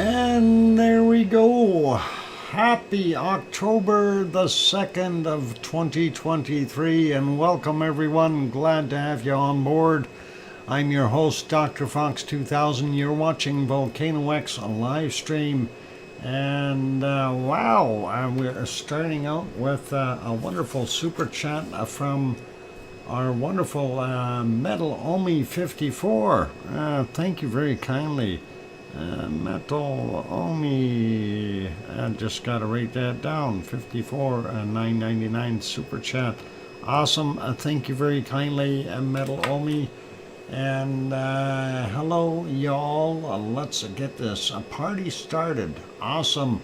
And there we go. Happy October the 2nd of 2023 and welcome everyone. Glad to have you on board. I'm your host, DrFox2000. You're watching VolcanoX live stream. And wow, we're starting out with a wonderful super chat from our wonderful Metal Omi 54. Thank you very kindly. Metal Omi, I just got to write that down. 54 999 super chat. Awesome. Thank you very kindly, Metal Omi. And hello, y'all. Let's get this party started. Awesome.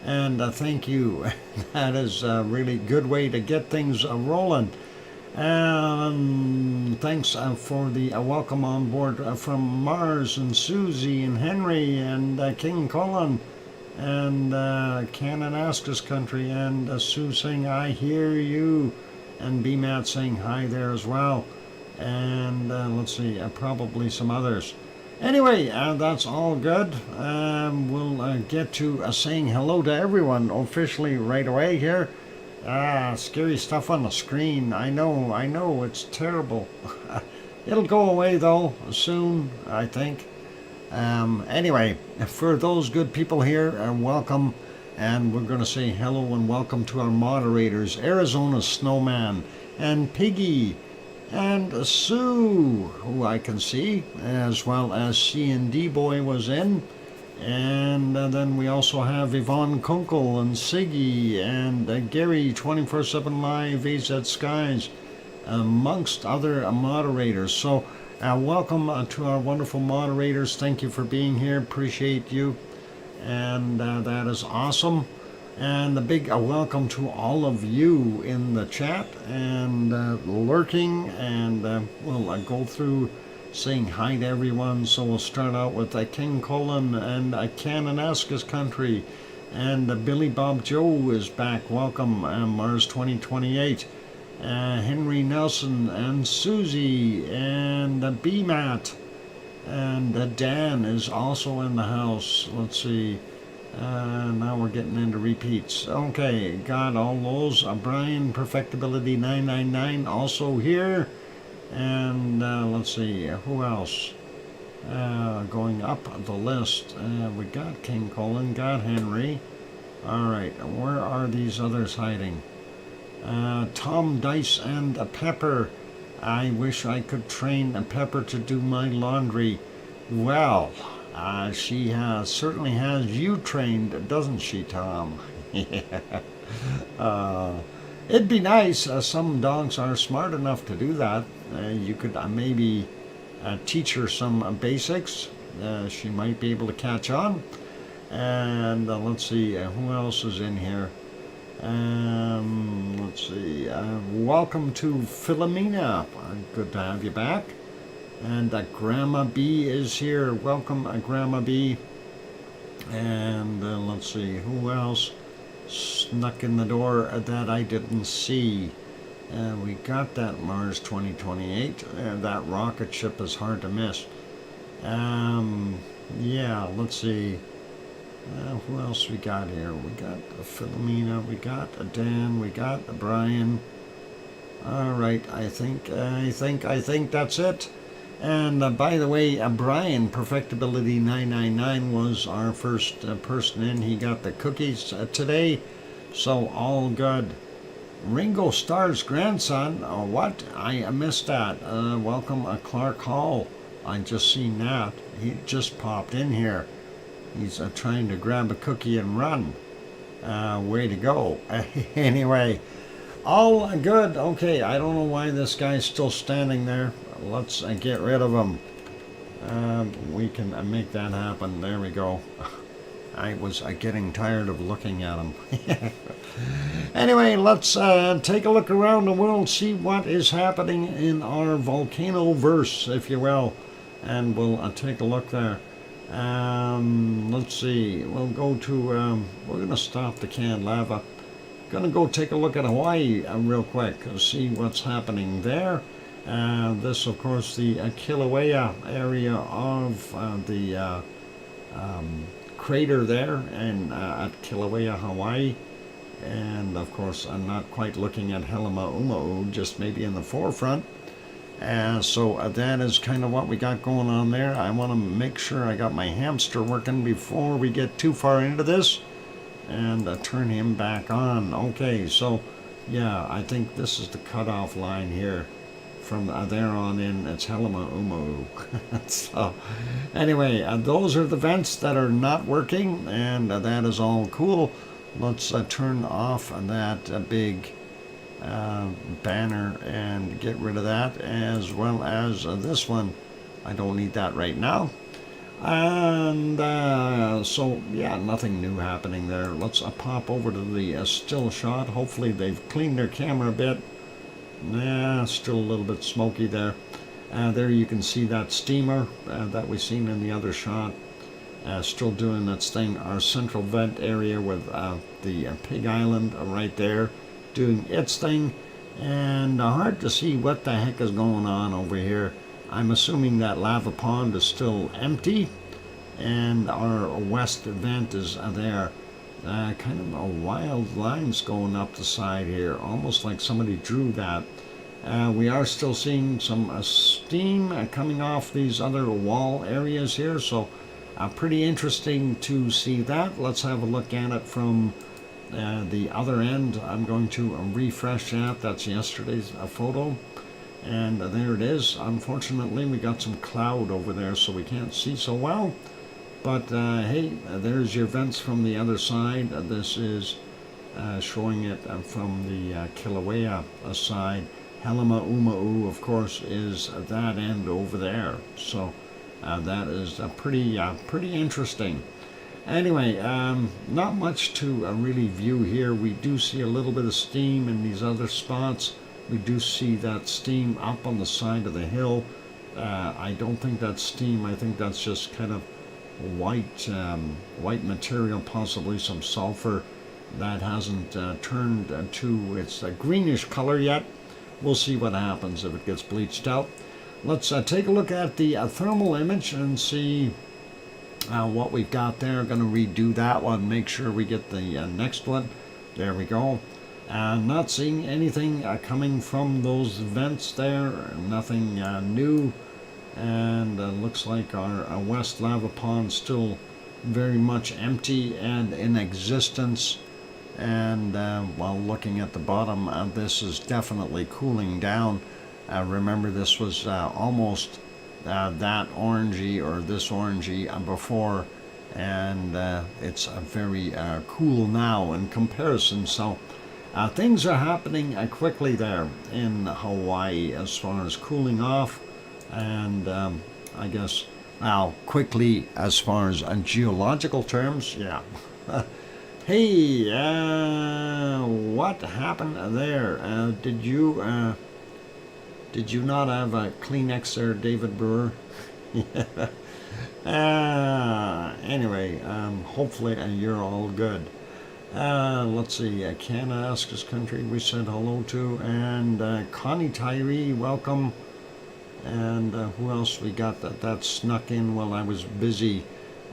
And thank you. That is a really good way to get things rolling. And thanks for the welcome on board from Mars and Susie and Henry and King Colin and Cananaska's country and Sue saying I hear you and B-Matt saying hi there as well. And let's see, probably some others. Anyway, that's all good. We'll get to saying hello to everyone officially right away here. Scary stuff on the screen. I know, it's terrible. It'll go away though, soon, I think. Anyway, for those good people here, welcome. And we're going to say hello and welcome to our moderators, Arizona Snowman and Piggy and Sue, who I can see, as well as C&D Boy was in. And then we also have Yvonne Kunkel and Siggy and Gary 24/7 Live, AZ Skies, amongst other moderators. So welcome to our wonderful moderators. Thank you for being here. Appreciate you. And that is awesome. And a big welcome to all of you in the chat and lurking. And we'll go through saying hi to everyone. So we'll start out with King Colin and Cananaska's country. And Billy Bob Joe is back. Welcome, Mars 2028. Henry Nelson and Susie and B-Matt. And Dan is also in the house. Let's see. Now we're getting into repeats. Okay, got all those. Brian Perfectibility 999 also here. And let's see, who else? Going up the list, we got King Colin, got Henry. All right, where are these others hiding? Tom Dice and Pepper. I wish I could train Pepper to do my laundry. Well, she certainly has you trained, doesn't she, Tom? It'd be nice. Some dogs are smart enough to do that. You could maybe teach her some basics. She might be able to catch on. And let's see, who else is in here? Let's see. Welcome to Philomena. Good to have you back. And Grandma B is here. Welcome, Grandma B. And let's see, who else snuck in the door that I didn't see? We got that Mars 2028. That rocket ship is hard to miss. Yeah, let's see. Who else we got here? We got Philomena, we got Dan, we got Brian. All right, I think that's it. And by the way, Brian Perfectibility 999 was our first person in. He got the cookies today, so all good. Ringo Starr's grandson. What? I missed that. Welcome, Clark Hall. I just seen that. He just popped in here. He's trying to grab a cookie and run. Way to go. Anyway, all good. Okay, I don't know why this guy's still standing there. Let's get rid of him. We can make that happen. There we go. I was getting tired of looking at him. Anyway, let's take a look around the world, see what is happening in our volcano verse, if you will. And we'll take a look there. Let's see. We'll go to, we're going to stop the canned lava. Going to go take a look at Hawaii real quick, see what's happening there. This, of course, the Kilauea area of the crater there and at Kilauea, Hawaii. And of course, I'm not quite looking at Helima, just maybe in the forefront. So that is kind of what we got going on there. I want to make sure I got my hamster working before we get too far into this, and turn him back on. Okay, so yeah, I think this is the cutoff line here. From there on in, it's Helima. So anyway, those are the vents that are not working, and that is all cool. Let's turn off that big banner and get rid of that, as well as this one. I don't need that right now. And so yeah, nothing new happening there. Let's pop over to the still shot. Hopefully they've cleaned their camera a bit. Nah, still a little bit smoky there. There you can see that steamer that we seen in the other shot. Still doing its thing. Our central vent area with the Pig Island right there doing its thing. And hard to see what the heck is going on over here. I'm assuming that lava pond is still empty. And our west vent is there. Kind of a wild lines going up the side here. Almost like somebody drew that. We are still seeing some steam coming off these other wall areas here. So pretty interesting to see that. Let's have a look at it from the other end. I'm going to refresh that. That's yesterday's photo. And there it is. Unfortunately, we got some cloud over there, so we can't see so well. But hey, there's your vents from the other side. This is showing it from the Kilauea side. Helima, of course, is that end over there. So that is pretty interesting. Anyway, not much to really view here. We do see a little bit of steam in these other spots. We do see that steam up on the side of the hill. I don't think that's steam. I think that's just kind of white material, possibly some sulfur that hasn't turned to its greenish color yet. We'll see what happens if it gets bleached out. Let's take a look at the thermal image and see what we've got there. Going to redo that one, make sure we get the next one. There we go. Not seeing anything coming from those vents there, nothing new. And looks like our west lava pond still very much empty and in existence. And while looking at the bottom, this is definitely cooling down. Remember, this was almost that orangey or this orangey before, and it's very cool now in comparison. So things are happening quickly there in Hawaii as far as cooling off, and I guess now quickly as far as geological terms, yeah. Hey, what happened there? Did you not have a Kleenex there, David Brewer? Anyway, hopefully you're all good. Let's see, Canada asks us country we said hello to, and Connie Tyree, welcome. And who else we got that snuck in while I was busy?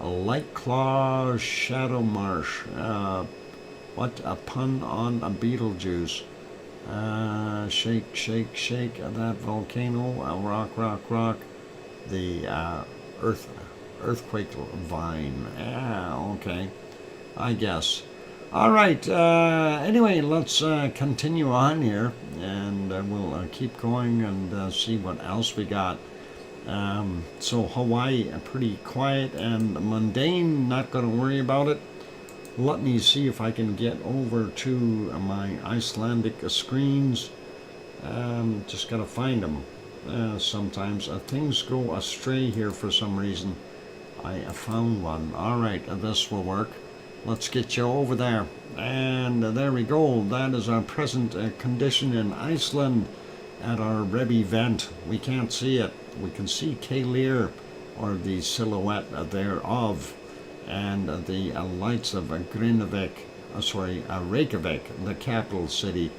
Light Claw Shadow Marsh. What a pun on a Beetlejuice. Shake, shake, shake that volcano. Rock, rock, rock. The earthquake vine. Yeah, okay. I guess. All right. Anyway, let's continue on here, and we'll keep going and see what else we got. So Hawaii, pretty quiet and mundane, not going to worry about it. Let me see if I can get over to my Icelandic screens. Just got to find them. Sometimes things go astray here for some reason. I found one. All right, this will work. Let's get you over there. And there we go. That is our present condition in Iceland at our Rebbe vent. We can't see it. We can see Keilir, or the silhouette thereof, and the lights of Reykjavik, the capital city,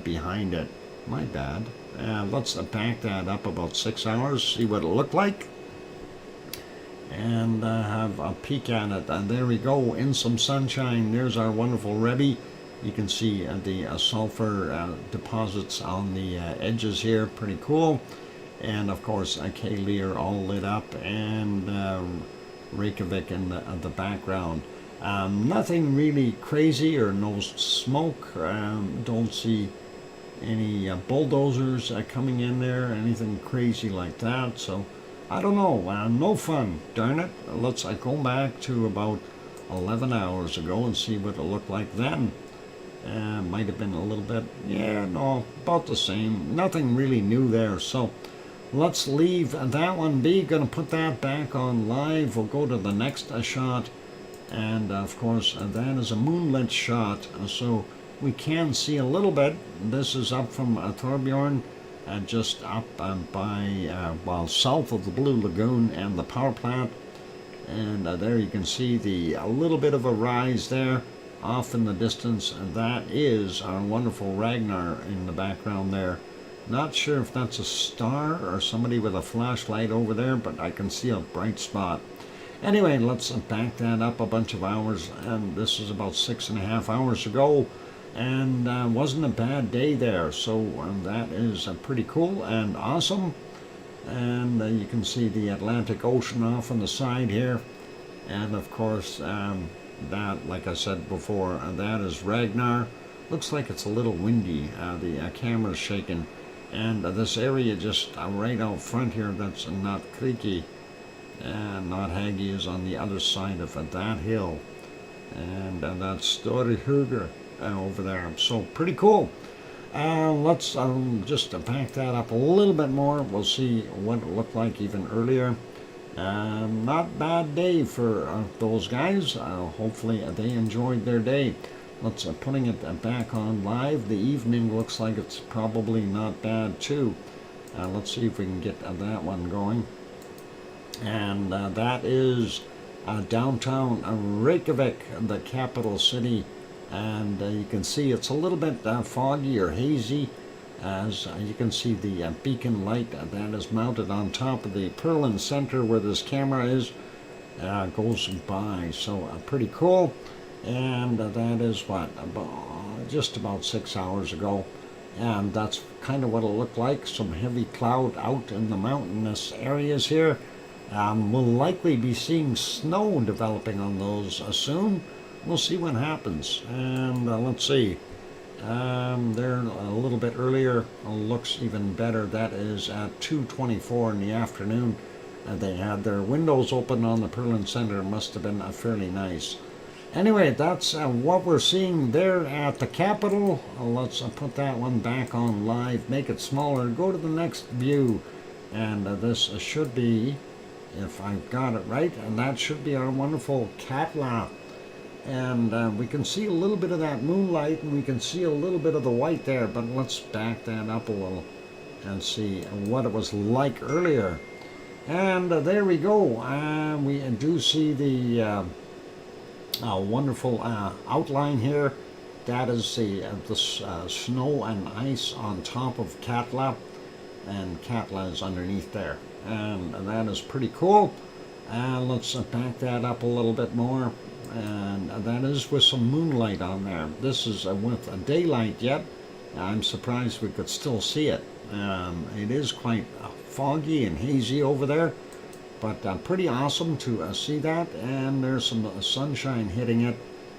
behind it. My bad. Let's back that up about 6 hours, see what it looked like. and have a peek at it. And there we go, in some sunshine. There's our wonderful Rebbe. You can see the sulfur deposits on the edges here, pretty cool. And of course, K Lear all lit up, and Reykjavik in the background. Nothing really crazy or no smoke. Don't see any bulldozers coming in there, anything crazy like that. So I don't know, no fun, darn it. Let's go back to about 11 hours ago and see what it looked like then. Might have been a little bit, yeah, no, about the same. Nothing really new there. So let's leave that one be. Gonna put that back on live. We'll go to the next shot. And of course, that is a moonlit shot. So we can see a little bit. This is up from Thorbjorn, just up by, well, south of the Blue Lagoon and the power plant. And there you can see a little bit of a rise there off in the distance. And that is our wonderful Ragnar in the background there. Not sure if that's a star or somebody with a flashlight over there, but I can see a bright spot. Anyway, let's back that up a bunch of hours. And this is about 6.5 hours ago. And wasn't a bad day there. So that is pretty cool and awesome. And you can see the Atlantic Ocean off on the side here. And of course, that, like I said before, that is Ragnar. Looks like it's a little windy. The camera's shaking. And this area just right out front here, that's not creaky. And not Haggy is on the other side of that hill. And that's Storyhuger over there. So pretty cool. Let's just back that up a little bit more. We'll see what it looked like even earlier. Not bad day for those guys. Hopefully they enjoyed their day. Let's putting it back on live. The evening looks like it's probably not bad too. Let's see if we can get that one going. And that is downtown Reykjavik, the capital city. And you can see it's a little bit foggy or hazy, as you can see the beacon light that is mounted on top of the Perlin Center where this camera is goes by. So pretty cool. And that is what, just about 6 hours ago. And that's kind of what it looked like. Some heavy cloud out in the mountainous areas here. We'll likely be seeing snow developing on those soon. We'll see what happens. And let's see. There a little bit earlier looks even better. That is at 2:24 in the afternoon. They had their windows open on the Perlin Center. It must have been fairly nice. Anyway, that's what we're seeing there at the Capitol. Let's put that one back on live. Make it smaller. Go to the next view. And this should be, if I've got it right, and that should be our wonderful Katla. And we can see a little bit of that moonlight, and we can see a little bit of the white there, but let's back that up a little and see what it was like earlier. And there we go. We do see the wonderful outline here. That is the snow and ice on top of Katla, and Katla is underneath there. And that is pretty cool. Let's back that up a little bit more. And that is with some moonlight on there. This is with a daylight yet. I'm surprised we could still see it. It is quite foggy and hazy over there, but pretty awesome to see that. And there's some sunshine hitting it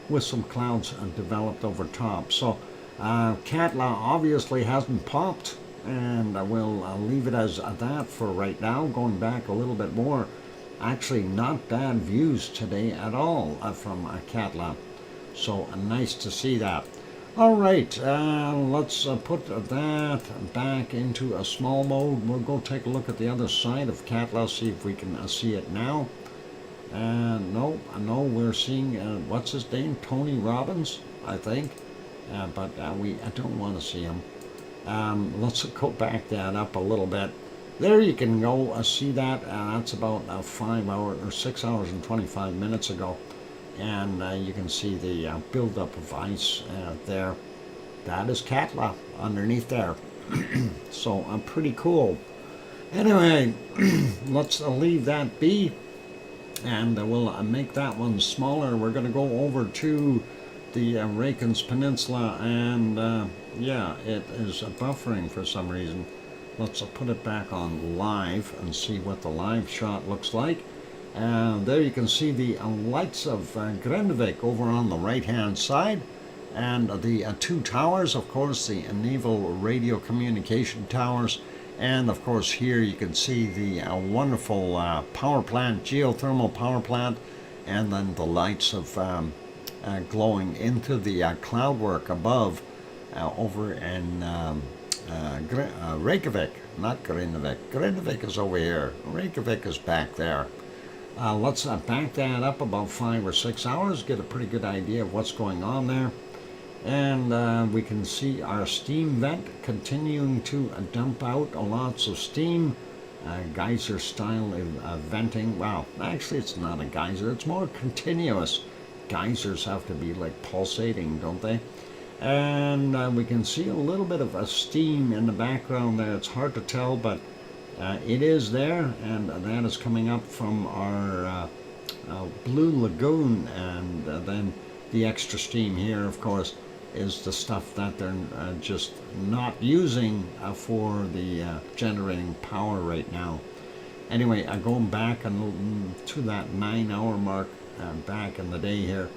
with some clouds developed over top. So Katla obviously hasn't popped, and we'll leave it as that for right now. Going back a little bit more, actually not bad views today at all from Katla. So nice to see that. All right, let's put that back into a small mode. We'll go take a look at the other side of Katla, see if we can see it now. No, we're seeing, what's his name? Tony Robbins, I think. But we don't want to see him. Let's go back that up a little bit. There you can go see that. That's about 5 hours or 6 hours and 25 minutes ago. And you can see the buildup of ice there. That is Katla underneath there. So pretty cool. Anyway, let's leave that be. and we'll make that one smaller. We're going to go over to the Reykjanes Peninsula, and yeah, it is buffering for some reason. Let's put it back on live and see what the live shot looks like. There you can see the lights of Grindavik over on the right hand side, and the two towers, of course, the naval radio communication towers. And of course here you can see the wonderful power plant, geothermal power plant, and then the lights of glowing into the cloudwork above over in Reykjavik, not Grindavik. Grindavik is over here. Reykjavik is back there. Let's back that up about 5 or 6 hours, get a pretty good idea of what's going on there. And we can see our steam vent continuing to dump out lots of steam, geyser style venting. Well, actually it's not a geyser, it's more continuous. Geysers have to be like pulsating, don't they? And we can see a little bit of a steam in the background there. It's hard to tell, but it is there, and that is coming up from our Blue Lagoon. And then the extra steam here, of course, is the stuff that they're just not using for the generating power right now. Anyway, going back and to that 9-hour mark back in the day here,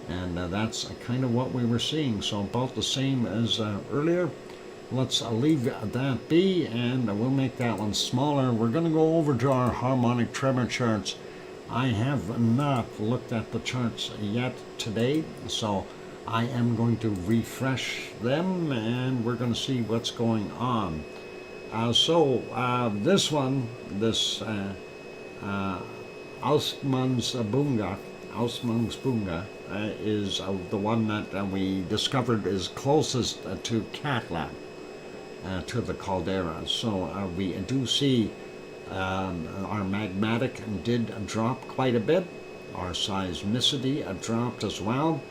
and that's kind of what we were seeing, so about the same as earlier. Let's leave that be, and we'll make that one smaller. We're going to go over to our harmonic tremor charts. I have not looked at the charts yet today, so I am going to refresh them, and we're going to see what's going on. This one, this Ausmannsbunga, is the one that we discovered is closest to Katla, to the caldera. So we do see our magmatic did drop quite a bit. Our seismicity dropped as well.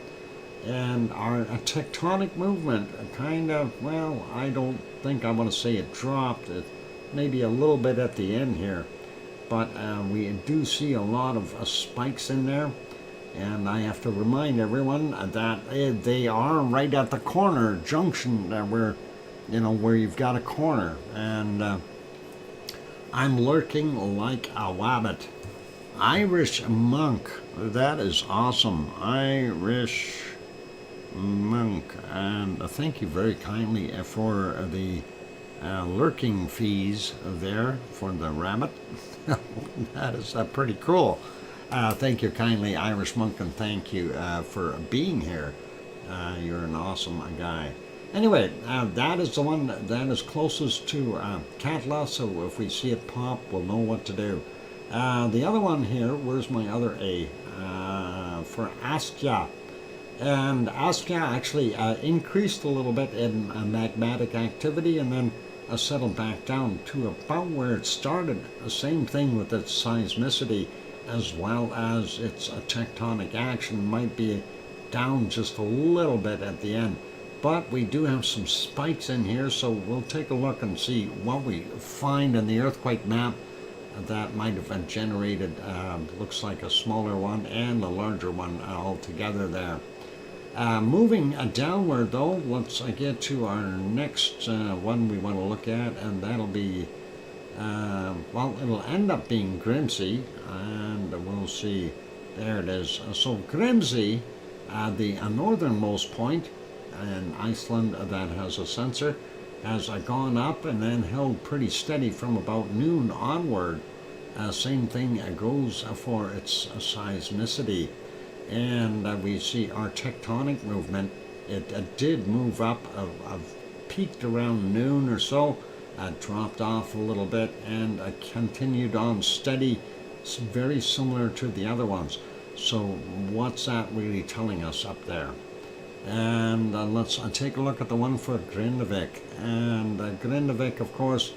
And our tectonic movement kind of, well, I don't think I want to say it dropped. It maybe a little bit at the end here. But we do see a lot of spikes in there. And I have to remind everyone that they are right at the corner junction where, you know, where you've got a corner. And I'm lurking like a wabbit. Irish monk. That is awesome. Irish monk. And thank you very kindly for the lurking fees there for the rabbit. That is pretty cool. Thank you kindly, Irish monk, and thank you for being here. You're an awesome guy. Anyway, that is the one that is closest to Katla, so if we see it pop, we'll know what to do. The other one here, where's my other A? For Askja. And Askja actually increased a little bit in magmatic activity, and then settled back down to about where it started. The same thing with its seismicity, as well as its tectonic action might be down just a little bit at the end. But we do have some spikes in here, so we'll take a look and see what we find in the earthquake map that might have generated, looks like a smaller one and a larger one all together there. Moving downward though, let's get to our next one we want to look at, and that'll be, well, it'll end up being Grimsey, and we'll see. There it is. So Grimsey, the northernmost point in Iceland that has a sensor, has gone up and then held pretty steady from about noon onward. Same thing goes for its seismicity. And we see our tectonic movement. It did move up, peaked around noon or so, dropped off a little bit, and continued on steady, very similar to the other ones. So what's that really telling us up there? And let's take a look at the one for Grindavik. And Grindavik, of course,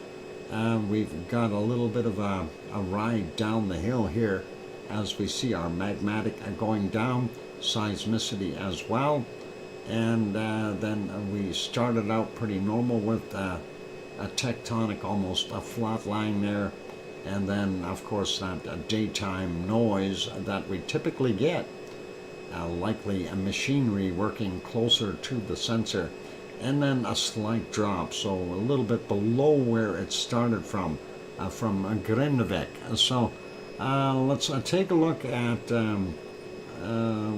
we've got a little bit of a ride down the hill here as we see our magmatic going down, seismicity as well. And then we started out pretty normal with a tectonic, almost a flat line there. and then of course that daytime noise that we typically get, likely a machinery working closer to the sensor, and then a slight drop, so a little bit below where it started from Grindavik. So let's take a look at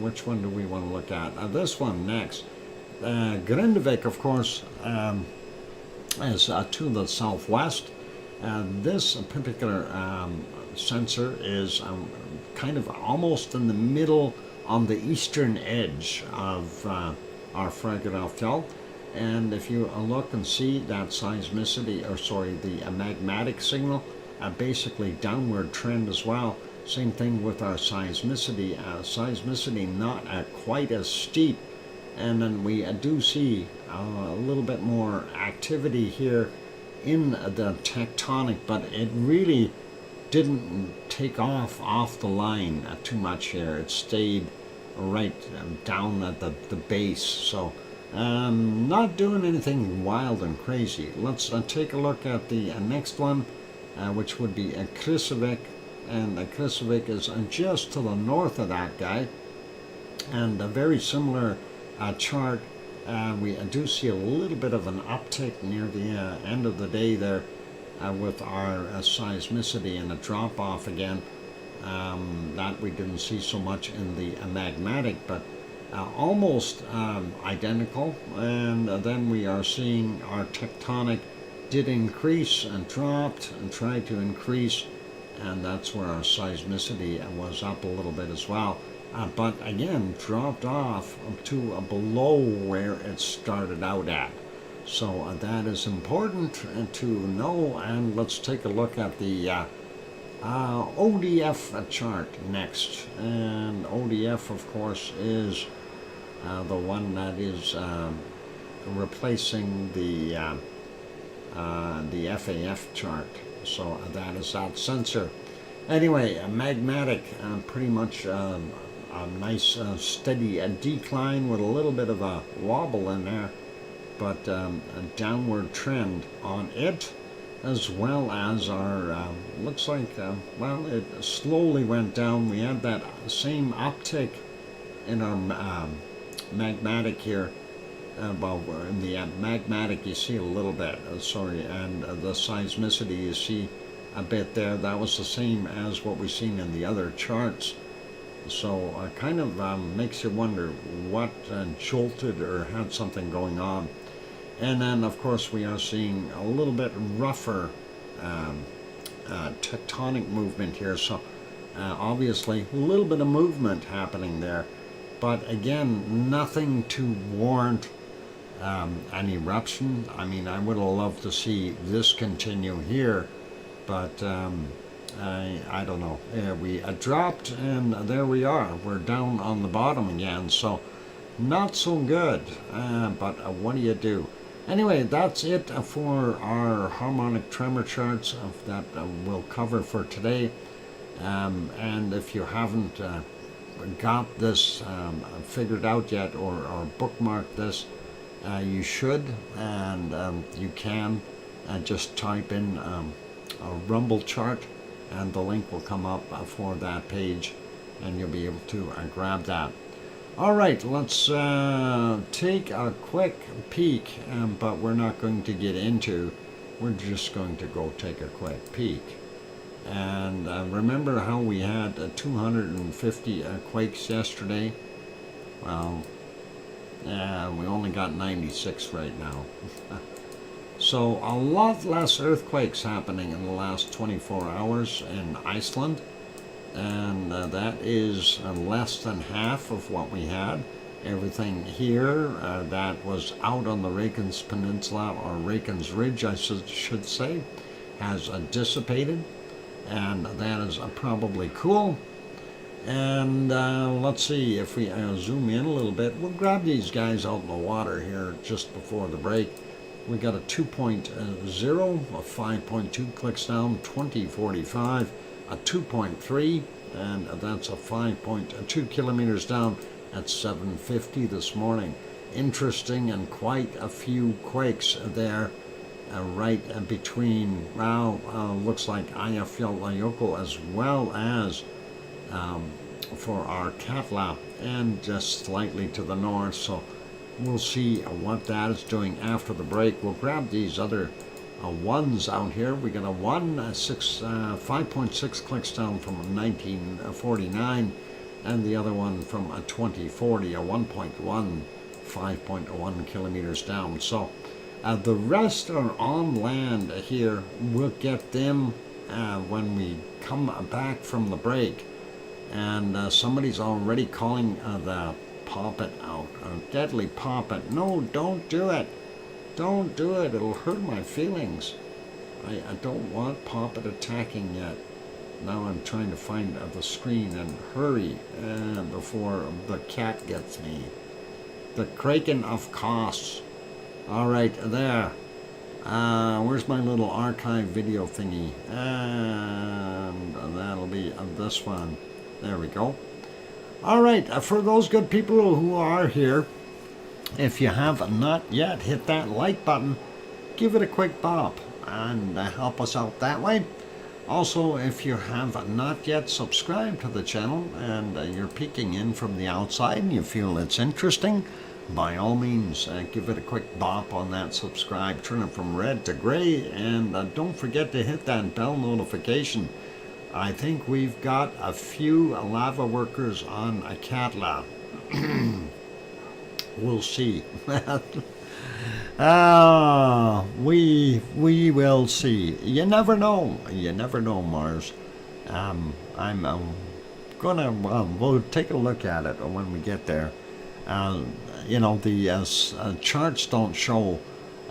which one do we want to look at? This one next. Grindavik, of course, is to the southwest. This particular sensor is kind of almost in the middle on the eastern edge of our Erupción. And if you look and see that seismicity, or sorry, the magmatic signal, basically downward trend as well. Same thing with our seismicity. Seismicity not quite as steep, and then we do see a little bit more activity here in the tectonic, but it really didn't take off the line too much here. It stayed right down at the base, so not doing anything wild and crazy. Let's take a look at the next one, which would be Kristevik, and Kristevik is just to the north of that guy, and a very similar chart. We do see a little bit of an uptick near the end of the day there with our seismicity, and a drop off again. That we didn't see so much in the magmatic, but almost identical. And then we are seeing our tectonic did increase and dropped and tried to increase, and that's where our seismicity was up a little bit as well. But again, dropped off to below where it started out at. So that is important to know. And let's take a look at the ODF chart next. And ODF, of course, is the one that is replacing the FAF chart. So that is that sensor. Anyway, magmatic, pretty much a nice steady decline with a little bit of a wobble in there, but a downward trend on it, as well as our, looks like, well, it slowly went down. We had that same uptick in our magmatic here. Well, in the magmatic you see a little bit, sorry, and the seismicity you see a bit there. That was the same as what we've seen in the other charts. So kind of makes you wonder what jolted or had something going on. And then, of course, we are seeing a little bit rougher tectonic movement here. So obviously, a little bit of movement happening there. But again, nothing to warrant an eruption. I mean, I would have loved to see this continue here, but I don't know. We dropped, and there we are. We're down on the bottom again, so not so good. But what do you do? Anyway, that's it for our harmonic tremor charts that we'll cover for today. And if you haven't got this figured out yet, or bookmarked this, you should, and you can just type in a Rumble chart, and the link will come up for that page, and you'll be able to grab that. All right, let's take a quick peek, but we're not going to get into, we're just going to go take a quick peek. And remember how we had 250 quakes yesterday? Well, we only got 96 right now. So a lot less earthquakes happening in the last 24 hours in Iceland, and that is less than half of what we had. Everything here that was out on the Reykjanes Peninsula, or Reykjanes Ridge I should say, has dissipated, and that is probably cool. And let's see if we zoom in a little bit. We'll grab these guys out in the water here just before the break. We got a 2.0, a 5.2 clicks down, 2045, a 2.3, and that's a 5.2 kilometers down at 7:50 this morning. Interesting, and quite a few quakes there right between, well, looks like Eyjafjallajökull as well as for our Katla, and just slightly to the north. So we'll see what that is doing after the break. We'll grab these other ones out here. We got a 5.6 clicks down from 1949, and the other one from a 2040, a 1.1, 5.1 kilometers down. So the rest are on land here. We'll get them when we come back from the break. And somebody's already calling the poppet out. Deadly poppet. No, don't do it. Don't do it. It'll hurt my feelings. I don't want poppet attacking yet. Now I'm trying to find the screen and hurry before the cat gets me. The Kraken of Costs. All right, there. Where's my little archive video thingy? And that'll be this one. There we go. All right, for those good people who are here, if you have not yet hit that like button, give it a quick bop and help us out that way. Also, if you have not yet subscribed to the channel and you're peeking in from the outside and you feel it's interesting, by all means, give it a quick bop on that subscribe, turn it from red to gray, and don't forget to hit that bell notification. I think we've got a few lava workers on a Katla. We'll see. We will see. You never know. You never know, Mars. I'm gonna. We'll take a look at it when we get there. You know, the charts don't show.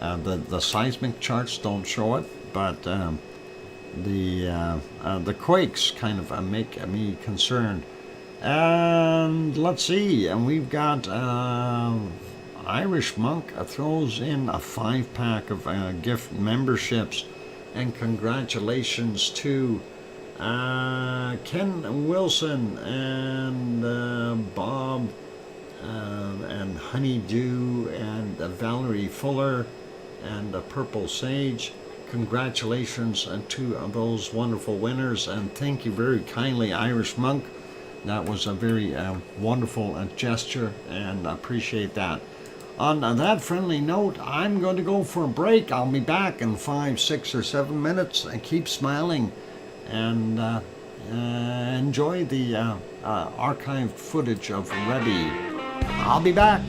The seismic charts don't show it, but the quakes kind of make me concerned. And let's see, and we've got Irish Monk throws in a 5-pack of gift memberships, and congratulations to Ken Wilson and Bob and Honeydew and Valerie Fuller and Purple Sage. Congratulations to those wonderful winners, and thank you very kindly, Irish Monk. That was a very wonderful gesture, and I appreciate that. On that friendly note, I'm going to go for a break. I'll be back in 5, 6, or 7 minutes. And keep smiling and enjoy the archived footage of Rebbe. I'll be back.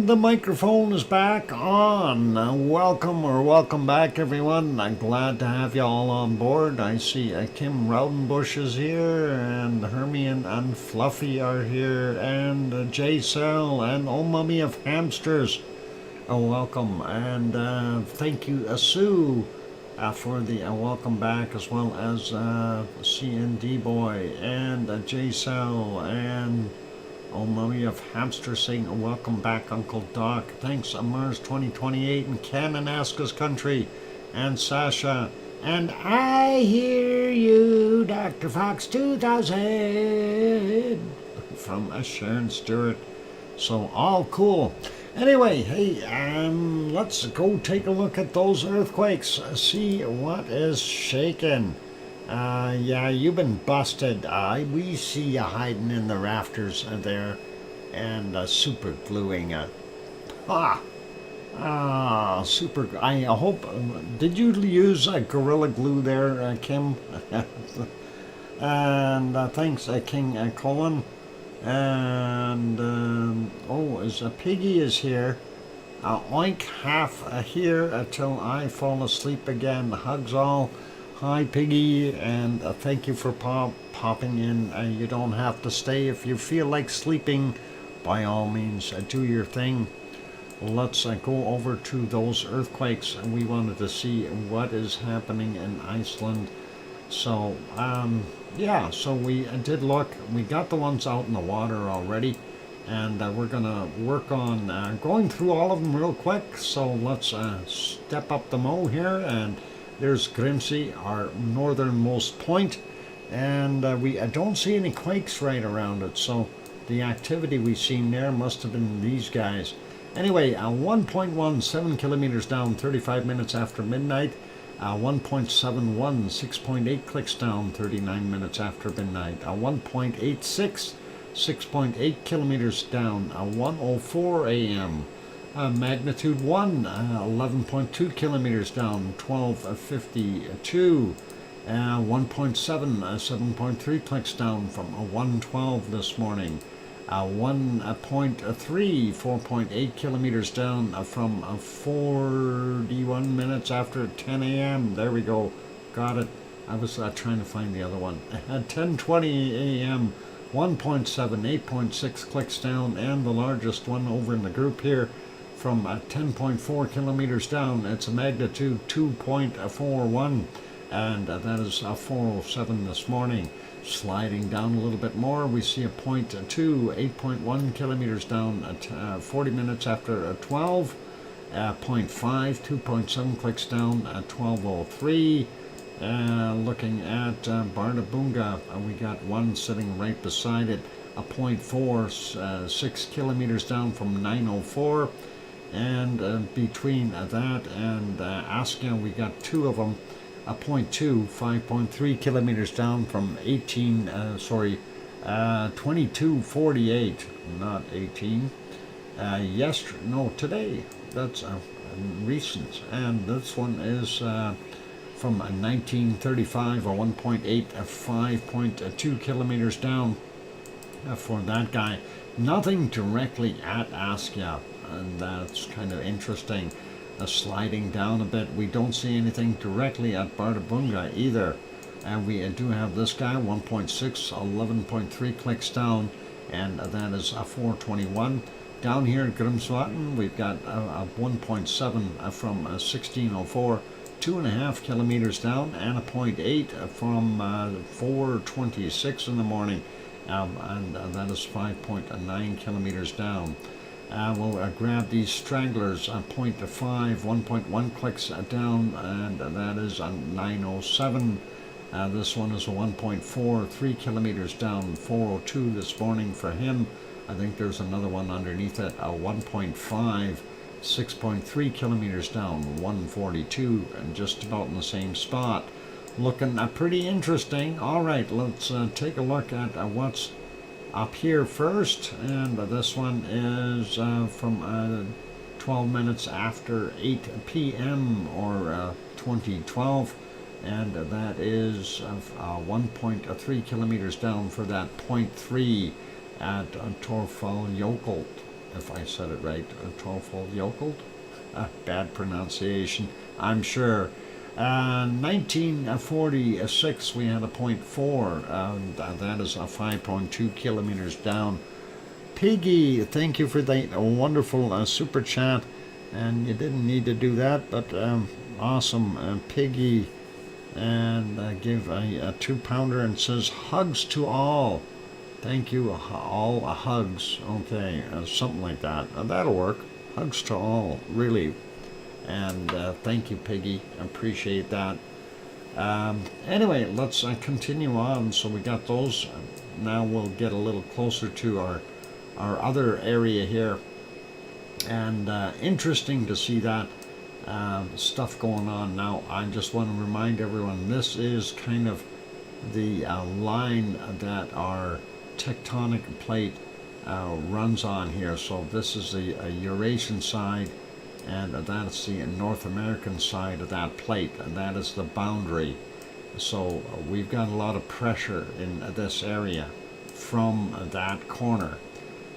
And the microphone is back on. Welcome back, everyone. I'm glad to have you all on board. I see Kim Rowdenbush is here, and Hermione and Fluffy are here, and J Cell, and Oh Mummy of Hamsters. Welcome, and thank you, Sue, for the welcome back, as well as CND Boy, and J Cell, and Oh Mummy of Hamster saying welcome back, Uncle Doc. Thanks, Mars 2028 in Kananaska's country, and Sasha, and I hear you, DrFox2000 from Sharon Stewart. So all cool. Anyway, hey, let's go take a look at those earthquakes. See what is shaking. Yeah, you've been busted. We see you hiding in the rafters there and super gluing. Super. I hope. Did you use Gorilla Glue there, Kim? And thanks, King Colin. And is Piggy is here. Oink half here until I fall asleep again. Hugs all. Hi, Piggy, and thank you for popping in. You don't have to stay. If you feel like sleeping, by all means, do your thing. Let's go over to those earthquakes. We wanted to see what is happening in Iceland. So, yeah, so we did look. We got the ones out in the water already, and we're going to work on going through all of them real quick. So let's step up the mo here, and there's Grimsey, our northernmost point, and we don't see any quakes right around it, so the activity we've seen there must have been these guys. Anyway, 1.17 kilometers down, 35 minutes after midnight. 1.71, 6.8 clicks down, 39 minutes after midnight. 1.86, 6.8 kilometers down, 1:04 a.m. Magnitude 1, 11.2 kilometers down, 12:52. 1.7, 7.3 clicks down from 1:12 this morning. 1.3, 4.8 kilometers down from 41 minutes after 10 a.m. There we go. Got it. I was trying to find the other one. At 10:20 a.m., 1.7, 8.6 clicks down, and the largest one over in the group here, from 10.4 kilometers down. It's a magnitude 2.41, and that is 4:07 this morning. Sliding down a little bit more, we see a 0.2, 8.1 kilometers down at 40 minutes after 12. 0.5, 2.7 clicks down at 12:03. Looking at Bardabunga, we got one sitting right beside it, a 0.4, 6 kilometers down from 9:04. And between that and Askia, we got two of them, a 0.2, 5.3 kilometers down from 22:48, not 18. Today. That's recent. And this one is from 1935, or 1.8, 5.2 kilometers down for that guy. Nothing directly at Askia, and that's kind of interesting. Sliding down a bit, we don't see anything directly at Bardabunga either. And we do have this guy, 1.6, 11.3 clicks down, and that is 4:21. Down here at Grimsvatn, we've got a 1.7 from 16:04, 2.5 kilometers down, and a 0.8 from 4:26 in the morning, and that is 5.9 kilometers down. We'll grab these stragglers, 0.5, 1.1 clicks down, and that is 9:07. This one is a 1.4, 3 kilometers down, 4:02 this morning for him. I think there's another one underneath it, a 1.5, 6.3 kilometers down, 1:42, and just about in the same spot. Looking pretty interesting. All right, let's take a look at what's up here first, and this one is from 12 minutes after 8 p.m. or 2012, and that is 1.3 kilometers down for that 0.3 at Torfalljökull. if I said it right, Trollfold bad pronunciation, I'm sure. 1946, we had a 0.4, that is 5.2 kilometers down. Piggy, thank you for that wonderful super chat, and you didn't need to do that, but awesome, Piggy, and give a 2-pounder and says hugs to all. Thank you, all hugs. Okay, something like that. That'll work. Hugs to all, really. And thank you, Piggy. Appreciate that. Anyway, let's continue on. So we got those. Now we'll get a little closer to our other area here. And interesting to see that stuff going on. Now, I just want to remind everyone, this is kind of the line that our tectonic plate runs on here. So this is the Eurasian side, and that's the North American side of that plate, and that is the boundary. So we've got a lot of pressure in this area from that corner.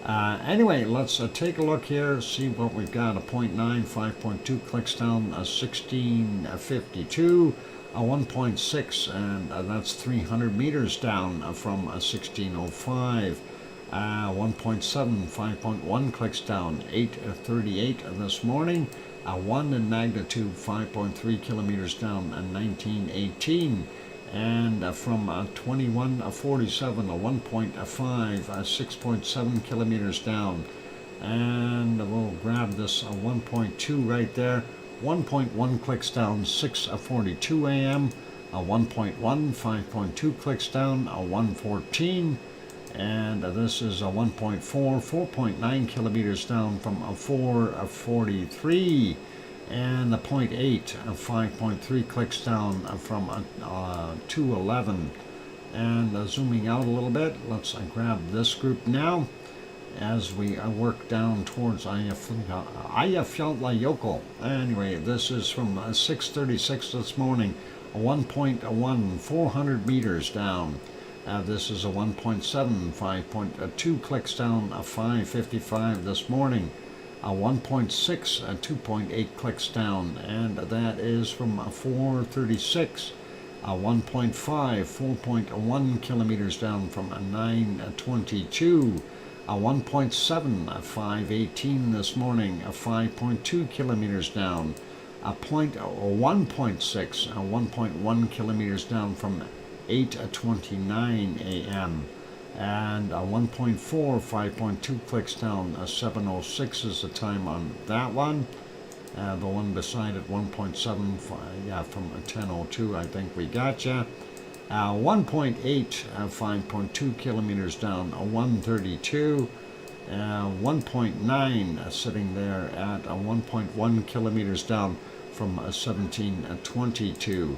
Anyway, let's take a look here, see what we've got. A 0.9, 5.2 clicks down, a 1652, a 1.6, and that's 300 meters down from 1605. 1.7, 5.1 clicks down, 838 this morning. 1 in magnitude, 5.3 kilometers down, 1918. And from 2147, a 1.5, 6.7 kilometers down. And we'll grab this 1.2 right there. 1.1 clicks down, 6:42 a.m. A 1.1, 5.2 clicks down, a 1:14. And this is a 1.4, 4.9 kilometers down from a 4:43. And the 0.8, 5.3 clicks down from 2:11. And zooming out a little bit, let's grab this group now as we work down towards Eyjafjallajökull. Anyway, this is from 6:36 this morning, 1.1, 400 meters down. This is a 1.7, 5.2 clicks down, 5:55 this morning. A 1.6, 2.8 clicks down, and that is from 4:36. A 1.5, 4.1 kilometers down from 9:22. A 1.7, 5:18 this morning, 5.2 kilometers down. A 1.6, 1.1 kilometers down from 8:29 a.m. And 1.4, 5.2 clicks down, 7:06 is the time on that one. The one beside it, 1.7, yeah, from 10:02, I think we got you. 1.8, 5.2 kilometers down, 1:32. 1.9 sitting there at 1.1 kilometers down from 17:22.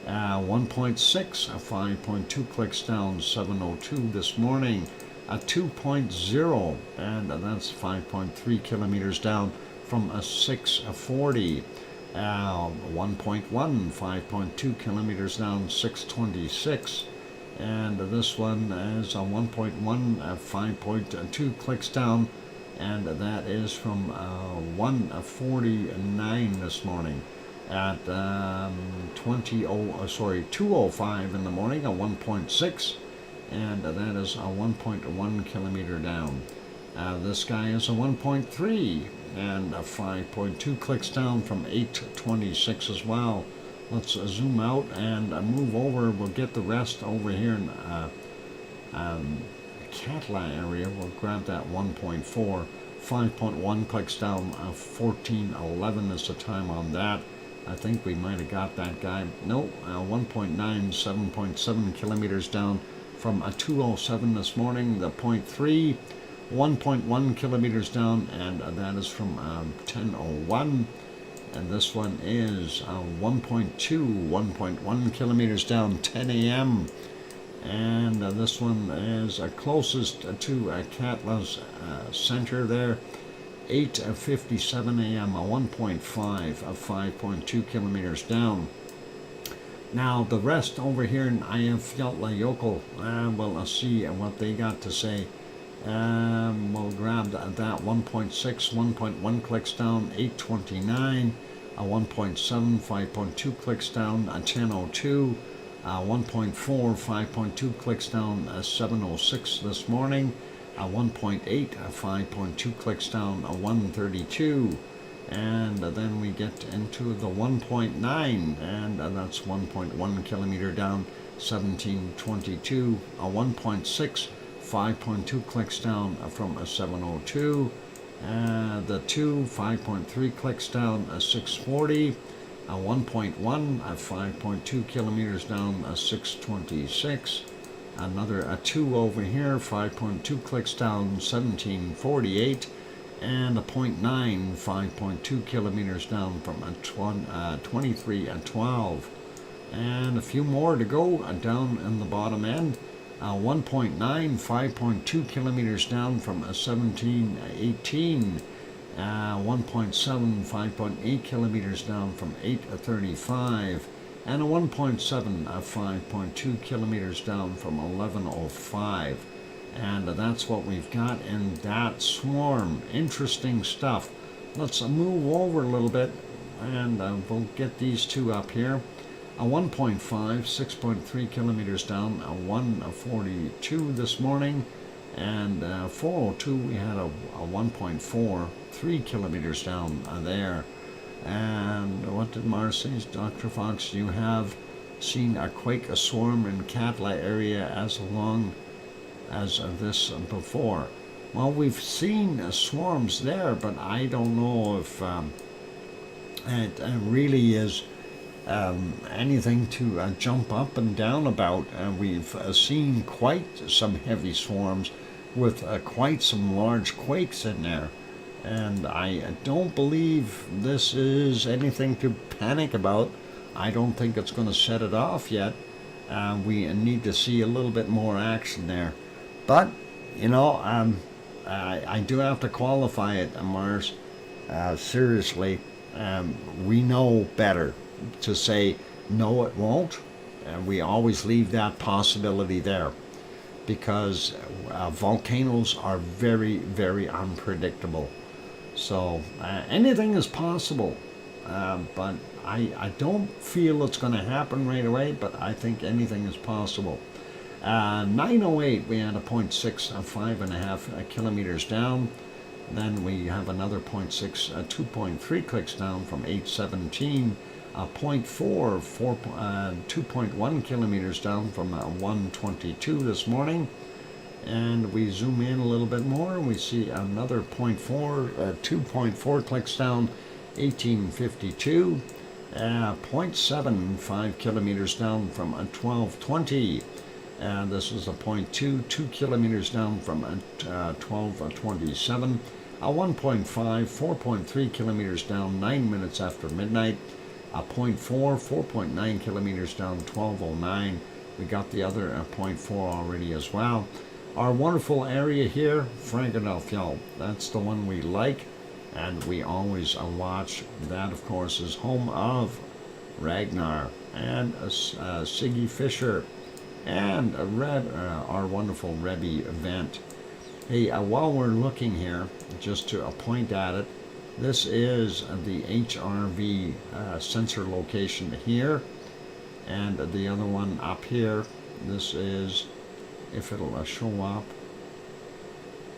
1.6, 5.2 clicks down, 7:02 this morning. 2.0, and that's 5.3 kilometers down from 6:40. 1.1, 5.2 kilometers down, 6:26. And this one is a 1.1, 5.2 clicks down, and that is from 1:49 this morning. At 2:05 in the morning, a 1.6, and that is a 1.1 kilometer down. This guy is a 1.3, and a 5.2 clicks down from 8:26 as well. Let's zoom out and move over. We'll get the rest over here in Katla area. We'll grab that 1.4, 5.1 clicks down, 14:11 is the time on that. I think we might have got that guy. No, 1.9, 7.7 kilometers down from 2:07 this morning. The 0.3, 1.1 kilometers down, and that is from 10:01. And this one is 1.2, 1.1 kilometers down, 10 a.m. And this one is closest to Katla's center there. 8:57 a.m., a 1.5, 5.2 kilometers down. Now, the rest over here in Eyjafjallajökull, well, let's see what they got to say. We'll grab that 1.6, 1.1 clicks down, 8:29. 1.7, 5.2 clicks down, 10:02. 1.4, 5.2 clicks down, 7:06 this morning. 1.8, 5.2 clicks down, 1:32. And then we get into the 1.9, and that's 1.1 kilometer down, 17:22. 1.6, 5.2 clicks down from 7:02. The 2, 5.3 clicks down, 6:40. 1.1, 5.2 kilometers down, 6:26. Another 2 over here, 5.2 clicks down, 17:48. And a 0.9, 5.2 kilometers down from 23:12. And a few more to go down in the bottom end. 1.9, 5.2 kilometers down from 17:18. 1.7, 5.8 kilometers down from 8:35. And a 1.7, 5.2 kilometers down from 11:05. And that's what we've got in that swarm. Interesting stuff. Let's move over a little bit, and we'll get these two up here. A 1.5, 6.3 kilometers down, a 1:42 this morning, and 4:02 we had a 1.4, 3 kilometers down there. And what did Mars say? Dr. Fox, you have seen a quake, a swarm in Katla area as long as this before. Well, we've seen swarms there, but I don't know if it really is anything to jump up and down about. We've seen quite some heavy swarms with quite some large quakes in there. And I don't believe this is anything to panic about. I don't think it's going to set it off yet. We need to see a little bit more action there. But, you know, I do have to qualify it, Mars. Seriously, we know better to say, no, it won't. We always leave that possibility there, because volcanoes are very, very unpredictable. So anything is possible, but I don't feel it's going to happen right away, but I think anything is possible. 9:08 we had a 0.6, 5.5 kilometers down. Then we have another 0.6, 2.3 clicks down from 8:17. 0.4, 2.1 kilometers down from 1:22 this morning. And we zoom in a little bit more, we see another 0.4, 2.4 clicks down, 18:52. 0.7, 5 kilometers down from 12:20. And this is a 0.2, 2 kilometers down from 12:27. 1.5, 4.3 kilometers down, 9 minutes after midnight. 0.4, 4.9 kilometers down, 12:09. We got the other 0.4 already as well. Our wonderful area here, Philadelphia, that's the one we like, and we always watch. That, of course, is home of Ragnar and Siggy Fisher and our wonderful Rebbe event. Hey, while we're looking here, just to point at it, this is the HRV sensor location here, and the other one up here, this is, if it'll show up,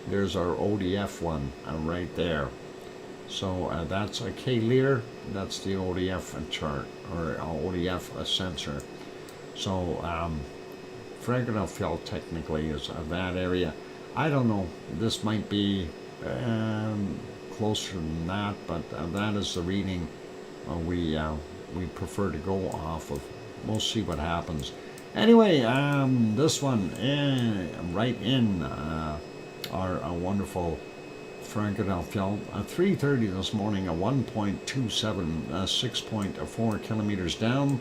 there's our ODF one right there. So that's a K-Lear, that's the ODF chart, or ODF sensor. So Philadelphia technically is that area. I don't know, this might be closer than that, but that is the reading we prefer to go off of. We'll see what happens. Anyway, this one right in our wonderful Philadelphia, 3:30 this morning, a 1.27, 6.4 kilometers down,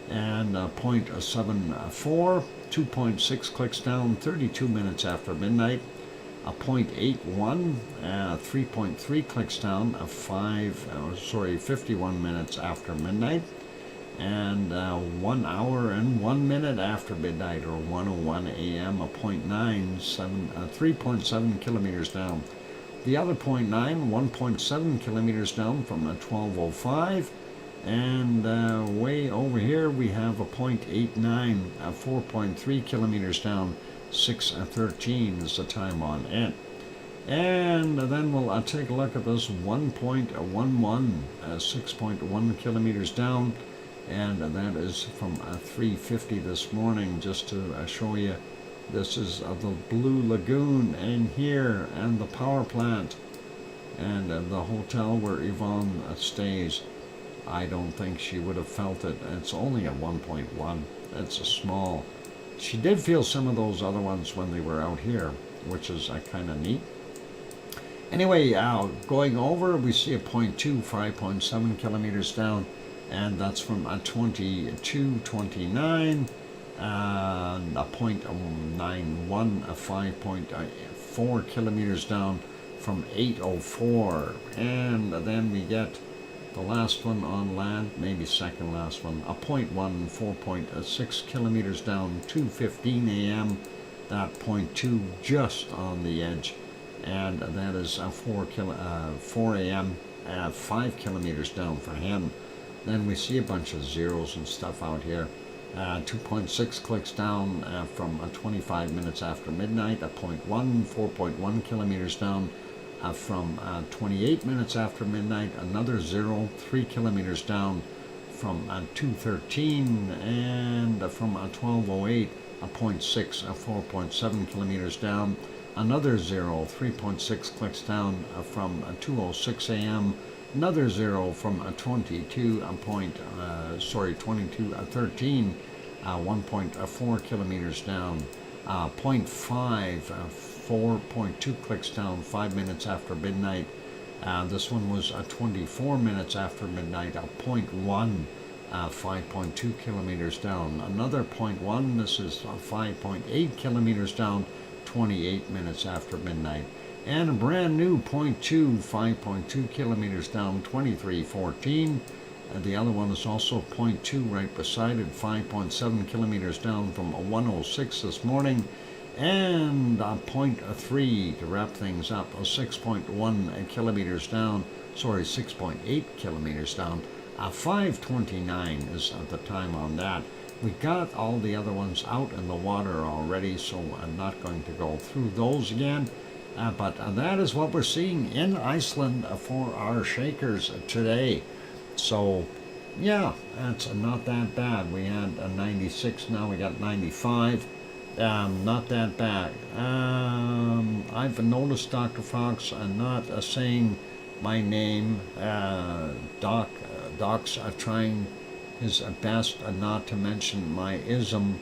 and 0.74, 2.6 clicks down, 32 minutes after midnight. A 0.81, 3.3 clicks down, 51 minutes after midnight, and 1 hour and 1 minute after midnight, or 1:01 a.m. a 0.97, 3.7 kilometers down, The other 0.9, 1.7 kilometers down from 1205. And way over here we have a 0.89, 4.3 kilometers down, 6:13 is the time on it. And then we'll take a look at this 1.11, 6.1 kilometers down, and that is from 3:50 this morning, just to show you. This is the Blue Lagoon in here, and the power plant, and the hotel where Yvonne stays. I don't think she would have felt it. It's only a 1.1. It's a small. She did feel some of those other ones when they were out here, which is kind of neat. Anyway, going over, we see a 0.2, 5.7 kilometers down, and that's from 2229. A 0.91, 5.4 kilometers down from 804. And then we get the last one on land, maybe second last one, a 0.1, 4.6 kilometers down, 2:15 a.m. That 0.2 just on the edge, and that is 4 a.m. 5 kilometers down for him. Then we see a bunch of zeros and stuff out here. 2.6 clicks down from 25 minutes after midnight, a 0.1, 4.1 kilometers down from 28 minutes after midnight, another 0, 3 kilometers down from 2:13, and from 12:08, a 0.6, 4.7 kilometers down, another 0, 3.6 clicks down from 2:06 a.m., another 0 from 22:13, 1.4 kilometers down, 0.5, 4.2 clicks down 5 minutes after midnight. This one was 24 minutes after midnight, a 0.1, 5.2 kilometers down. Another 0.1, this is 5.8 kilometers down, 28 minutes after midnight. And a brand new 0.2, 5.2 kilometers down, 23:14. The other one is also 0.2 right beside it, 5.7 kilometers down from 1:06 this morning. And 0.3 to wrap things up, 6.1 kilometers down, 6.8 kilometers down. 5:29 is the time on that. We got all the other ones out in the water already, so I'm not going to go through those again. But that is what we're seeing in Iceland for our shakers today. So, yeah, it's not that bad. We had 96, now we got 95. Not that bad. I've noticed Dr. Fox not saying my name. Doc's trying his best not to mention my ism,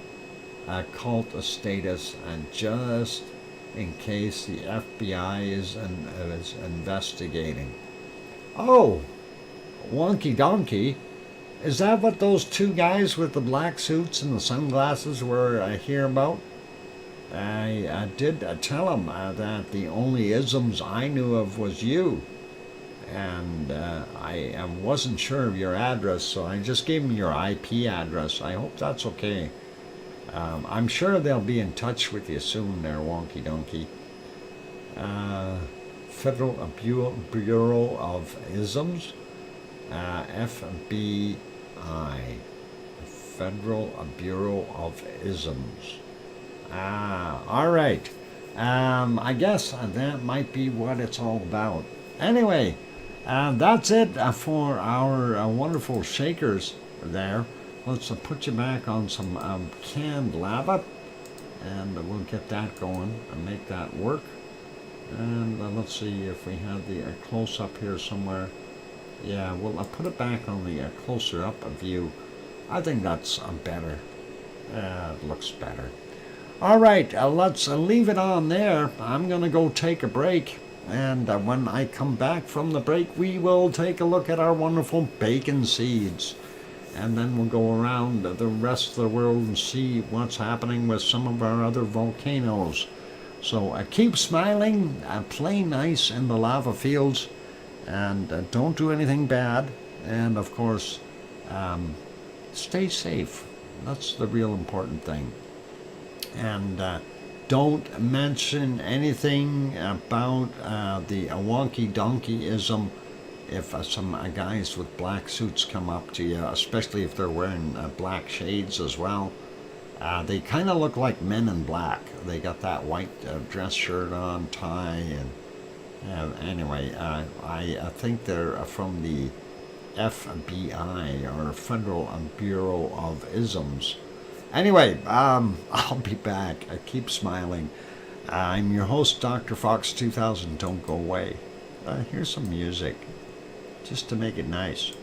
cult status, and just in case the FBI is investigating. Oh, wonky donkey. Is that what those two guys with the black suits and the sunglasses were here about? I did tell them that the only isms I knew of was you. And I wasn't sure of your address, so I just gave them your IP address. I hope that's okay. I'm sure they'll be in touch with you soon there, wonky donkey. Federal Bureau of Isms. FBI, Federal Bureau of Isms. All right. I guess that might be what it's all about. Anyway, that's it for our wonderful shakers there. Let's put you back on some canned lava, and we'll get that going and make that work. And let's see if we have the close-up here somewhere. Yeah, well, I'll put it back on the closer up view. I think that's better. It looks better. All right, let's leave it on there. I'm going to go take a break. And when I come back from the break, we will take a look at our wonderful bacon seeds. And then we'll go around the rest of the world and see what's happening with some of our other volcanoes. So keep smiling, play nice in the lava fields, and don't do anything bad. And of course, stay safe. That's the real important thing. And Don't mention anything about the wonky donkeyism if some guys with black suits come up to you, especially if they're wearing black shades as well. They kind of look like Men in Black. They got that white dress shirt on, tie, and anyway, I think they're from the FBI, or Federal Bureau of Isms. Anyway, I'll be back. I keep smiling. I'm your host, DrFox2000. Don't go away. Here's some music, just to make it nice.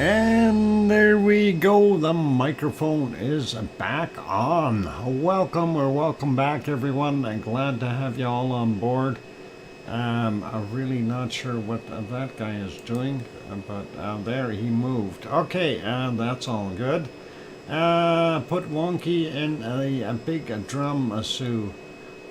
And there we go, the microphone is back on. Welcome back everyone. I'm glad to have you all on board. I'm really not sure what that guy is doing, but there he moved. Okay, that's all good. Put Wonky in a big drum, Sue.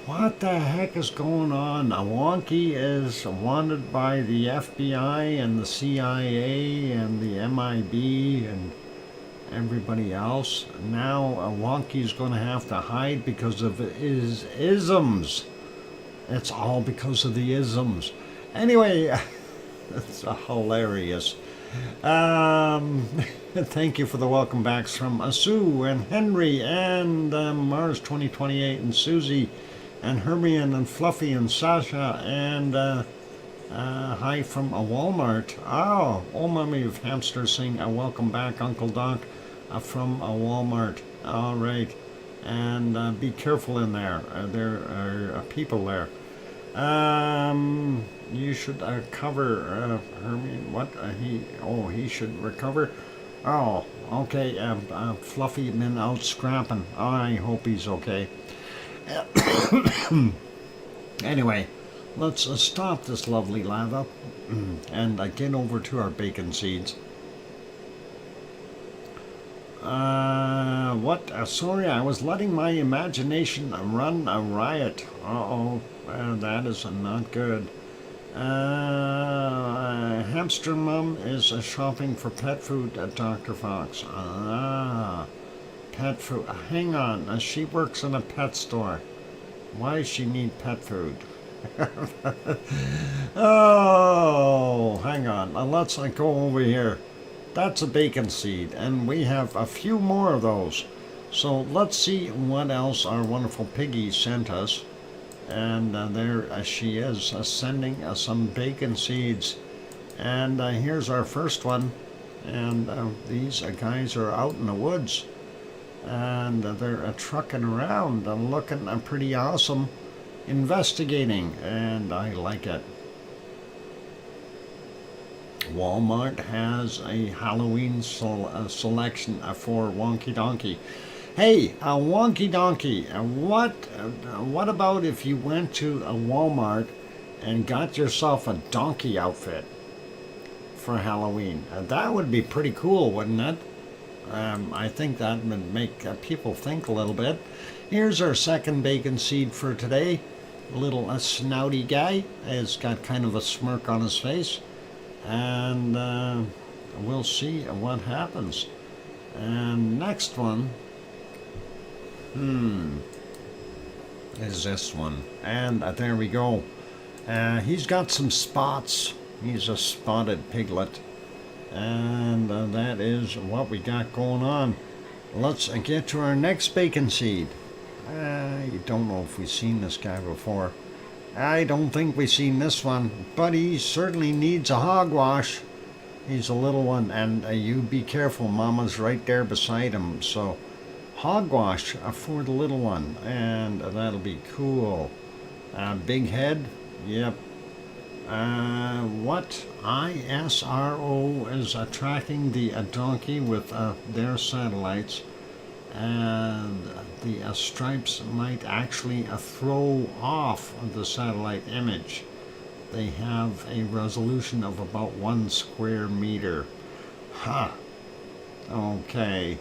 What the heck is going on? Wonky is wanted by the FBI and the CIA and the MIB and everybody else. Now Wonky's going to have to hide because of his isms. It's all because of the isms. Anyway, it's hilarious. Thank you for the welcome backs from Sue and Henry and Mars 2028 and Susie and Hermione and Fluffy and Sasha and hi from Walmart. Oh, Mommy of Hamster saying welcome back, Uncle Doc, from Walmart. All right, and be careful in there. There are people there. You should cover Hermione. What he should recover. Oh, okay. Fluffy been out scrapping. I hope he's okay. Anyway, let's stop this lovely lava and get over to our bacon seeds. Sorry, I was letting my imagination run a riot. That is not good. Hamster Mum is shopping for pet food at Dr. Fox. Pet food. Hang on, she works in a pet store. Why does she need pet food? Oh, hang on. Let's go over here. That's a bacon seed, and we have a few more of those. So let's see what else our wonderful piggy sent us. And there she is, sending some bacon seeds. And here's our first one. And these guys are out in the woods. And they're trucking around and looking pretty awesome, investigating, and I like it. Walmart has a Halloween selection for Wonky Donkey. Hey, Wonky Donkey, what about if you went to a Walmart and got yourself a donkey outfit for Halloween? That would be pretty cool, wouldn't it? I think that would make people think a little bit. Here's our second bacon seed for today. A little snouty guy has got kind of a smirk on his face. And we'll see what happens. And next one is this one. And there we go. He's got some spots. He's a spotted piglet. And that is what we got going on. Let's get to our next bacon seed. I don't know if we've seen this guy before. I don't think we've seen this one, but he certainly needs a hogwash. He's a little one, and you be careful, Mama's right there beside him. So hogwash for the little one, and that'll be cool. Big head, yep. What ISRO is tracking the donkey with their satellites, and the stripes might actually throw off the satellite image. They have a resolution of about 1 square meter. Okay.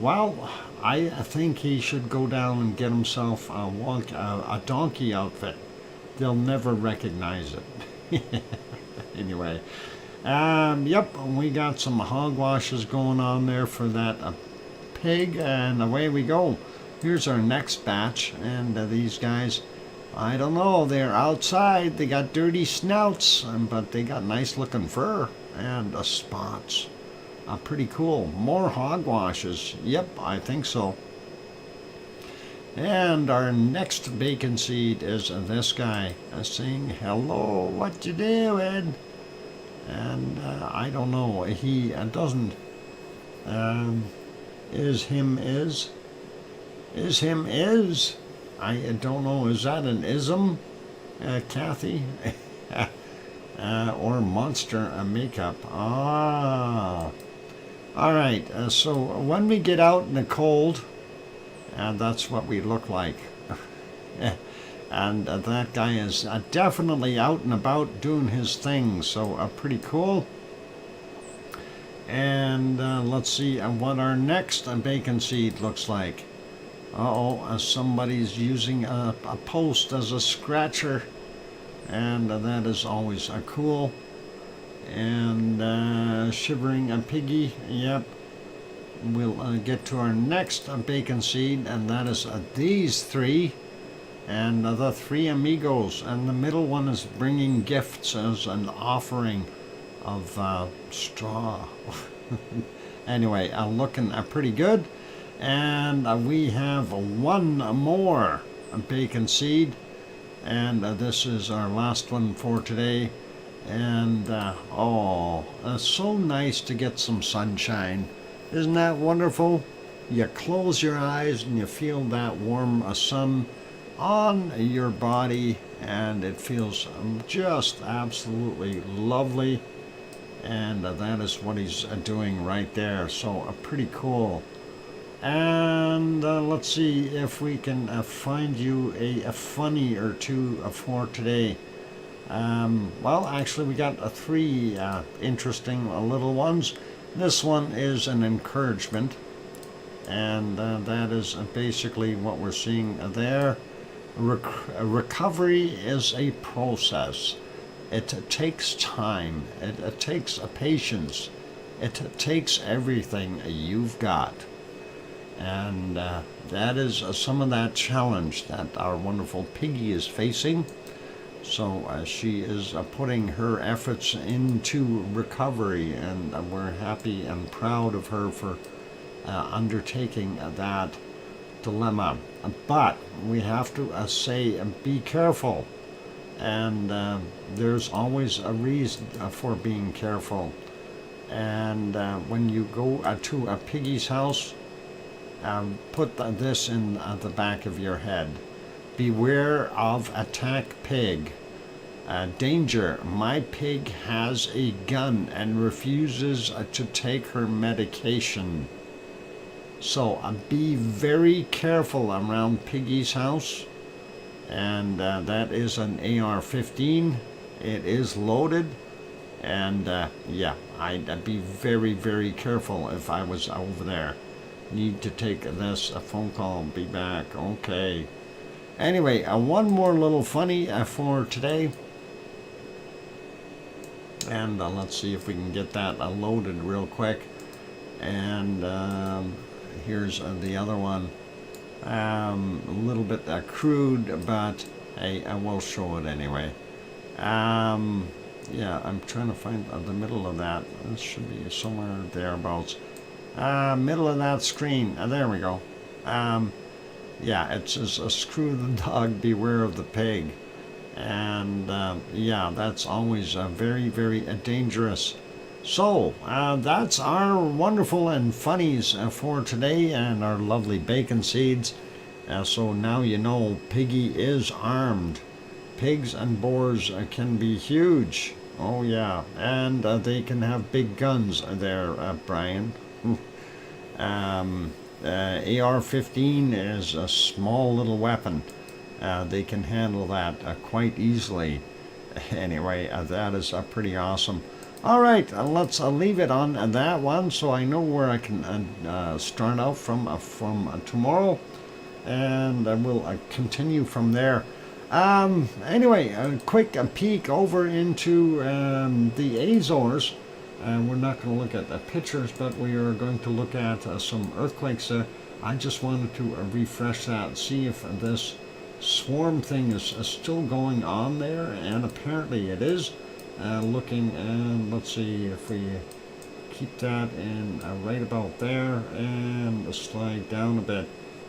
Well, I think he should go down and get himself a donkey outfit. They'll never recognize it. Anyway, yep, we got some hogwashes going on there for that pig, and away we go. Here's our next batch, and these guys, I don't know, they're outside. They got dirty snouts, but they got nice looking fur and spots. Pretty cool. More hogwashes. Yep, I think so. And our next bacon seed is this guy saying, hello, what you doing? And I don't know, he doesn't, is him is? I don't know, is that an ism, Kathy? Or monster makeup? All right, so when we get out in the cold, that's what we look like. And that guy is definitely out and about doing his thing, so pretty cool. And let's see what our next bacon seed looks like. Uh-oh, somebody's using a post as a scratcher, and that is always cool. And shivering a piggy, yep. We'll get to our next bacon seed, and that is these three, and the three amigos, and the middle one is bringing gifts as an offering of straw. Anyway, looking pretty good. And we have one more bacon seed, and this is our last one for today. And oh, so nice to get some sunshine. Isn't that wonderful? You close your eyes and you feel that warm sun on your body, and it feels just absolutely lovely. And that is what he's doing right there. So pretty cool. And let's see if we can find you a funny or two for today. Well, actually, we got three interesting little ones. This one is an encouragement, and that is basically what we're seeing there. Recovery is a process. It takes time. It takes patience. It takes everything you've got. And that is some of that challenge that our wonderful Piggy is facing. So she is putting her efforts into recovery, and we're happy and proud of her for undertaking that dilemma. But we have to say, be careful. And there's always a reason for being careful. And when you go to a piggy's house, put this in the back of your head. Beware of attack pig. Danger, my pig has a gun and refuses to take her medication. So be very careful around Piggy's house. And that is an AR-15. It is loaded. And yeah, I'd be very, very careful if I was over there. Need to take this phone call, be back. Okay. Anyway, one more little funny for today. And let's see if we can get that loaded real quick. And here's the other one. A little bit crude, but hey, I will show it anyway. Yeah, I'm trying to find the middle of that. This should be somewhere thereabouts. Middle of that screen. There we go. Yeah, it says, screw the dog, beware of the pig. And yeah, that's always very, very dangerous. So, that's our wonderful and funnies for today, and our lovely bacon seeds. So now you know Piggy is armed. Pigs and boars can be huge. Oh yeah, and they can have big guns there, Brian. AR-15 is a small little weapon. They can handle that quite easily. Anyway, that is pretty awesome. All right, let's leave it on that one, so I know where I can start out from tomorrow, and we'll continue from there. Anyway, a quick peek over into the Azores. We're not going to look at the pictures, but we are going to look at some earthquakes. I just wanted to refresh that, see if this swarm thing is still going on there, and apparently it is. Looking, and let's see if we keep that in right about there, and slide down a bit.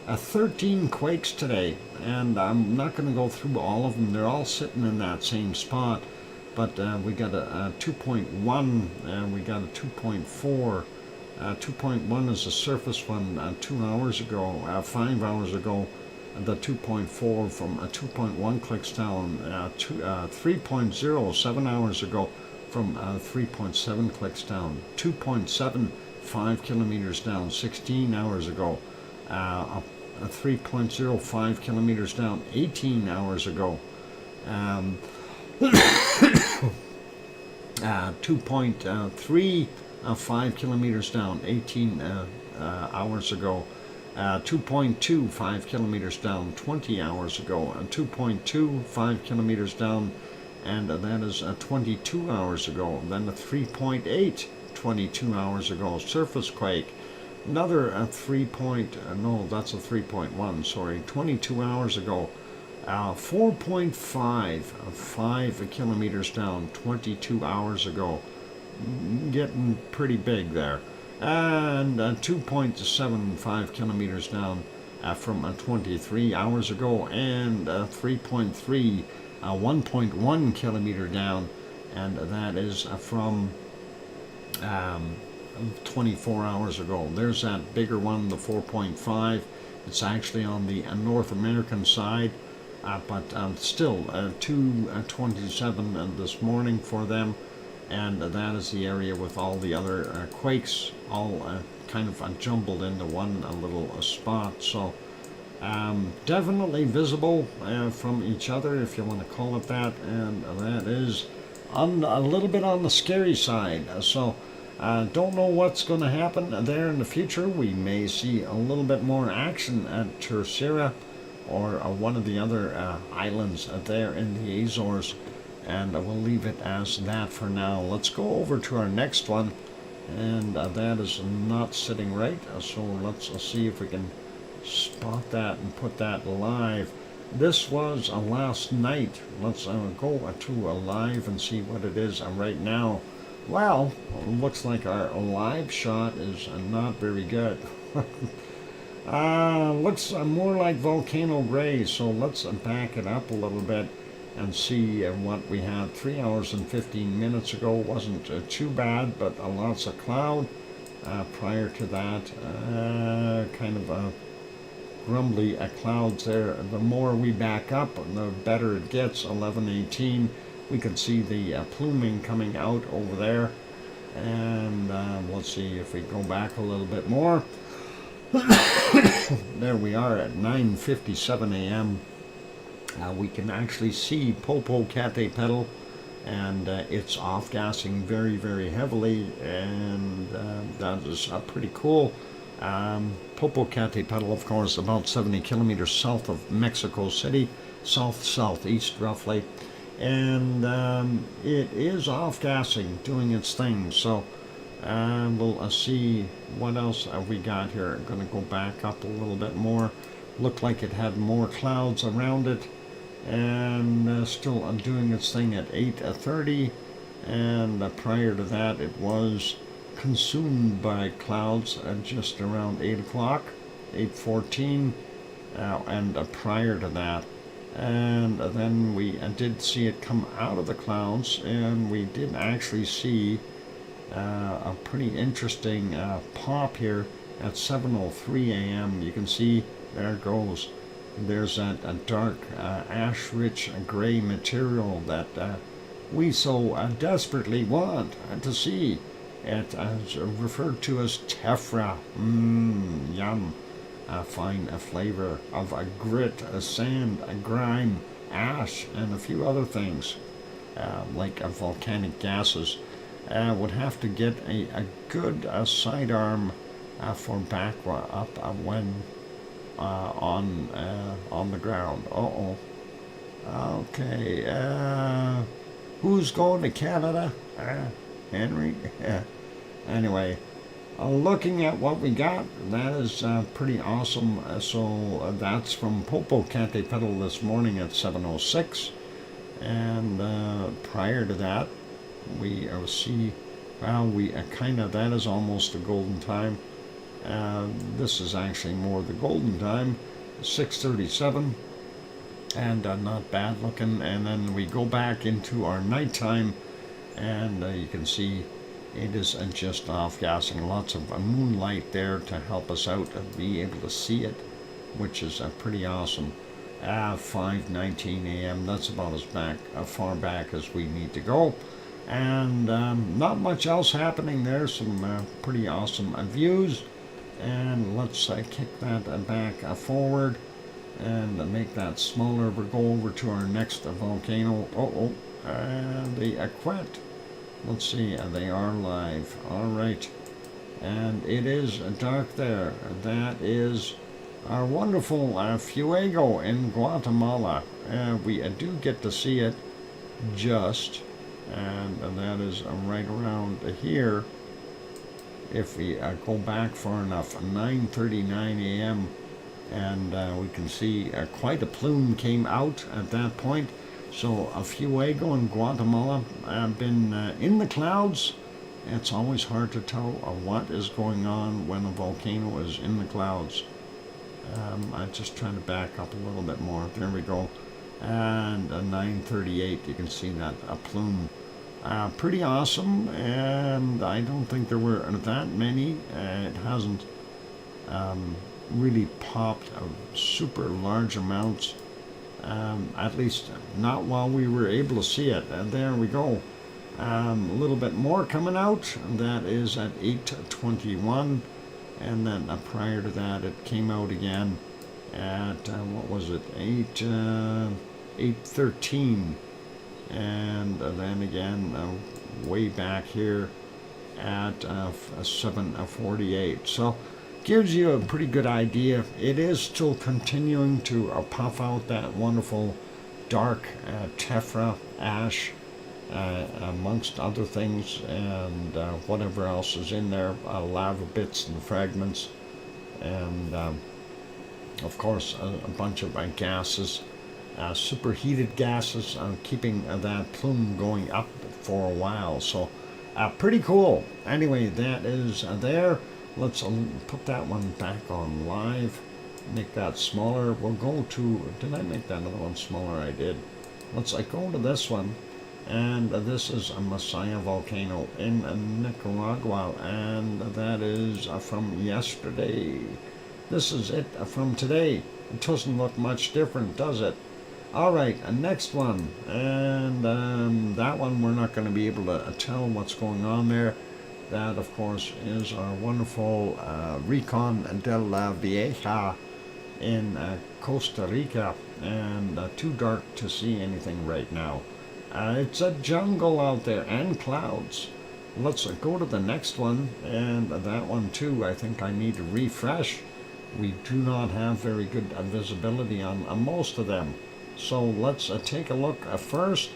13 quakes today, and I'm not going to go through all of them. They're all sitting in that same spot. But we got a 2.1, and we got a 2.4. 2.1 is a surface one 2 hours ago, 5 hours ago. The 2.4 from a 2.1 clicks down. 3.0 7 hours ago from 3.7 clicks down. 2.7 5 kilometers down 16 hours ago. 3.05 kilometers down 18 hours ago. 2.35 kilometers down 18 hours ago. 2.25 kilometers down 20 hours ago. 2.25 kilometers down, and that is 22 hours ago. Then a 3.8 22 hours ago. Surface quake. Another 3.1, sorry, 22 hours ago. 4.5 kilometers down 22 hours ago. Getting pretty big there. And 2.75 kilometers down from 23 hours ago. And 3.3, 1.1 kilometer down, and that is from 24 hours ago. There's that bigger one, the 4.5. It's actually on the North American side, but still 2:27 this morning for them, and that is the area with all the other quakes all kind of jumbled into one little spot. So definitely visible from each other, if you want to call it that, and that is on a little bit on the scary side. So don't know what's going to happen there in the future. We may see a little bit more action at Terceira or one of the other islands there in the Azores, and we'll leave it as that for now. Let's go over to our next one, and that is not sitting right, so let's see if we can spot that and put that live. This was last night. Let's go to a live and see what it is right now. Well, looks like our live shot is not very good. Looks more like volcano gray, so let's back it up a little bit and see what we had 3 hours and 15 minutes ago. Wasn't too bad, but lots of cloud. Prior to that, kind of grumbly clouds there. The more we back up, the better it gets. 11:18. We can see the pluming coming out over there, and let's see if we go back a little bit more. There we are at 9:57 a.m. We can actually see Popocatépetl, and it's off-gassing very, very heavily, and that is pretty cool. Popocatépetl, of course, about 70 kilometers south of Mexico City, south-southeast roughly. And it is off-gassing, doing its thing. So we'll see what else we got here. I'm going to go back up a little bit more. Looked like it had more clouds around it, and still doing its thing at 8:30. And prior to that, it was consumed by clouds at just around 8 o'clock, 8:14, and prior to that. And then we did see it come out of the clouds, and we did actually see a pretty interesting pop here at 7:03 a.m. You can see there it goes. There's that dark ash-rich gray material that we so desperately want to see. It is referred to as tephra. Yum. Fine flavor of grit, sand, grime, ash, and a few other things like volcanic gases. Would have to get a good sidearm for back up when on the ground. Okay. Who's going to Canada? Henry? Anyway. Looking at what we got, that is pretty awesome. So that's from Popocatépetl this morning at 7:06, and prior to that, we see, well, we kind of, that is almost the golden time. This is actually more the golden time, 6:37, and not bad looking. And then we go back into our nighttime, and you can see it is just off-gassing. Lots of moonlight there to help us out and be able to see it, which is pretty awesome. 5:19 a.m. That's about as far back as we need to go. And not much else happening there. Some pretty awesome views. And let's kick that back forward and make that smaller. We'll go over to our next volcano. The Aquet. Let's see, they are live. All right. And it is dark there. That is our wonderful Fuego in Guatemala. We do get to see it just, and that is right around here. If we go back far enough, 9:39 a.m., and we can see quite a plume came out at that point. So Fuego in Guatemala have been in the clouds. It's always hard to tell what is going on when a volcano is in the clouds. I'm just trying to back up a little bit more. There we go. And 9:38, you can see that a plume. Pretty awesome, and I don't think there were that many. It hasn't really popped super large amounts, at least not while we were able to see it. And there we go. A little bit more coming out. That is at 8:21, and then prior to that, it came out again at what was it? 8:13, and then again way back here at 7:48. So gives you a pretty good idea. It is still continuing to puff out that wonderful dark tephra ash, amongst other things, and whatever else is in there, lava bits and fragments, and of course a bunch of gases, superheated gases, keeping that plume going up for a while. So pretty cool. Anyway, that is there. Let's put that one back on live, make that smaller. We'll go to, did I make that another one smaller? I did. Let's go to this one, and this is a Messiah volcano in Nicaragua, and that is from yesterday. This is it from today. It doesn't look much different, does it? All right, next one, and that one we're not going to be able to tell what's going on there. That, of course, is our wonderful Recon de la Vieja in Costa Rica, and too dark to see anything right now. It's a jungle out there and clouds. Let's go to the next one, and that one too, I think I need to refresh. We do not have very good visibility on most of them. So let's take a look first.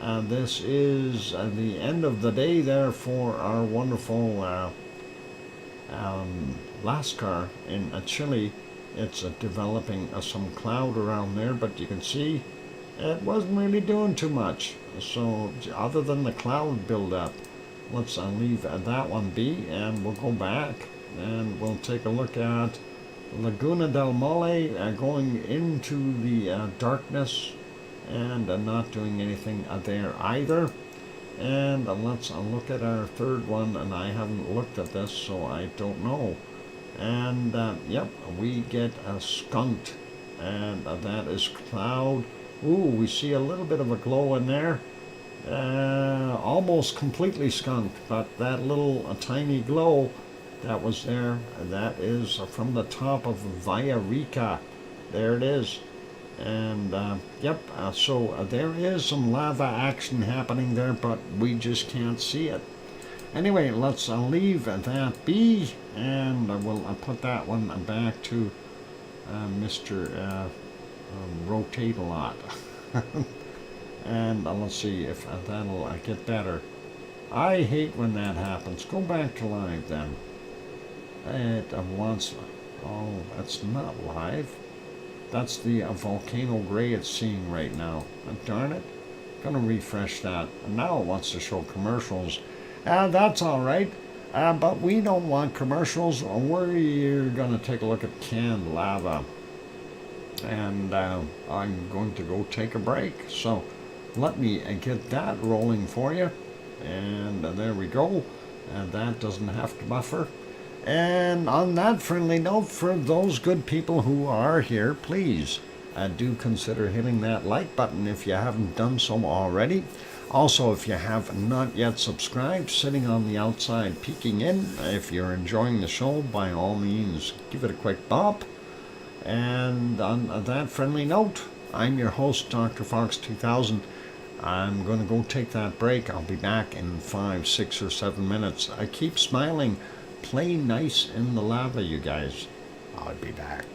This is the end of the day there for our wonderful Lascar in Chile. It's developing some cloud around there, but you can see it wasn't really doing too much. So other than the cloud buildup, let's leave that one be, and we'll go back and we'll take a look at Laguna del Mole, going into the darkness, and not doing anything there either. And let's look at our third one, and I haven't looked at this, so I don't know. And yep, we get skunked, and that is cloud. Ooh, we see a little bit of a glow in there. Almost completely skunked, but that little tiny glow that was there, that is from the top of Villarrica. There it is. And yep, so there is some lava action happening there, but we just can't see it. Anyway, let's leave that be, and we'll put that one back to Mr. Rotate a lot. And let's see if that'll get better. I hate when that happens. Go back to live then. It wants, oh, that's not live. That's the volcano gray it's seeing right now. Darn it. Gonna refresh that. And now it wants to show commercials. That's alright. But we don't want commercials. We're gonna take a look at canned lava. And I'm going to go take a break. So let me get that rolling for you. And there we go. And that doesn't have to buffer. And on that friendly note, for those good people who are here, please do consider hitting that like button if you haven't done so already. Also, if you have not yet subscribed, sitting on the outside peeking in, if you're enjoying the show, by all means, give it a quick bop. And on that friendly note, I'm your host, DrFox2000. I'm going to go take that break. I'll be back in 5, 6, or 7 minutes. I keep smiling. Play nice in the lava, you guys. I'll be back.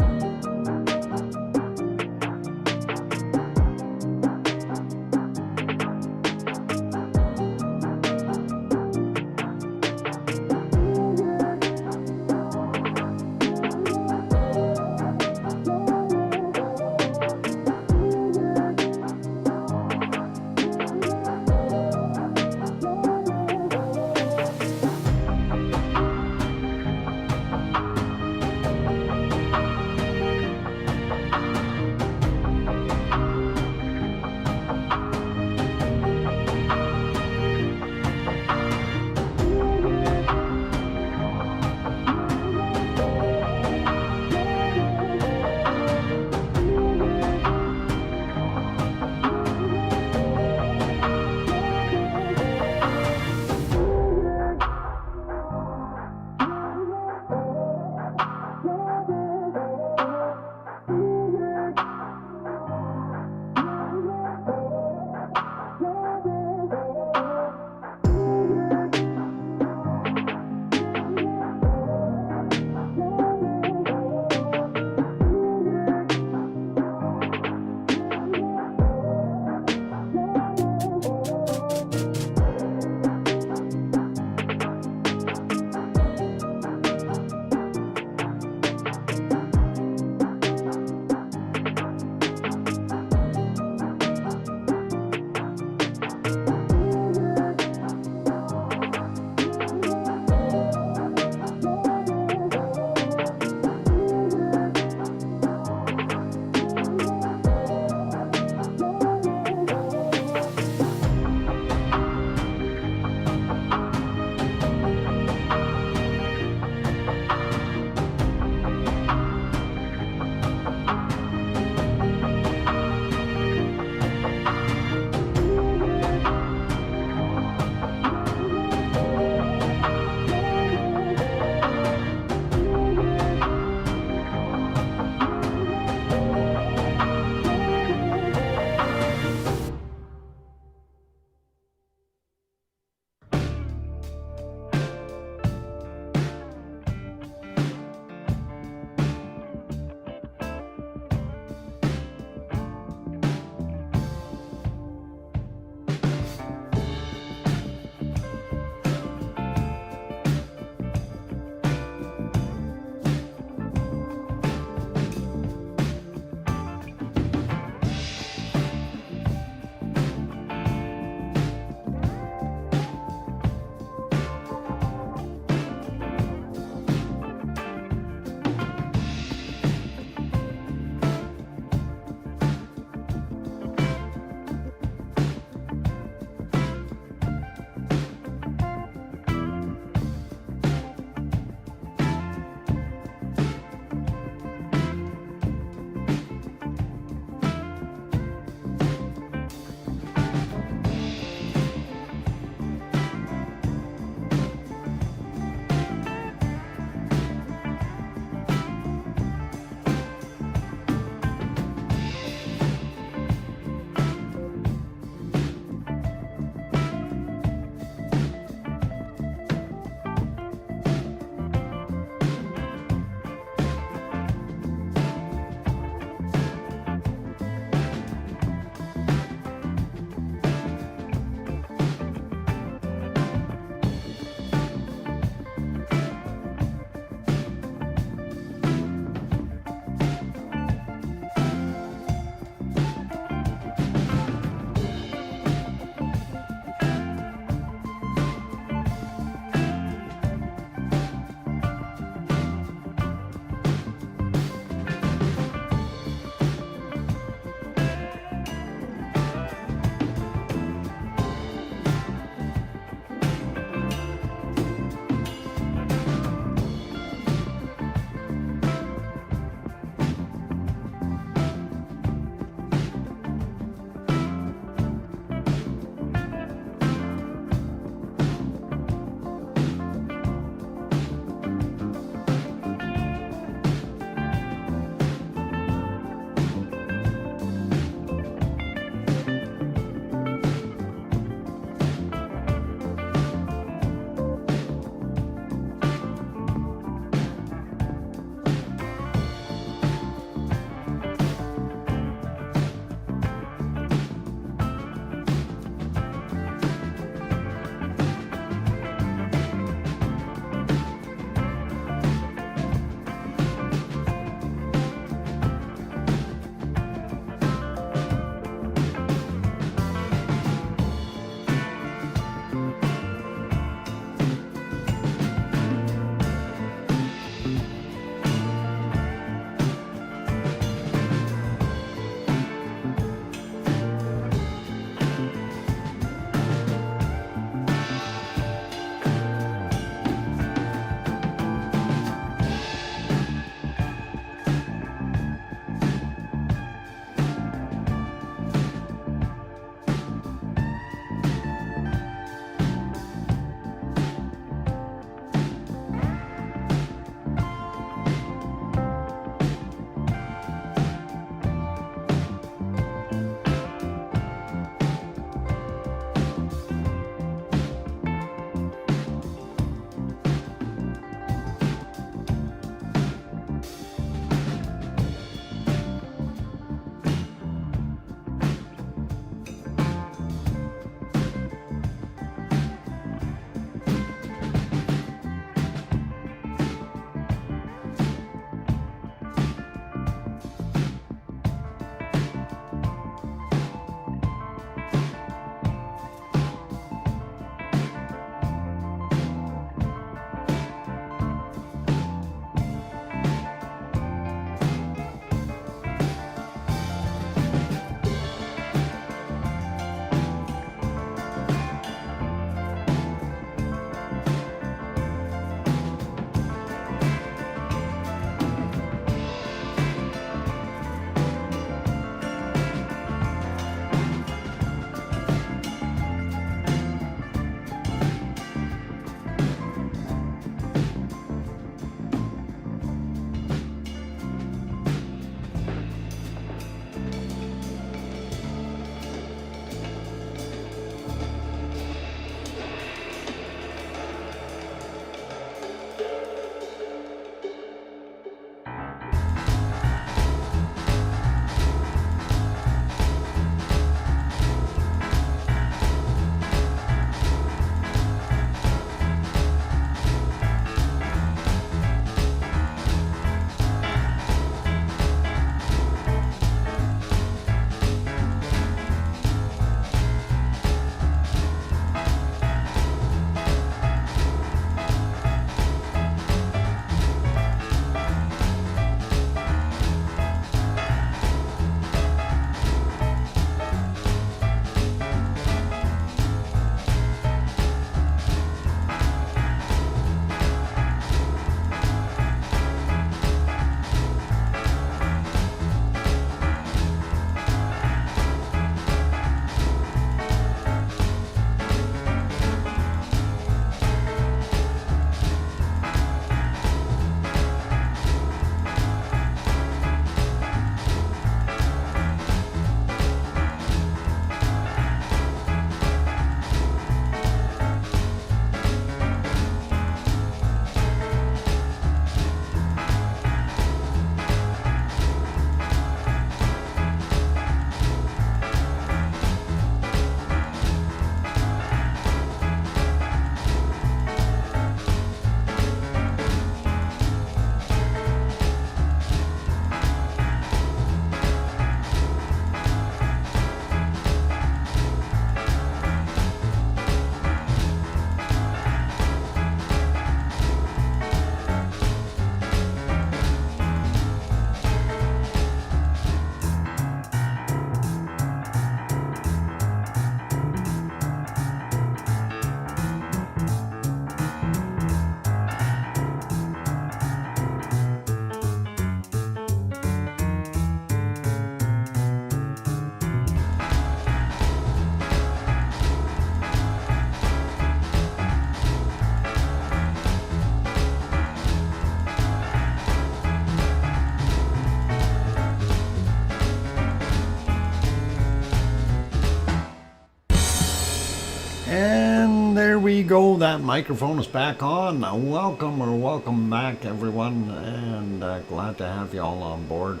we go. That microphone is back on. Welcome back, everyone, and glad to have you all on board.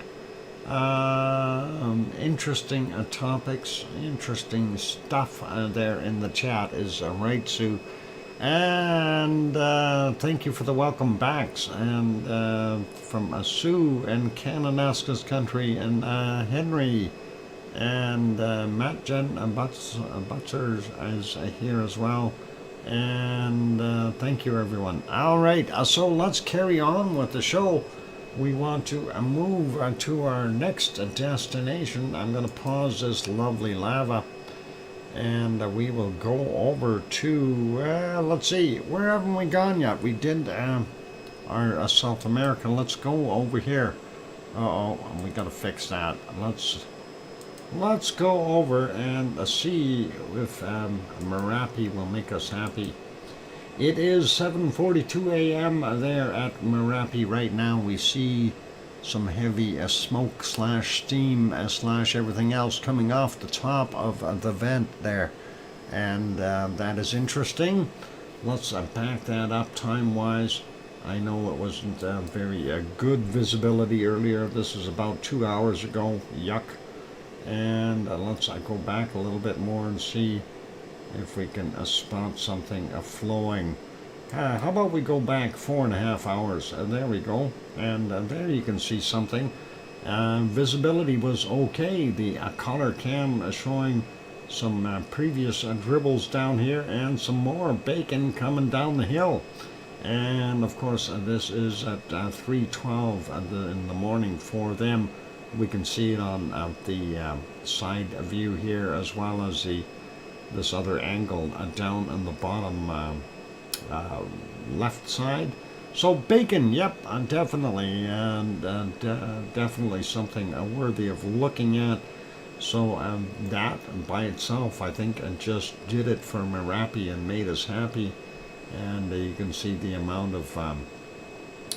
Interesting topics, interesting stuff there in the chat is right, Sue. And thank you for the welcome backs. And from Sue and Kananaskis country and Henry. And Matt Jen Butzers is here as well. And thank you, everyone. All right, so let's carry on with the show. We want to move to our next destination. I'm going to pause this lovely lava. And we will go over to, let's see, where haven't we gone yet? We did our South America. Let's go over here. Uh-oh, we got to fix that. Let's go over and see if Merapi will make us happy. It is 7:42 a.m. there at Merapi right now. We see some heavy smoke slash steam slash everything else coming off the top of the vent there. And that is interesting. Let's back that up time-wise. I know it wasn't very good visibility earlier. This is about 2 hours ago. Yuck. And let's go back a little bit more and see if we can spot something flowing. How about we go back 4.5 hours? There we go. And there you can see something. Visibility was okay. The color cam showing some previous dribbles down here and some more bacon coming down the hill. And of course this is at 3:12 in the morning for them. We can see it on the side view here, as well as this other angle down on the bottom left side. So bacon, yep, definitely, and definitely something worthy of looking at. So that by itself, I think, just did it for Merapi and made us happy. And you can see the amount of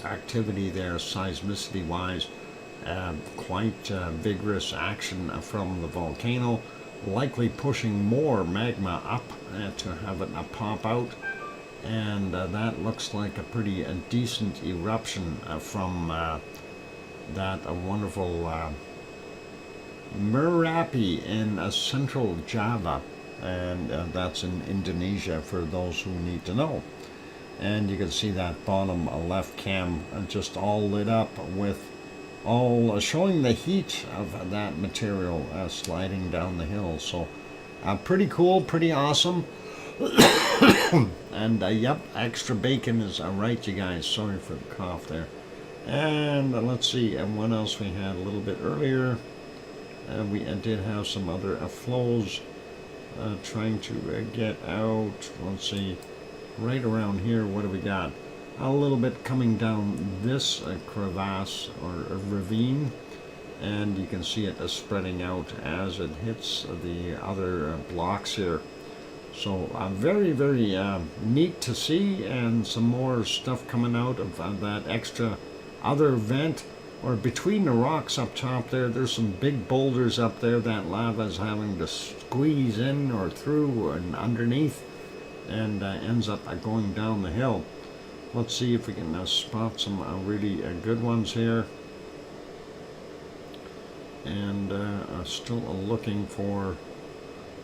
activity there, seismicity-wise. Quite vigorous action from the volcano, likely pushing more magma up to have it pop out. And that looks like a pretty decent eruption from that wonderful Merapi in central Java. And that's in Indonesia for those who need to know. And you can see that bottom left cam just all lit up with all showing the heat of that material sliding down the hill. So pretty cool, pretty awesome. And yep, extra bacon is right, you guys. Sorry for the cough there. And let's see, and what else we had a little bit earlier. We did have some other flows trying to get out. Let's see, right around here, what do we got? A little bit coming down this crevasse or ravine, and you can see it spreading out as it hits the other blocks here. So very, very neat to see, and some more stuff coming out of that extra other vent, or between the rocks up top there. There's some big boulders up there that lava is having to squeeze in or through and underneath, and ends up going down the hill. Let's see if we can spot some really good ones here. And still looking for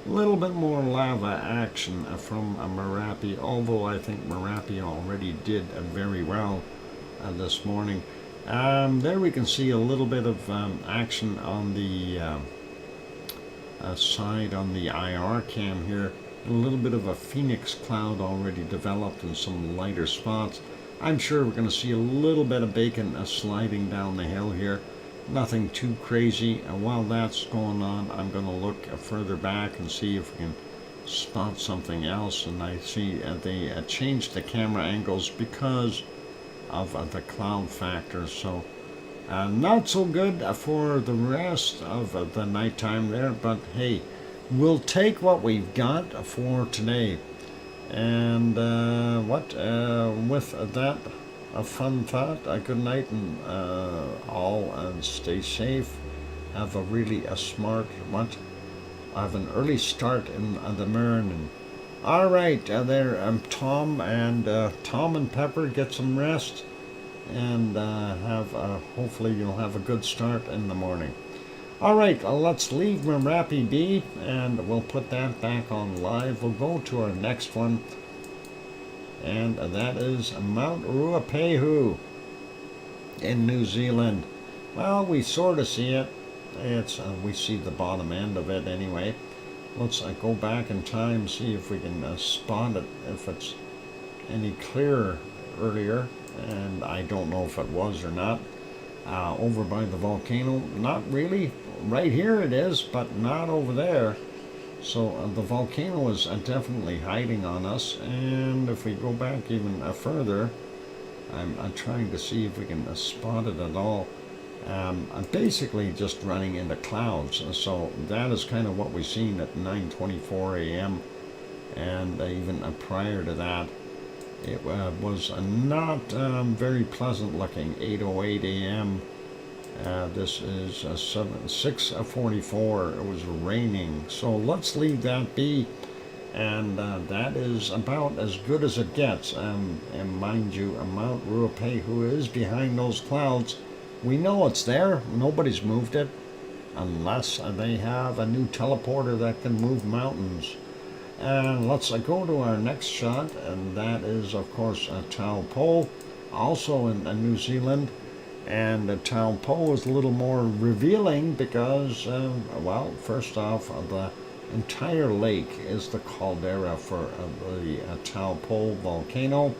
a little bit more lava action from Merapi, although I think Merapi already did very well this morning. There we can see a little bit of action on the side on the IR cam here. A little bit of a phoenix cloud already developed in some lighter spots. I'm sure we're going to see a little bit of bacon sliding down the hill here. Nothing too crazy. While that's going on, I'm going to look further back and see if we can spot something else. And I see they changed the camera angles because of the cloud factor. So not so good for the rest of the nighttime there, but hey, we'll take what we've got for today. And with that, a fun thought, a good night, and all, and stay safe. Have a really smart, have an early start in the morning. All right, there, Tom and Pepper, get some rest, and have hopefully you'll have a good start in the morning. All right, let's leave Merapi be, and we'll put that back on live. We'll go to our next one, and that is Mount Ruapehu in New Zealand. Well, we sort of see it. It's we see the bottom end of it anyway. Let's go back in time, see if we can spot it, if it's any clearer earlier, and I don't know if it was or not. Over by the volcano, not really. Right here it is, but not over there. So the volcano is definitely hiding on us, and if we go back even further, I'm trying to see if we can spot it at all. I'm basically just running into clouds, so that is kind of what we've seen at 9:24 a.m. and even prior to that. It was not very pleasant looking. 8:08 a.m. This is 6:44. It was raining, so let's leave that be. And that is about as good as it gets. And mind you, Mount Ruapehu is behind those clouds. We know it's there. Nobody's moved it, unless they have a new teleporter that can move mountains. And let's go to our next shot, and that is, of course, Taupo, also in New Zealand. And Taupo is a little more revealing because, well, first off, the entire lake is the caldera for the Taupo volcano.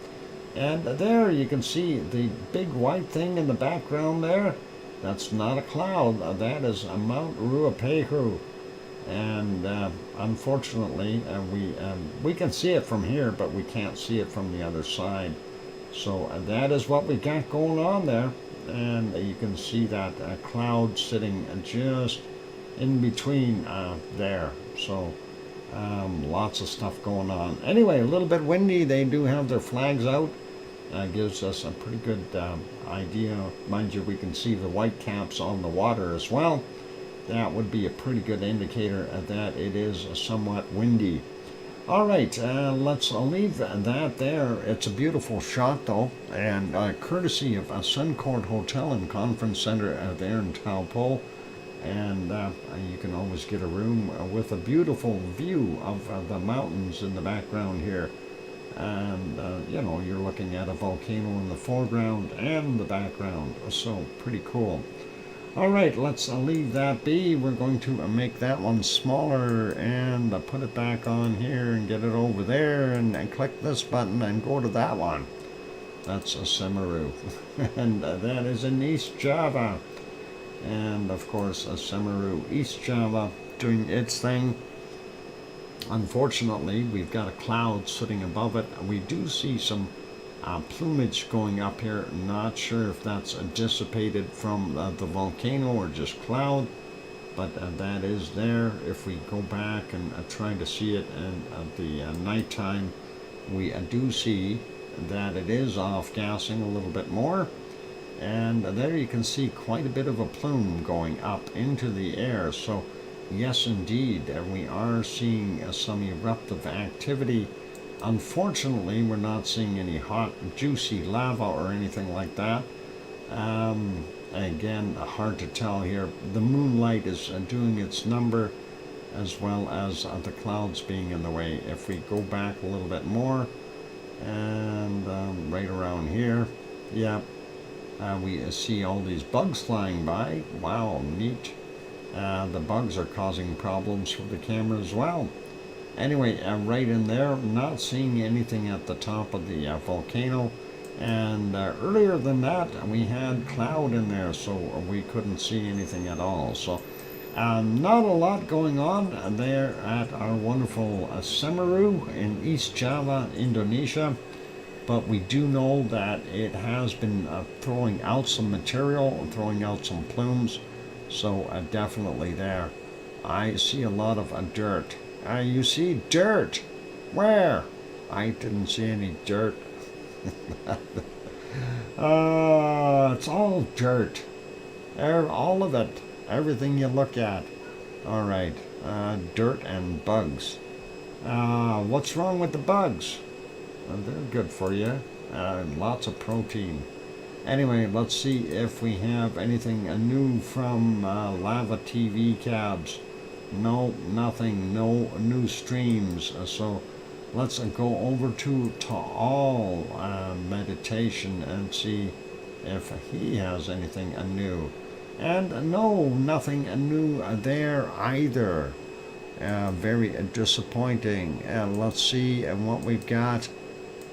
And there you can see the big white thing in the background there. That's not a cloud. That is Mount Ruapehu. And unfortunately, we can see it from here, but we can't see it from the other side. So that is what we got going on there. And you can see that cloud sitting just in between there. So lots of stuff going on. Anyway, a little bit windy. They do have their flags out. Gives us a pretty good idea. Mind you, we can see the white caps on the water as well. That would be a pretty good indicator that it is somewhat windy. All right, let's leave that there. It's a beautiful shot, though, and courtesy of a Suncourt Hotel and Conference Center there in Taupo. And you can always get a room with a beautiful view of the mountains in the background here. And, you know, you're looking at a volcano in the foreground and the background, so pretty cool. All right, let's leave that be. We're going to make that one smaller and put it back on here and get it over there and click this button and go to that one. That's a Semeru. And that is in East Java. And, of course, a Semeru, East Java, doing its thing. Unfortunately, we've got a cloud sitting above it. We do see some plumage going up here. Not sure if that's dissipated from the volcano or just cloud, but that is there. If we go back and try to see it at the nighttime, we do see that it is off gassing a little bit more. And there you can see quite a bit of a plume going up into the air. So yes, indeed, we are seeing some eruptive activity. Unfortunately, we're not seeing any hot, juicy lava or anything like that. Again, hard to tell here. The moonlight is doing its number, as well as the clouds being in the way. If we go back a little bit more, and right around here, yeah, we see all these bugs flying by. Wow, neat. The bugs are causing problems for the camera as well. Anyway, right in there, not seeing anything at the top of the volcano. And earlier than that, we had cloud in there, so we couldn't see anything at all. So not a lot going on there at our wonderful Semeru in East Java, Indonesia. But we do know that it has been throwing out some material, throwing out some plumes. So definitely there. I see a lot of dirt. You see dirt? Where? I didn't see any dirt. It's all dirt. All of it. Everything you look at. All right. Dirt and bugs. What's wrong with the bugs? They're good for you. Lots of protein. Anyway, let's see if we have anything new from Lava TV cabs. No, nothing. No new streams. So let's go over to Taal Meditation and see if he has anything new. And no, nothing new there either. Very disappointing. Let's see what we've got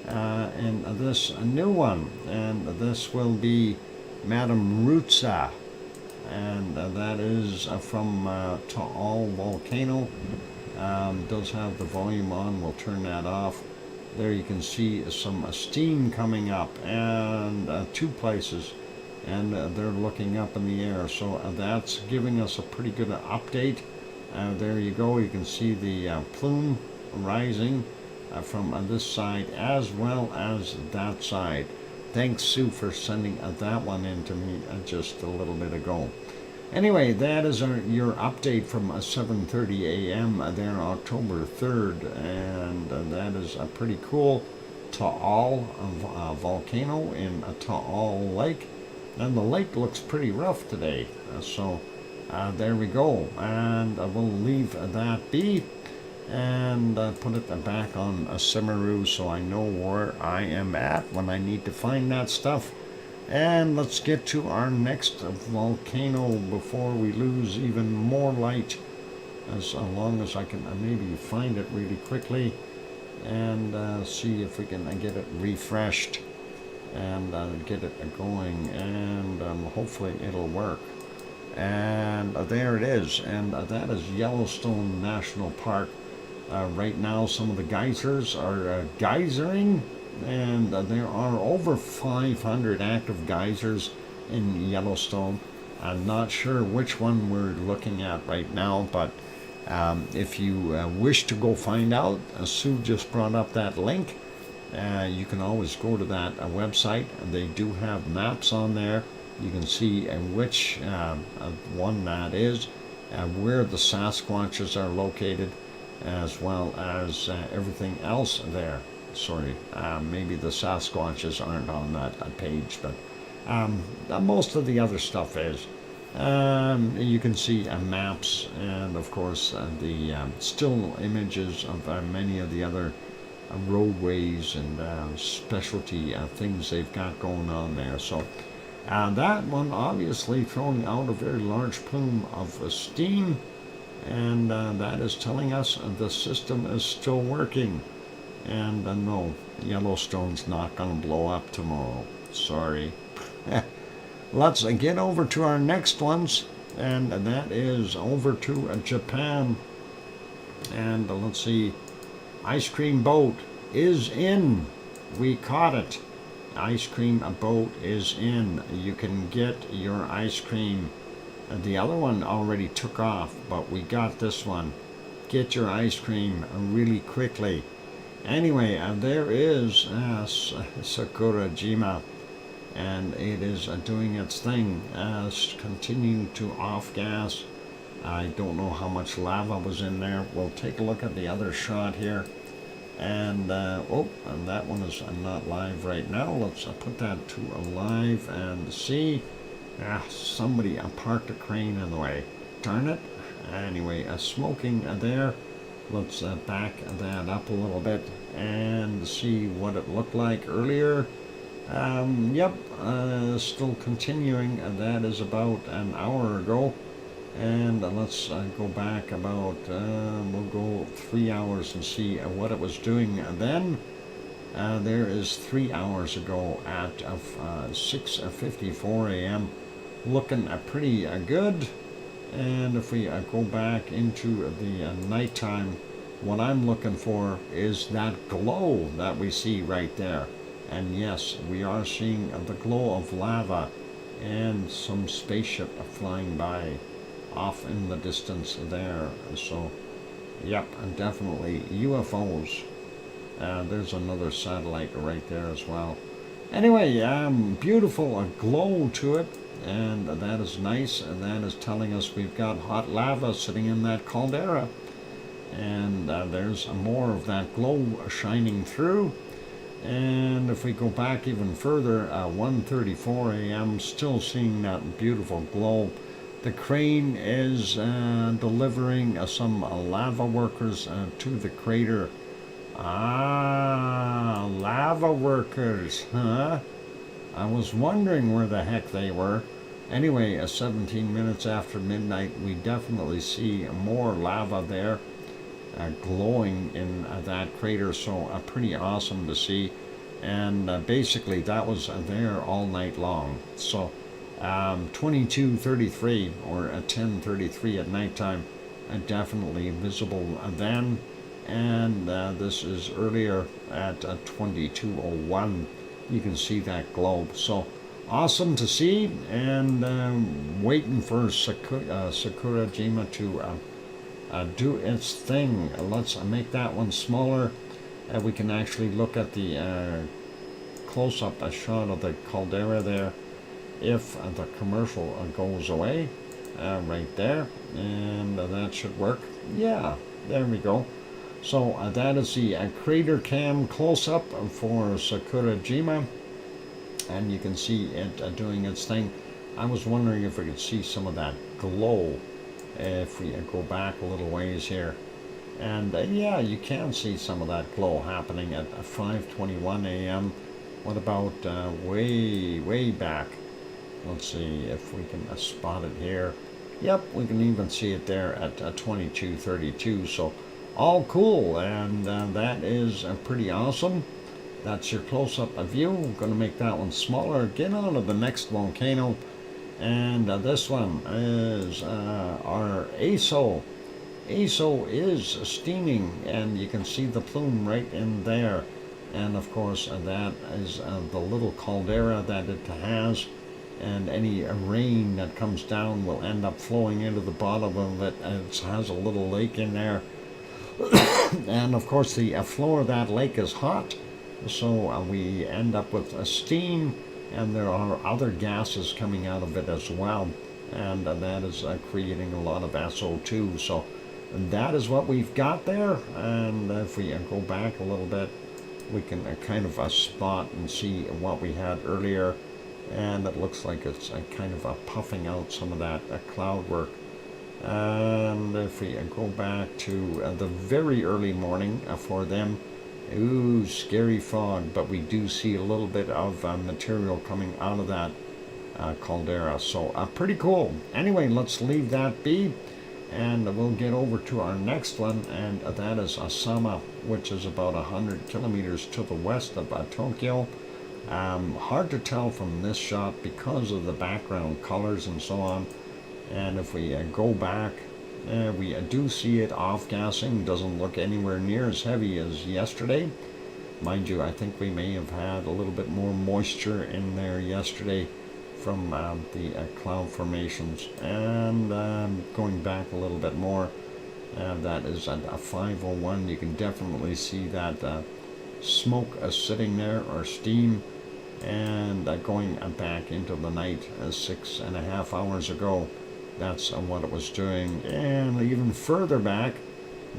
in this new one. And this will be Madame Rutsa. And that is from Taal Volcano. Does have the volume on. We'll turn that off. There you can see some steam coming up, and 2 places, and they're looking up in the air. So that's giving us a pretty good update. There you go. You can see the plume rising from this side as well as that side. Thanks, Sue, for sending that one in to me just a little bit ago. Anyway, that is your update from 7:30 a.m. there, October 3rd, and that is pretty cool. Taal volcano in Taal Lake, and the lake looks pretty rough today. So there we go, and we'll leave that be and put it back on a Simmeru so I know where I am at when I need to find that stuff. And let's get to our next volcano before we lose even more light, as long as I can maybe find it really quickly and see if we can get it refreshed and get it going, and hopefully it'll work. And there it is, and that is Yellowstone National Park. Right now some of the geysers are geysering, and there are over 500 active geysers in Yellowstone. I'm not sure which one we're looking at right now, but if you wish to go find out, Sue just brought up that link. You can always go to that website. They do have maps on there. You can see which one that is, where the Sasquatches are located, as well as everything else there. Sorry, maybe the Sasquatches aren't on that page, but most of the other stuff is. You can see maps, and of course the still images of many of the other roadways and specialty things they've got going on there. So that one obviously throwing out a very large plume of steam, and that is telling us the system is still working. And no, Yellowstone's not going to blow up tomorrow. Sorry. Let's get over to our next ones, and that is over to Japan. And let's see, ice cream boat is in. We caught it. Ice cream boat is in. You can get your ice cream. The other one already took off, but we got this one. Get your ice cream really quickly. Anyway, there is Sakurajima, and it is doing its thing, continuing to off gas. I don't know how much lava was in there. We'll take a look at the other shot here. And and that one is not live right now. Let's put that to live and see. Somebody parked a crane in the way. Darn it. Anyway, smoking there. Let's back that up a little bit and see what it looked like earlier. Yep, still continuing. That is about an hour ago. And let's go back about, we'll go 3 hours and see what it was doing then. There is 3 hours ago at 6:54 a.m. Looking pretty good. And if we go back into the nighttime, what I'm looking for is that glow that we see right there. And yes, we are seeing the glow of lava and some spaceship flying by off in the distance there. So, yep, definitely UFOs. There's another satellite right there as well. Anyway, beautiful glow to it. And that is nice, and that is telling us we've got hot lava sitting in that caldera. and there's more of that glow shining through. And if we go back even further, 1:34 a.m., still seeing that beautiful glow. The crane is delivering some lava workers to the crater. Ah, lava workers, huh? I was wondering where the heck they were. Anyway, 17 minutes after midnight, we definitely see more lava there glowing in that crater, so pretty awesome to see. And basically that was there all night long. So 22:33 or 10:33 at nighttime, definitely visible then. And this is earlier at 22:01. You can see that glow. So awesome to see, and waiting for Sakurajima to do its thing. Let's make that one smaller. We can actually look at the close-up shot of the caldera there if the commercial goes away right there, and that should work. Yeah, there we go. So that is the crater cam close-up for Sakurajima, and you can see it doing its thing. I was wondering if we could see some of that glow if we go back a little ways here. And yeah, you can see some of that glow happening at 5:21 a.m. What about way back? Let's see if we can spot it here. Yep, we can even see it there at 22:32. So all cool, and that is pretty awesome. That's your close-up view. I'm going to make that one smaller. Get on to the next volcano, and this one is our ASO. ASO is steaming, and you can see the plume right in there. And of course, that is the little caldera that it has, and any rain that comes down will end up flowing into the bottom of it. It has a little lake in there. And of course, the floor of that lake is hot, so we end up with steam, and there are other gases coming out of it as well, and that is creating a lot of SO2. So that is what we've got there. And if we go back a little bit, we can kind of spot and see what we had earlier, and it looks like it's kind of puffing out some of that cloud work. And if we go back to the very early morning for them, ooh, scary fog, but we do see a little bit of material coming out of that caldera. So pretty cool. Anyway, let's leave that be, and we'll get over to our next one, and that is Asama, which is about 100 kilometers to the west of Tokyo. Hard to tell from this shot because of the background colors and so on. And if we go back, we do see it off-gassing. Doesn't look anywhere near as heavy as yesterday. Mind you, I think we may have had a little bit more moisture in there yesterday from the cloud formations. And going back a little bit more, that is at 5:01. You can definitely see that smoke sitting there, or steam, and going back into the night 6.5 hours ago. That's what it was doing. And even further back,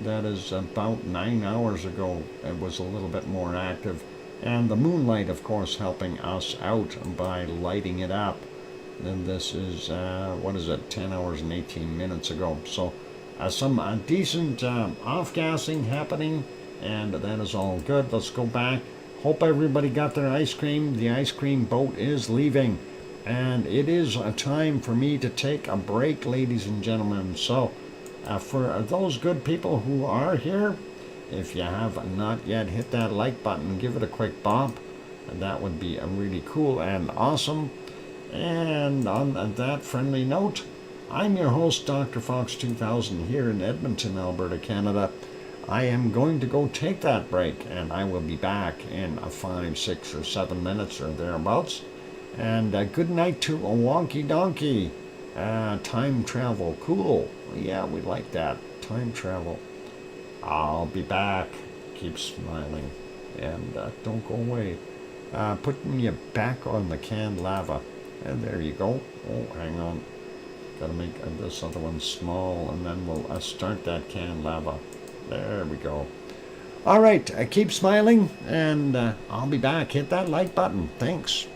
that is about 9 hours ago, it was a little bit more active. And the moonlight, of course, helping us out by lighting it up. Then this is, 10 hours and 18 minutes ago. So some decent off-gassing happening, and that is all good. Let's go back. Hope everybody got their ice cream. The ice cream boat is leaving, and it is a time for me to take a break, ladies and gentlemen. So for those good people who are here, if you have not yet hit that like button, give it a quick bump. That would be really cool and awesome. And on that friendly note, I'm your host, DrFox2000, here in Edmonton, Alberta, Canada. I am going to go take that break, and I will be back in 5, 6, or 7 minutes or thereabouts. And good night to a wonky donkey. Time travel, cool. Yeah, we like that. Time travel. I'll be back. Keep smiling, and don't go away. Putting you back on the canned lava. And there you go. Oh, hang on. Gotta make this other one small, and then we'll start that canned lava. There we go. All right, keep smiling, and I'll be back. Hit that like button. Thanks.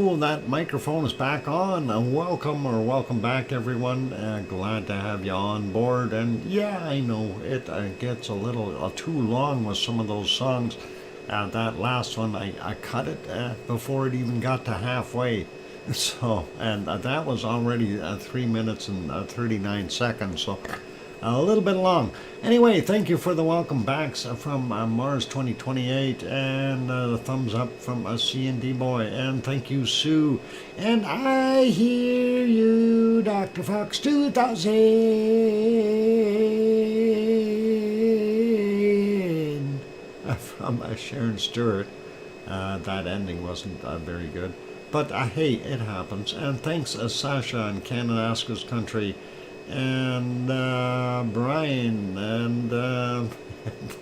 Sue, that microphone is back on. Welcome back, everyone. Glad to have you on board. And yeah, I know it gets a little too long with some of those songs. That last one, I cut it before it even got to halfway. So, and that was already 3 minutes and 39 seconds. So, a little bit long. Anyway, thank you for the welcome backs from Mars 2028 and the thumbs up from C&D Boy. And thank you, Sue. And I hear you, DrFox2000 from Sharon Stewart. That ending wasn't very good. But hey, it happens. And thanks, Sasha in Kananaskis country. And Brian, and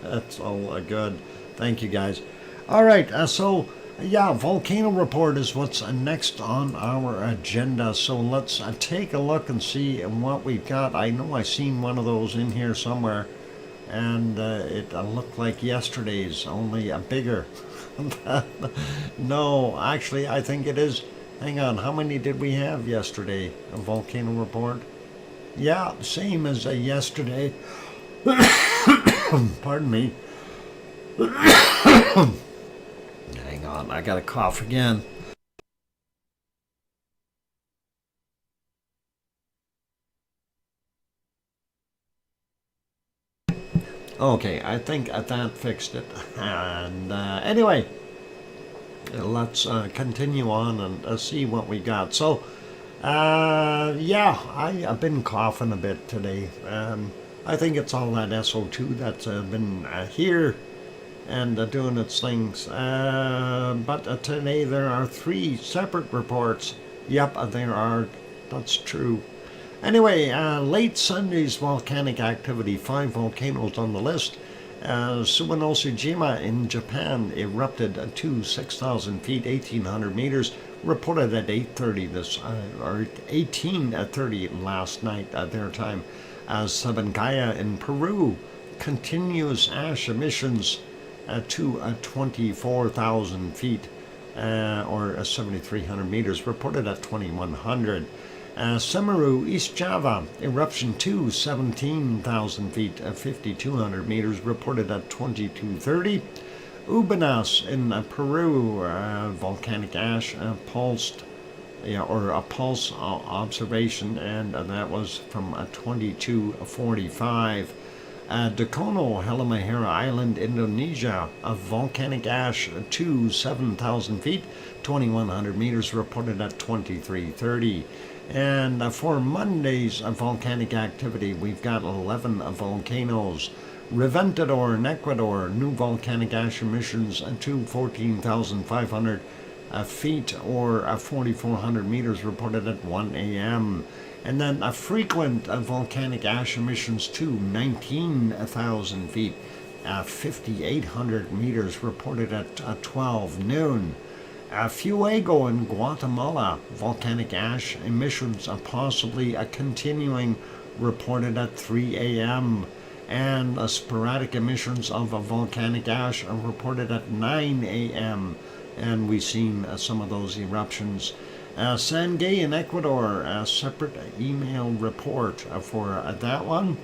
that's all good. Thank you, guys. All right, so yeah, volcano report is what's next on our agenda. So let's take a look and see what we've got. I know I seen one of those in here somewhere, and it looked like yesterday's, only bigger. No, actually, I think it is. Hang on, how many did we have yesterday? A volcano report? Yeah, same as yesterday. Pardon me. Hang on, I got a cough again. Okay, I think that fixed it. And anyway, let's continue on and see what we got. So, yeah, I've been coughing a bit today. I think it's all that SO2 that's been here and doing its things. But today there are 3 separate reports. Yep, there are. That's true. Anyway, late Sunday's volcanic activity, 5 volcanoes on the list. Suwanosejima in Japan erupted to 6,000 feet, 1,800 meters, reported at 8:30 this, or 18:30 last night their time. Sabancaya in Peru continues ash emissions to 24,000 feet, or 7,300 meters, reported at 2,100. Semeru, East Java, eruption 2, 17,000 feet, 5,200 meters, reported at 22:30. Ubanas in Peru, volcanic ash pulsed, or a pulse observation, and that was from 22:45. Dakono, Halmahera Island, Indonesia, volcanic ash 2, 7,000 feet, 2,100 meters, reported at 23:30. And for Monday's volcanic activity, we've got 11 volcanoes. Reventador in Ecuador, new volcanic ash emissions to 14,500 feet, or 4,400 meters, reported at 1 a.m. And then frequent volcanic ash emissions to 19,000 feet, 5,800 meters, reported at 12 noon. Fuego in Guatemala, volcanic ash emissions possibly continuing, reported at 3 a.m. And sporadic emissions of volcanic ash are reported at 9 a.m. And we've seen some of those eruptions. Sangay in Ecuador, a separate email report for that one.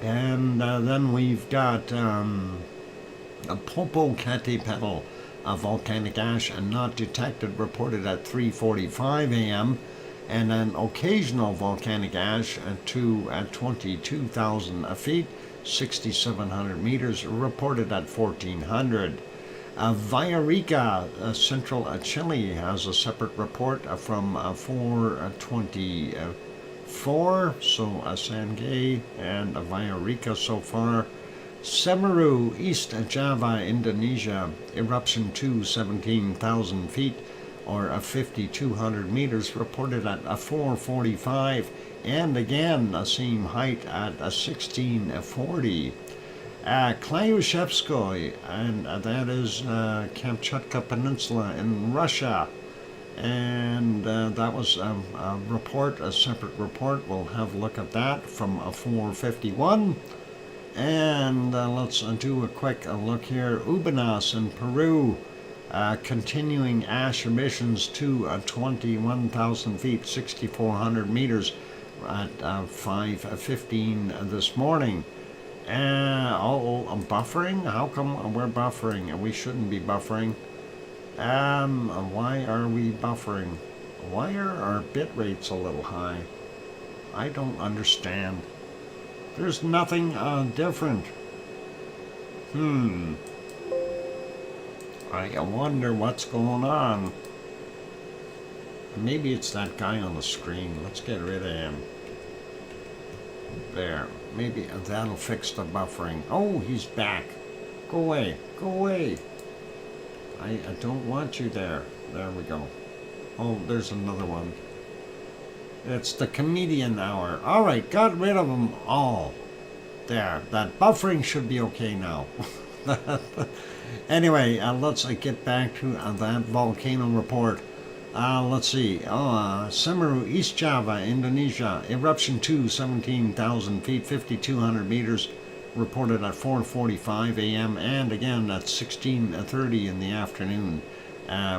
And then we've got Popocatépetl, volcanic ash not detected, reported at 3:45 a.m. And an occasional volcanic ash to 22,000 feet, 6,700 meters, reported at 1,400. Villarrica, central Chile, has a separate report from 4:24. So Sangay and Villarrica so far. Semeru, East Java, Indonesia, eruption 2, 17,000 feet, or 5,200 meters, reported at 4:45, and again the same height at 16:40. Klyushevskoy, and that is Kamchatka Peninsula in Russia, and that was a report, a separate report. We'll have a look at that from 4:51. And let's do a quick look here. Ubanas in Peru, continuing ash emissions to 21,000 feet, 6,400 meters at 5:15 this morning. Buffering? How come we're buffering? We shouldn't be buffering. Why are we buffering? Why are our bit rates a little high? I don't understand. There's nothing different. I wonder what's going on. Maybe it's that guy on the screen. Let's get rid of him. There. Maybe that'll fix the buffering. Oh, he's back. Go away. Go away. I don't want you there. There we go. Oh, there's another one. It's the comedian hour. All right, got rid of them all. There. That buffering should be okay now. Anyway, let's get back to that volcano report. Let's see. Semeru, East Java, Indonesia. Eruption 2, 17,000 feet, 5,200 meters. Reported at 4:45 a.m. and again at 16:30 in the afternoon.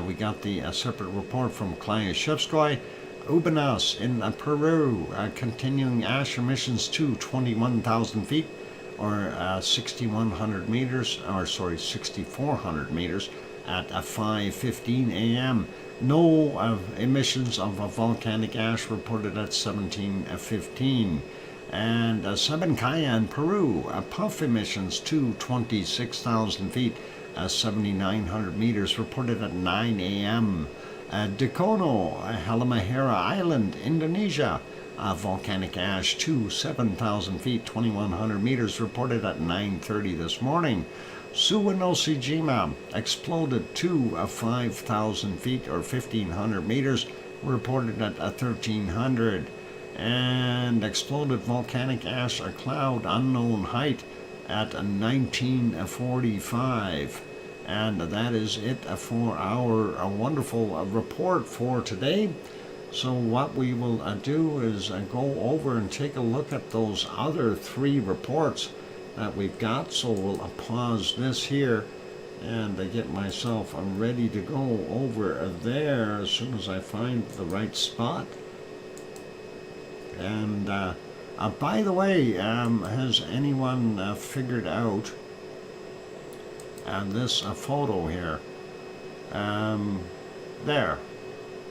We got the separate report from Klyashevskoy. Ubanas in Peru. Continuing ash emissions to 21,000 feet. Or 6,100 meters, or sorry, 6,400 meters at 5:15 a.m. No emissions of volcanic ash reported at 17:15. And Sabancaya in Peru, puff emissions to 26,000 feet, 7,900 meters reported at 9 a.m. Dakono, Halmahera Island, Indonesia. Volcanic ash to 7,000 feet, 2,100 meters reported at 9:30 this morning. Suwanosejima exploded to 5,000 feet or 1,500 meters reported at 1,300. And exploded volcanic ash, a cloud unknown height at 1945. And that is it for our wonderful report for today. So what we will do is go over and take a look at those other 3 reports that we've got. So we'll pause this here and get myself ready to go over there as soon as I find the right spot. And by the way, has anyone figured out this photo here? There.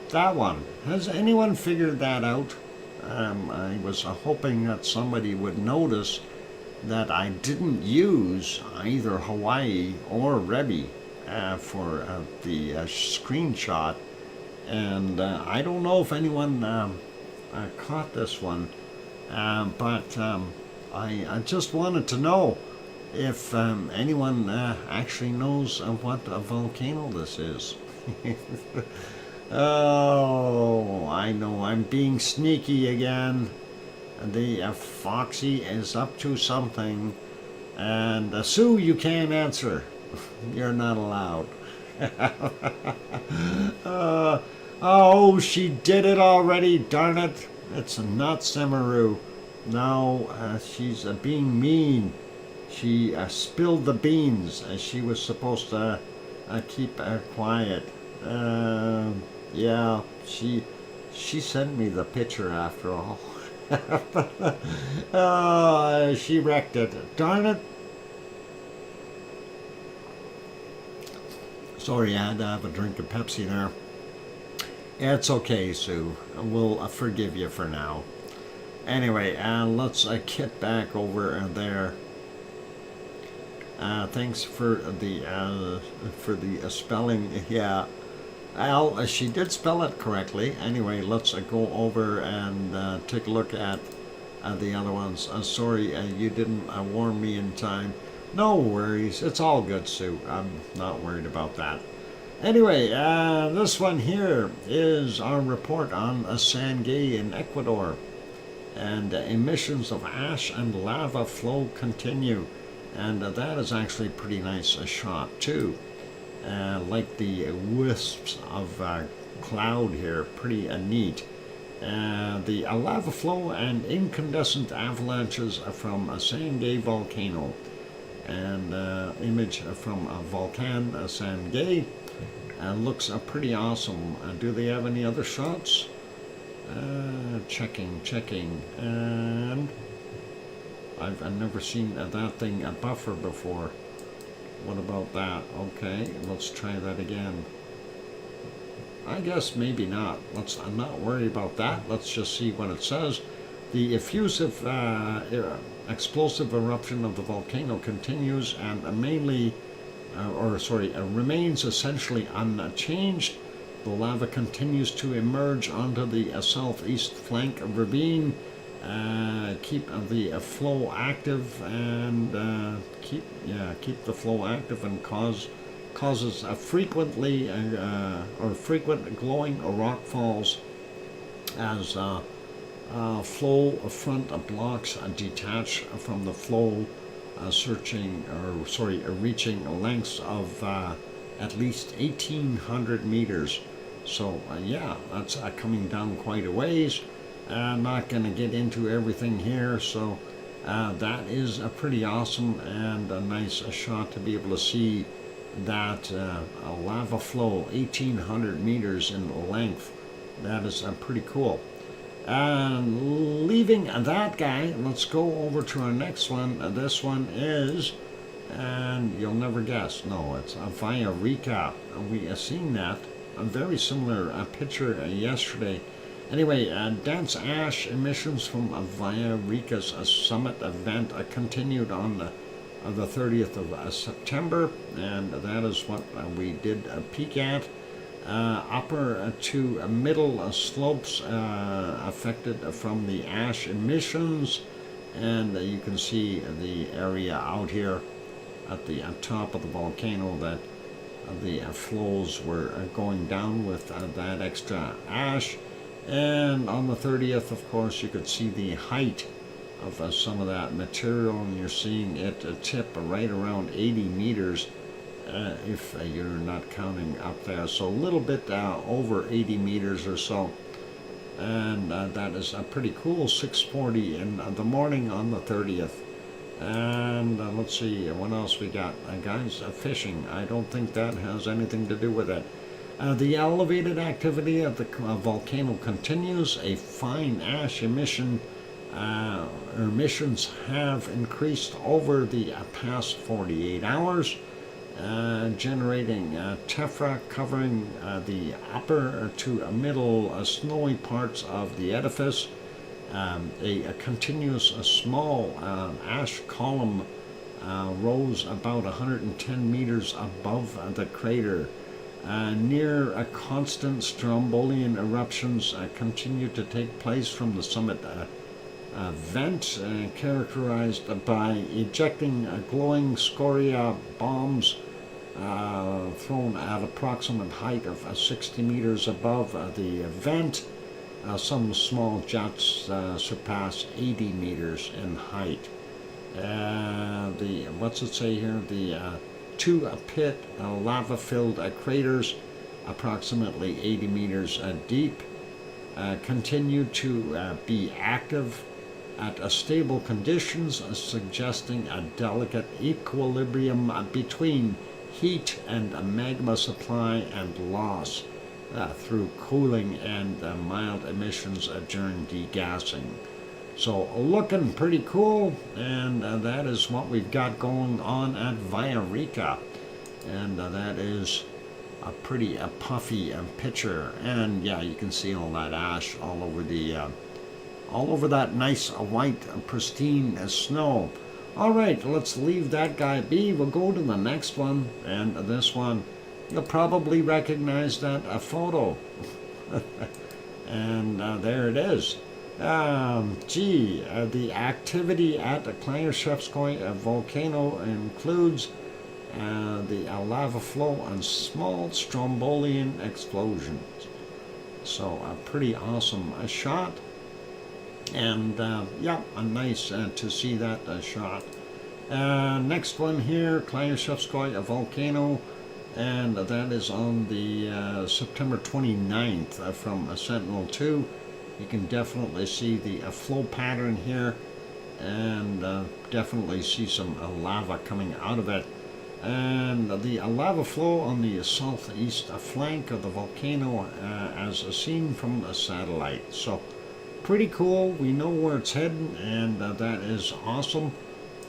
That one. Has anyone figured that out? I was hoping that somebody would notice that I didn't use either Hawaii or Rebi for the screenshot. And I don't know if anyone caught this one, but I just wanted to know if anyone actually knows what a volcano this is. Oh, I know, I'm being sneaky again. The Foxy is up to something. And Sue, you can't answer. You're not allowed. Oh, she did it already, darn it. It's not Semeru. No, she's being mean. She spilled the beans. She was supposed to keep quiet. Yeah, she sent me the picture after all. She wrecked it. Darn it. Sorry, I had to have a drink of Pepsi there. It's okay, Sue. We'll forgive you for now. Anyway, let's get back over there. Thanks for the spelling. Yeah. Al, she did spell it correctly. Anyway, let's go over and take a look at the other ones. Sorry, you didn't warn me in time. No worries. It's all good, Sue. I'm not worried about that. Anyway, this one here is our report on Sangay in Ecuador. And emissions of ash and lava flow continue. And that is actually a pretty nice shot, too. Like the wisps of cloud here, pretty neat. The lava flow and incandescent avalanches from Sangay volcano. And image from Volcan Sangay. looks pretty awesome. Do they have any other shots? Checking, and I've never seen that thing buffer before. What about that? Okay, let's try that again. I guess maybe not. Let's not worry about that. Let's just see what it says. The effusive, explosive eruption of the volcano continues and remains essentially unchanged. The lava continues to emerge onto the southeast flank of ravine. Keep the flow active and keep the flow active and causes frequent glowing rock falls as flow front blocks detach from the flow, reaching lengths of at least 1,800 meters. So yeah, that's coming down quite a ways. I'm not going to get into everything here, so that is pretty awesome and a nice shot to be able to see that lava flow 1,800 meters in length. That is pretty cool. And leaving that guy, let's go over to our next one. This one is, and you'll never guess, no, it's Via Rica. We have seen that, a very similar picture yesterday. Anyway, dense ash emissions from Via Rica's summit event continued on the 30th of September, and that is what we did peek at. Upper to middle slopes affected from the ash emissions, and you can see the area out here at the top of the volcano that the flows were going down with that extra ash. And on the 30th, of course, you could see the height of some of that material, and you're seeing it tip right around 80 meters if you're not counting up there. So a little bit over 80 meters or so. And that is pretty cool, 6:40 in the morning on the 30th. And let's see, what else we got? Guys, fishing. I don't think that has anything to do with it. The elevated activity of the volcano continues. A fine ash emissions have increased over the past 48 hours, generating tephra covering the upper to middle snowy parts of the edifice. A continuous small ash column rose about 110 meters above the crater. Near constant strombolian eruptions continue to take place from the summit vent, characterized by ejecting glowing scoria bombs thrown at approximate height of 60 meters above the vent. Some small jets surpass 80 meters in height. What's it say here? The two pit lava-filled craters, approximately 80 meters deep, continue to be active at stable conditions, suggesting a delicate equilibrium between heat and magma supply and loss through cooling and mild emissions during degassing. So looking pretty cool, and that is what we've got going on at Via Rica, and that is a pretty puffy picture. And yeah, you can see all that ash all over that nice white pristine snow. All right, let's leave that guy be. We'll go to the next one, and this one you'll probably recognize that photo. And there it is. The activity at the Klayashevskoye volcano includes the lava flow and small strombolian explosions. So a pretty awesome shot, and yeah, nice to see that shot. Next one here, Klayashevskoye volcano, and that is on the September 29th from Sentinel-2. You can definitely see the flow pattern here, and definitely see some lava coming out of it. and the lava flow on the southeast flank of the volcano as seen from a satellite. So pretty cool. We know where it's heading, and that is awesome.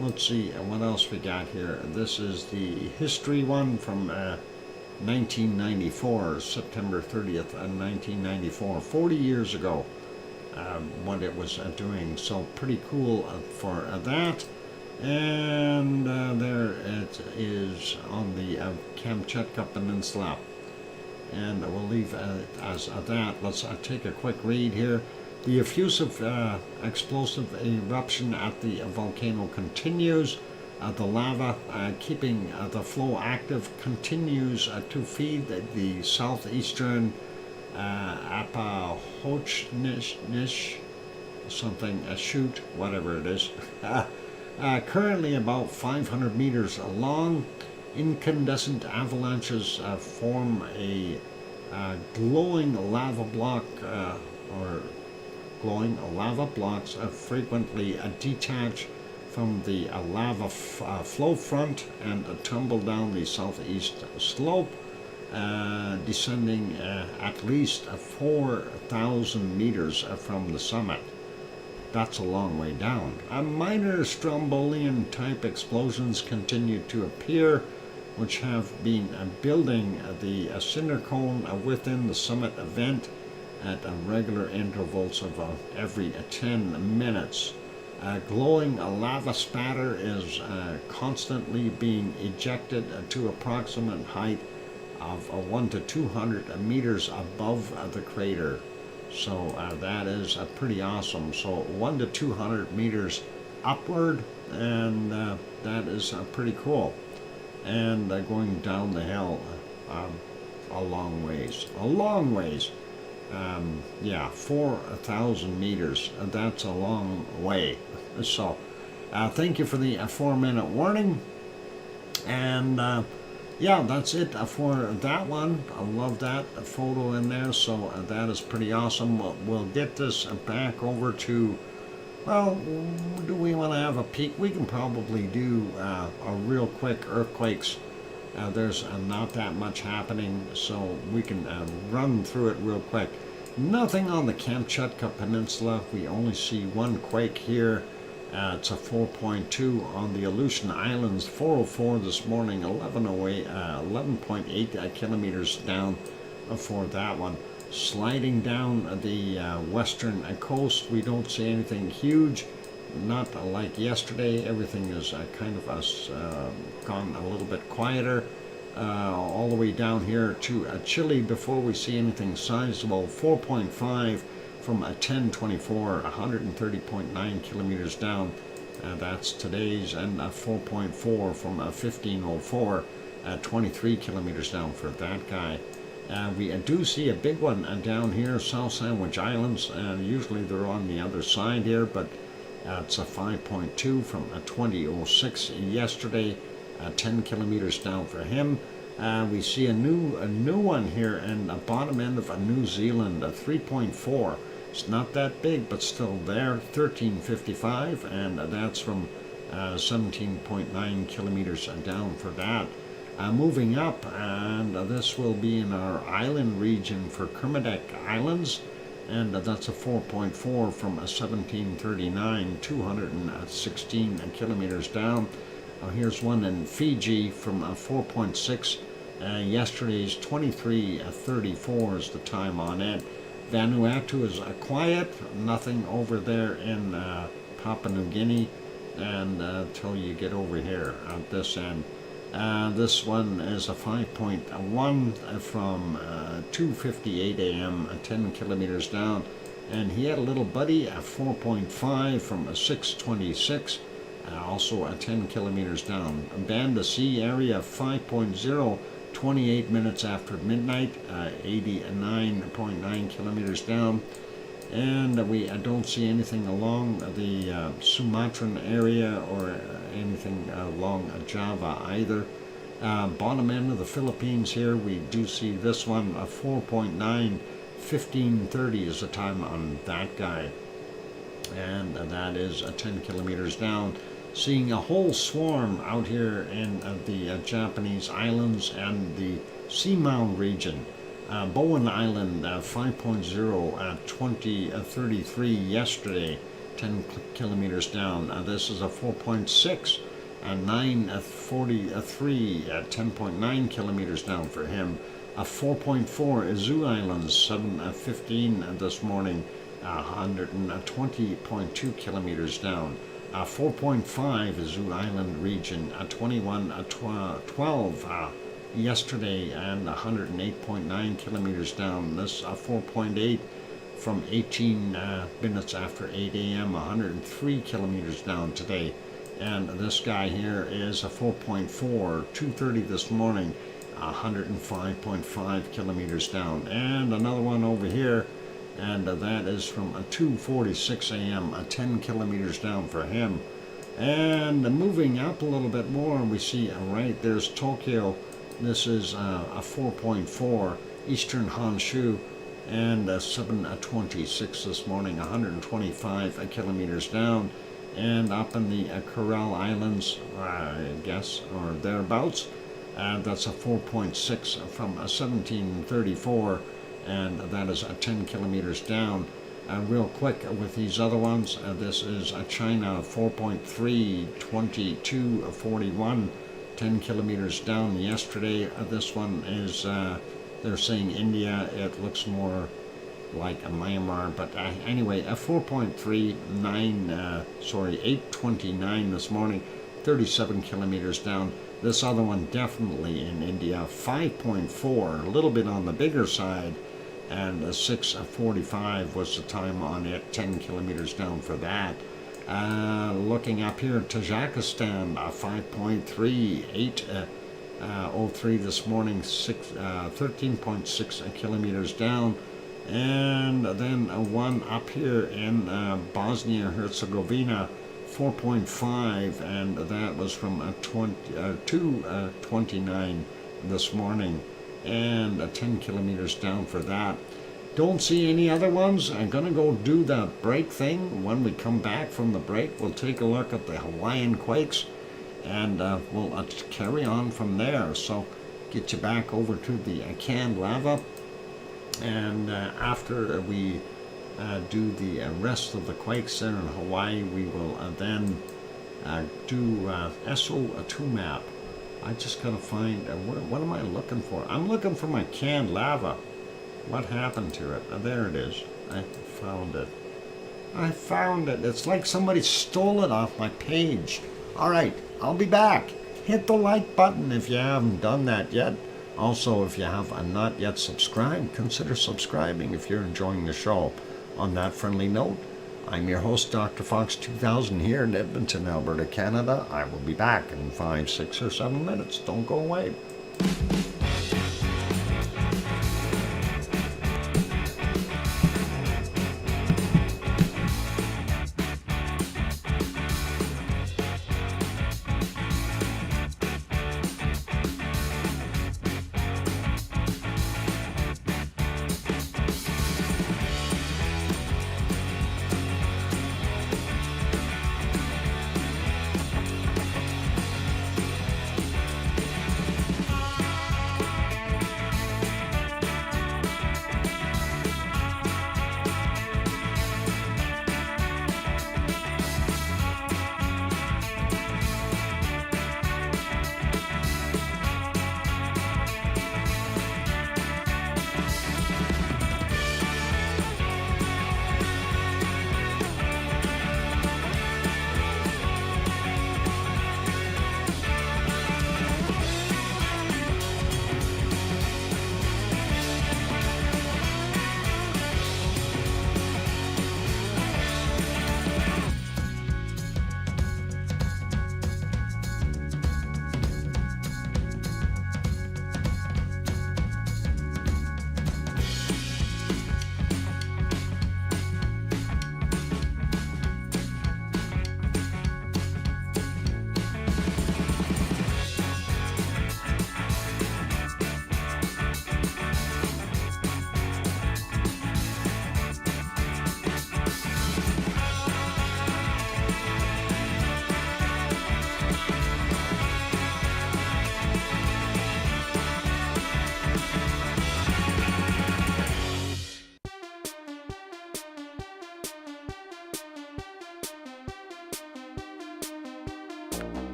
Let's see what else we got here. This is the history one from 1994, September 30th, 1994, 40 years ago, what it was doing. So pretty cool for that. And there it is on the Kamchatka Peninsula. And we'll leave it as that. Let's take a quick read here. The effusive explosive eruption at the volcano continues. The lava, keeping the flow active, continues to feed the southeastern Apahochnish, something, a chute, whatever it is. Currently about 500 meters long. Incandescent avalanches form a glowing lava block, glowing lava blocks frequently detach from the lava flow front and tumble down the southeast slope, descending at least 4,000 meters from the summit. That's a long way down. Minor Strombolian type explosions continue to appear, which have been building the cinder cone within the summit event at regular intervals of every 10 minutes. Glowing lava spatter is constantly being ejected to approximate height of 100 to 200 meters above the crater. So that is pretty awesome. So 100 to 200 meters upward, and that is pretty cool. And going down the hill a long ways. Yeah, 4,000 meters. That's a long way. So thank you for the 4-minute warning. And yeah, that's it for that one. I love that photo in there. So that is pretty awesome. We'll get this back over to, well, do we want to have a peek? We can probably do a real quick earthquakes. There's not that much happening, so we can run through it real quick. Nothing on the Kamchatka Peninsula. We only see one quake here. It's a 4.2 on the Aleutian Islands, 4:04 this morning, 11.8 kilometers down for that one. Sliding down the western coast, we don't see anything huge. Not like yesterday. Everything is kind of gone a little bit quieter. All the way down here to Chile before we see anything sizable. 4.5 from 1024, 130.9 kilometers down. That's today's, and 4.4 from 1504, 23 kilometers down for that guy. We do see a big one down here, South Sandwich Islands, and usually they're on the other side here, but it's a 5.2 from 2006 yesterday, 10 kilometers down for him. We see a new one here in the bottom end of New Zealand, a 3.4. It's not that big, but still there, 1355, and that's from 17.9 kilometers down for that. Moving up, and this will be in our island region for Kermadec Islands, and that's a 4.4 from 1739, 216 kilometers down. Here's one in Fiji from 4.6. Yesterday's 23:34 is the time on it. Vanuatu is quiet, nothing over there in Papua New Guinea, and till you get over here at this end. This one is a 5.1 from 2:58 a.m., 10 kilometers down. And he had a little buddy at 4.5 from 6:26, also 10 kilometers down. Banda Sea area 5.0, 28 minutes after midnight, 89.9 kilometers down. And we don't see anything along the Sumatran area or anything along Java either. Bottom end of the Philippines here, we do see this one, a 4.9, 15:30 is the time on that guy. And that is 10 kilometers down. seeing a whole swarm out here in the Japanese islands and the Seamound region. Bowen Island 5.0 at 2033 yesterday, 10 kilometers down. This is a 4.6 at 9:43 at 10.9 kilometers down for him. A 4.4 Izu Islands 7:15 this morning, 120.2 kilometers down. 4.5 Izu Island region, 21:12 yesterday, and 108.9 kilometers down. This 4.8 from 18 minutes after 8 a.m., 103 kilometers down today. And this guy here is a 4.4, 2:30 this morning, 105.5 kilometers down. And another one over here, and that is from 2:46 a.m., 10 kilometers down for him. And moving up a little bit more, we see right there's Tokyo. This is a 4.4 Eastern Honshu, and 7:26 this morning, 125 kilometers down. And up in the Kuril Islands, I guess, or thereabouts, that's a 4.6 from 1734, and that is 10 kilometers down. Real quick with these other ones, this is China 4.3, 2241, 10 kilometers down yesterday. This one is, they're saying India, it looks more like a Myanmar, but anyway, a 829 this morning, 37 kilometers down. This other one definitely in India, 5.4, a little bit on the bigger side, and 6:45 was the time on it, 10 kilometers down for that. Looking up here, Tajikistan, 5.3, 8:03 this morning, 13.6 kilometers down. And then one up here in Bosnia-Herzegovina, 4.5, and that was from 2:29 this morning, and 10 kilometers down for that. Don't see any other ones. I'm going to go do that break thing. When we come back from the break, we'll take a look at the Hawaiian quakes, and we'll carry on from there. So get you back over to the canned lava. And after we do the rest of the quakes there in Hawaii, we will then do SO2 map. I just gotta find, what am I looking for? I'm looking for my canned lava. What happened to it? There it is. I found it. I found it. It's like somebody stole it off my page. All right, I'll be back. Hit the like button if you haven't done that yet. Also, if you have not yet subscribed, consider subscribing if you're enjoying the show. On that friendly note, I'm your host, DrFox2000, here in Edmonton, Alberta, Canada. I will be back in 5, 6, or 7 minutes. Don't go away.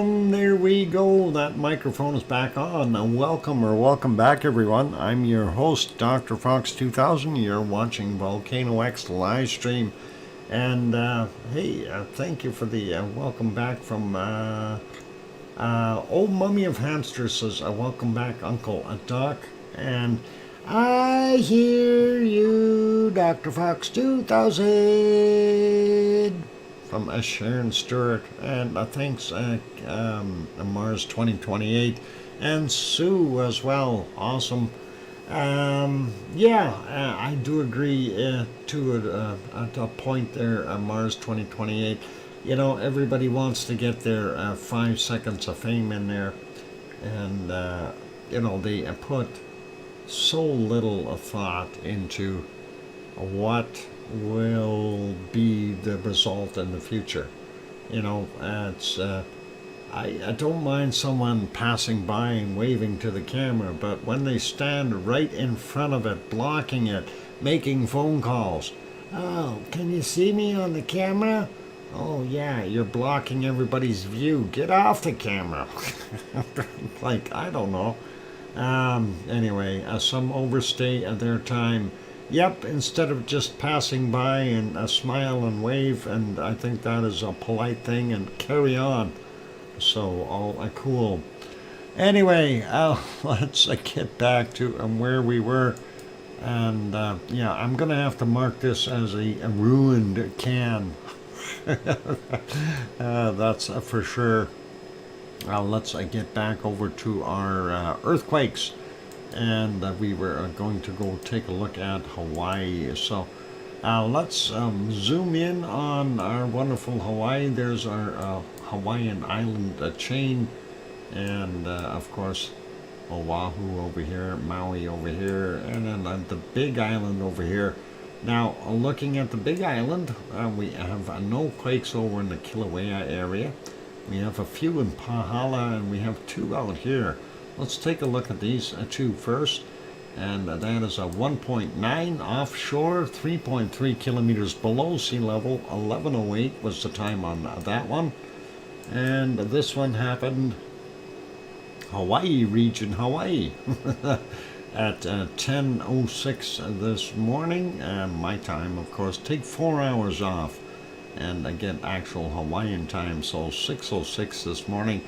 And there we go. That microphone is back on. Welcome back, everyone. I'm your host, DrFox2000. You're watching VolcanoX live stream. And hey, thank you for the welcome back from Old Mummy of Hamster says, welcome back, Uncle Doc. And I hear you, DrFox2000. From Sharon Stewart, and thanks Mars 2028 and Sue as well. Awesome. I do agree to a point there, Mars 2028. You know, everybody wants to get their 5 seconds of fame in there, and you know, they put so little thought into what will be the result in the future. You know, it's I don't mind someone passing by and waving to the camera, but when they stand right in front of it, blocking it, making phone calls, oh, can you see me on the camera? Oh yeah, you're blocking everybody's view. Get off the camera. Like, I don't know. Anyway, some overstay their time. Yep, instead of just passing by and smile and wave, and I think that is a polite thing, and carry on. So, all cool. Anyway, let's get back to where we were. And yeah, I'm going to have to mark this as a ruined can. That's for sure. Let's get back over to our earthquakes. And we were going to go take a look at Hawaii. So let's zoom in on our wonderful Hawaii. There's our Hawaiian island chain, and of course Oahu over here, Maui over here, and then the big island over here. Now, looking at the big island, we have no quakes over in the Kilauea area. We have a few in Pahala, and we have 2 out here. Let's take a look at these 2 first, and that is a 1.9 offshore, 3.3 kilometers below sea level. 11:08 was the time on that one, and this one happened Hawaii region, Hawaii, at 10:06 this morning, my time, of course. Take 4 hours off and get actual Hawaiian time, so 6:06 this morning.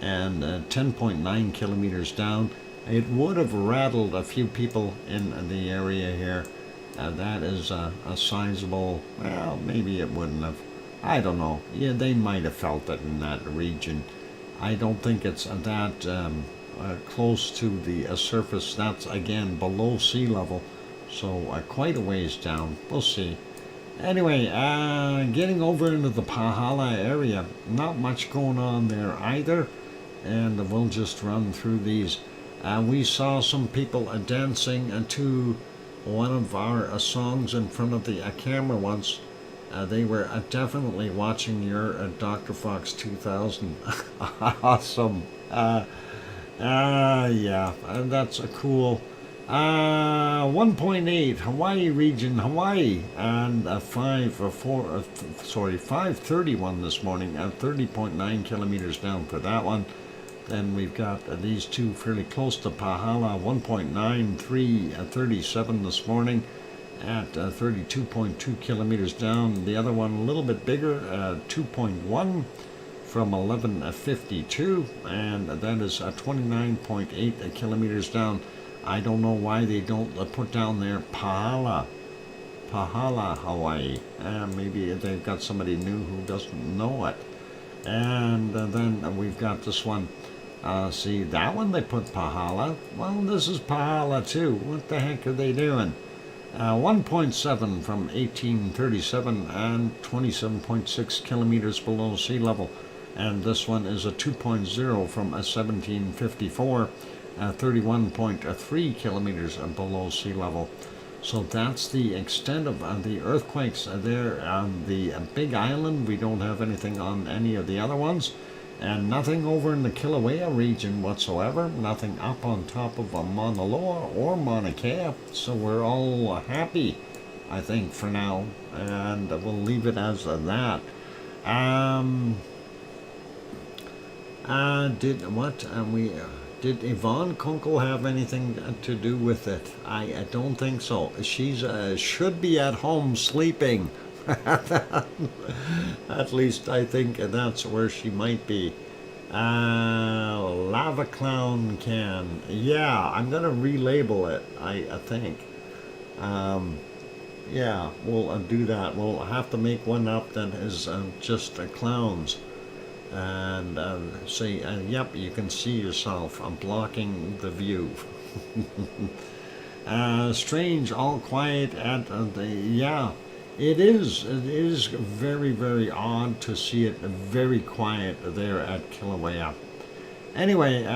And 10.9 kilometers down. It would have rattled a few people in the area here. That is a sizable, well, maybe it wouldn't have. I don't know. Yeah, they might have felt it in that region. I don't think it's that close to the surface. That's, again, below sea level. So quite a ways down. We'll see. Anyway, getting over into the Pahala area. Not much going on there either. And we'll just run through these. We saw some people dancing to one of our songs in front of the camera once. They were definitely watching your DrFox2000. Awesome. Yeah, that's a cool. 1.8 Hawaii region, Hawaii, and 531 this morning, 30.9 kilometers down for that one. Then we've got these 2 fairly close to Pahala, 1.93 at 37 this morning at 32.2 kilometers down. The other one a little bit bigger, 2.1 from 11:52, and that is 29.8 kilometers down. I don't know why they don't put down there Pahala, Hawaii. Maybe they've got somebody new who doesn't know it. And then we've got this one. See, that one they put Pahala. Well, this is Pahala too. What the heck are they doing? 1.7 from 1837 and 27.6 kilometers below sea level. And this one is a 2.0 from 1754, 31.3 kilometers below sea level. So that's the extent of the earthquakes there on the Big Island. We don't have anything on any of the other ones. And nothing over in the Kilauea region whatsoever. Nothing up on top of Mauna Loa or Mauna Kea. So we're all happy, I think, for now. And we'll leave it as that. Did Yvonne Kunkel have anything to do with it? I don't think so. She's should be at home sleeping. At least I think that's where she might be. Lava Clown Can. Yeah, I'm gonna relabel it. I think. Um, yeah, we'll do that. We'll have to make one up that is just clowns and say, yep, you can see yourself. I'm blocking the view. Strange, all quiet at the, yeah, it is. It is very, very odd to see it very quiet there at Kilauea. Anyway,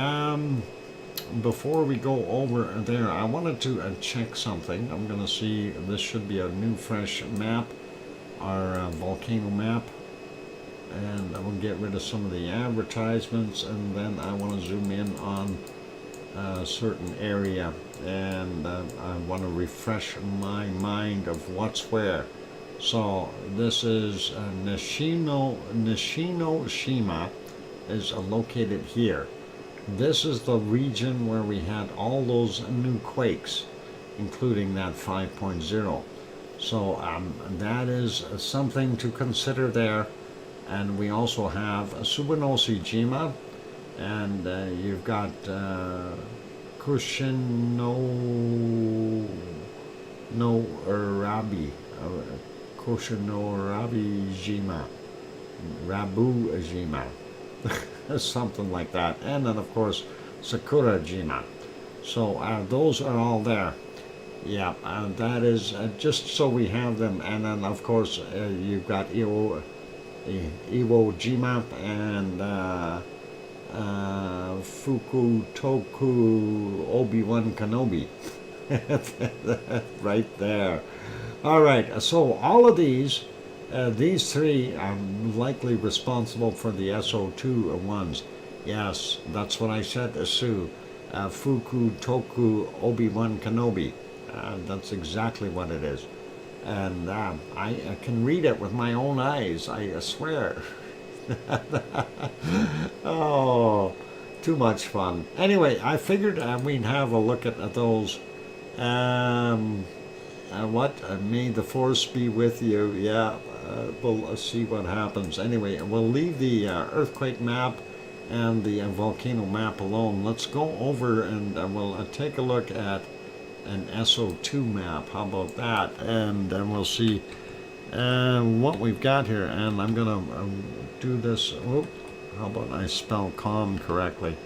before we go over there, I wanted to check something. I'm going to see, this should be a new fresh map, our volcano map. And I will get rid of some of the advertisements, and then I want to zoom in on a certain area, and I want to refresh my mind of what's where. So this is Nishinoshima is located here. This is the region where we had all those new quakes, including that 5.0. So that is something to consider there. And we also have Subanoshijima, and you've got Kushinorabijima, Rabujima, something like that. And then, of course, Sakurajima. So those are all there. Yeah, that is just so we have them. And then, of course, you've got Iwo Jima and Fukutoku Obi-Wan Kenobi. Right there. All right, so all of these three are likely responsible for the SO2 ones. Yes, that's what I said, Sue. Fukutoku Obi-Wan Kenobi. That's exactly what it is. And I can read it with my own eyes, I swear. Oh, too much fun. Anyway, I figured we'd have a look at those. May the force be with you. Yeah, we'll see what happens. Anyway, we'll leave the earthquake map and the volcano map alone. Let's go over and we'll take a look at an SO2 map. How about that? And then we'll see what we've got here. And I'm gonna do this. Oh, how about I spell com correctly?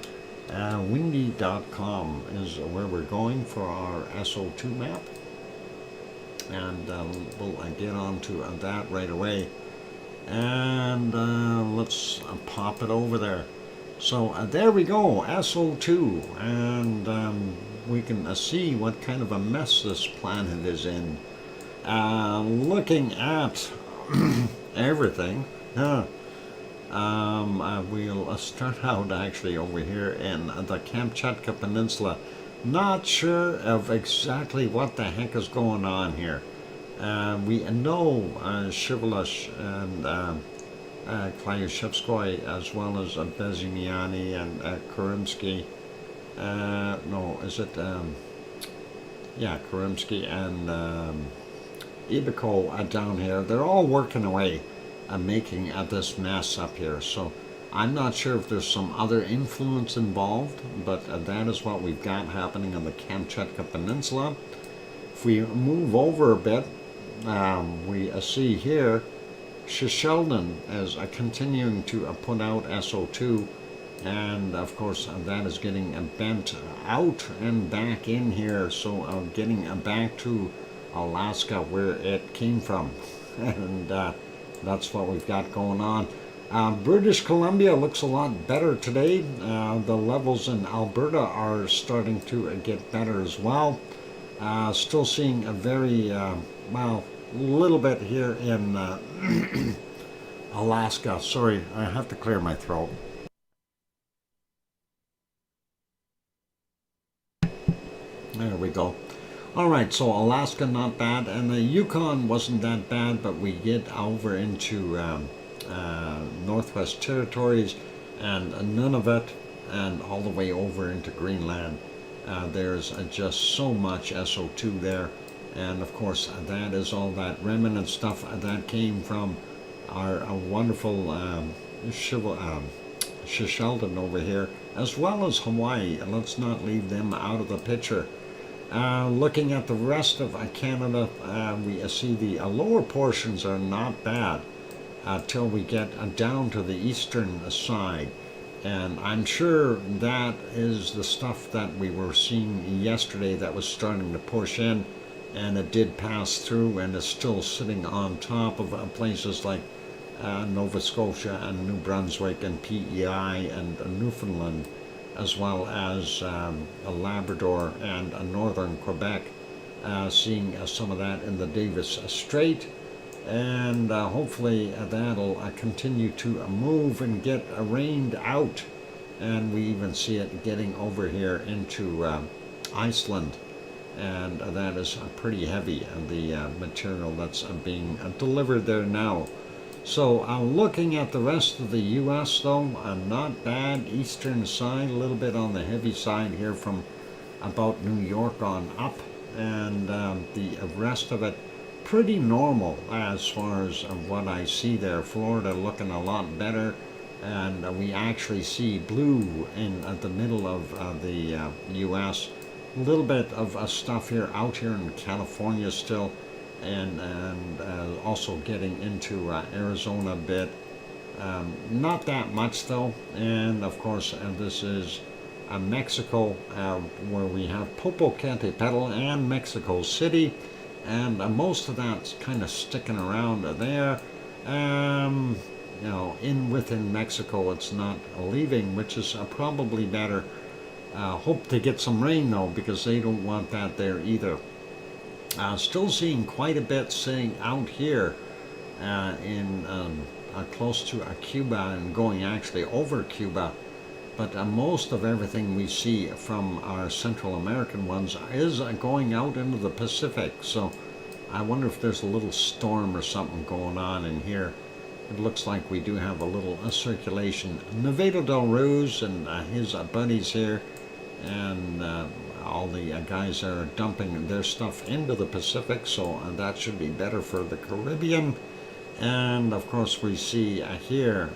Windy.com is where we're going for our SO2 map, and we'll get on to that right away. And let's pop it over there. So there we go, SO2, and we can see what kind of a mess this planet is in. Looking at everything, we'll start out actually over here in the Kamchatka Peninsula. Not sure of exactly what the heck is going on here. We know Shivalash and Klyushevskoy, as well as Bezimiani and Kurimsky. No, is it? Yeah, Kurimsky and Ibiko down here. They're all working away, making this mess up here. So I'm not sure if there's some other influence involved, but that is what we've got happening on the Kamchatka Peninsula. If we move over a bit, we see here Shisheldon is continuing to put out SO2, and of course that is getting bent out and back in here, so getting back to Alaska where it came from. And that's what we've got going on. British Columbia looks a lot better today. The levels in Alberta are starting to get better as well. Still seeing a very, well, little bit here in Alaska. Sorry, I have to clear my throat. There we go. All right, so Alaska not bad, and the Yukon wasn't that bad, but we get over into Northwest Territories, and Nunavut, and all the way over into Greenland. There's just so much SO2 there, and of course that is all that remnant stuff that came from our wonderful Shishelden over here, as well as Hawaii. Let's not leave them out of the picture. Looking at the rest of Canada, we see the lower portions are not bad till we get down to the eastern side. And I'm sure that is the stuff that we were seeing yesterday that was starting to push in, and it did pass through and is still sitting on top of places like Nova Scotia and New Brunswick and PEI and Newfoundland, as well as Labrador and northern Quebec, seeing some of that in the Davis Strait. And hopefully that'll continue to move and get rained out, and we even see it getting over here into Iceland, and that is pretty heavy, the material that's being delivered there now. So looking at the rest of the US though, not bad. Eastern side, a little bit on the heavy side here from about New York on up, and the rest of it pretty normal as far as what I see there. Florida looking a lot better, and we actually see blue in the middle of the US. A little bit of stuff here out here in California still, and also getting into Arizona a bit. Not that much though. And of course this is Mexico, where we have Popocatépetl and Mexico City, and most of that's kind of sticking around there. You know, within Mexico, it's not leaving, which is probably better. Hope to get some rain though, because they don't want that there either. Still seeing quite a bit sitting out here in close to Cuba, and going actually over Cuba. But most of everything we see from our Central American ones is going out into the Pacific. So I wonder if there's a little storm or something going on in here. It looks like we do have a little circulation. Nevado del Ruz and his buddies here, and all the guys are dumping their stuff into the Pacific, so that should be better for the Caribbean. And of course we see here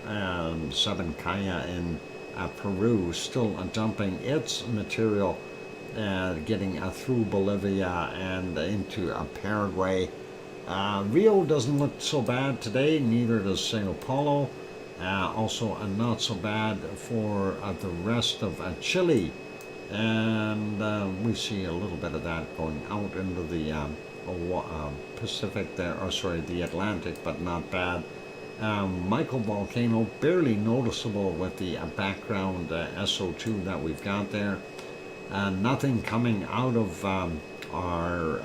Sabancaya in Peru still dumping its material, getting through Bolivia and into Paraguay. Rio doesn't look so bad today, neither does Sao Paulo. Also not so bad for the rest of Chile, and we see a little bit of that going out into the Pacific there, or sorry, the Atlantic, but not bad. Michael volcano, barely noticeable with the background SO2 that we've got there. Nothing coming out of our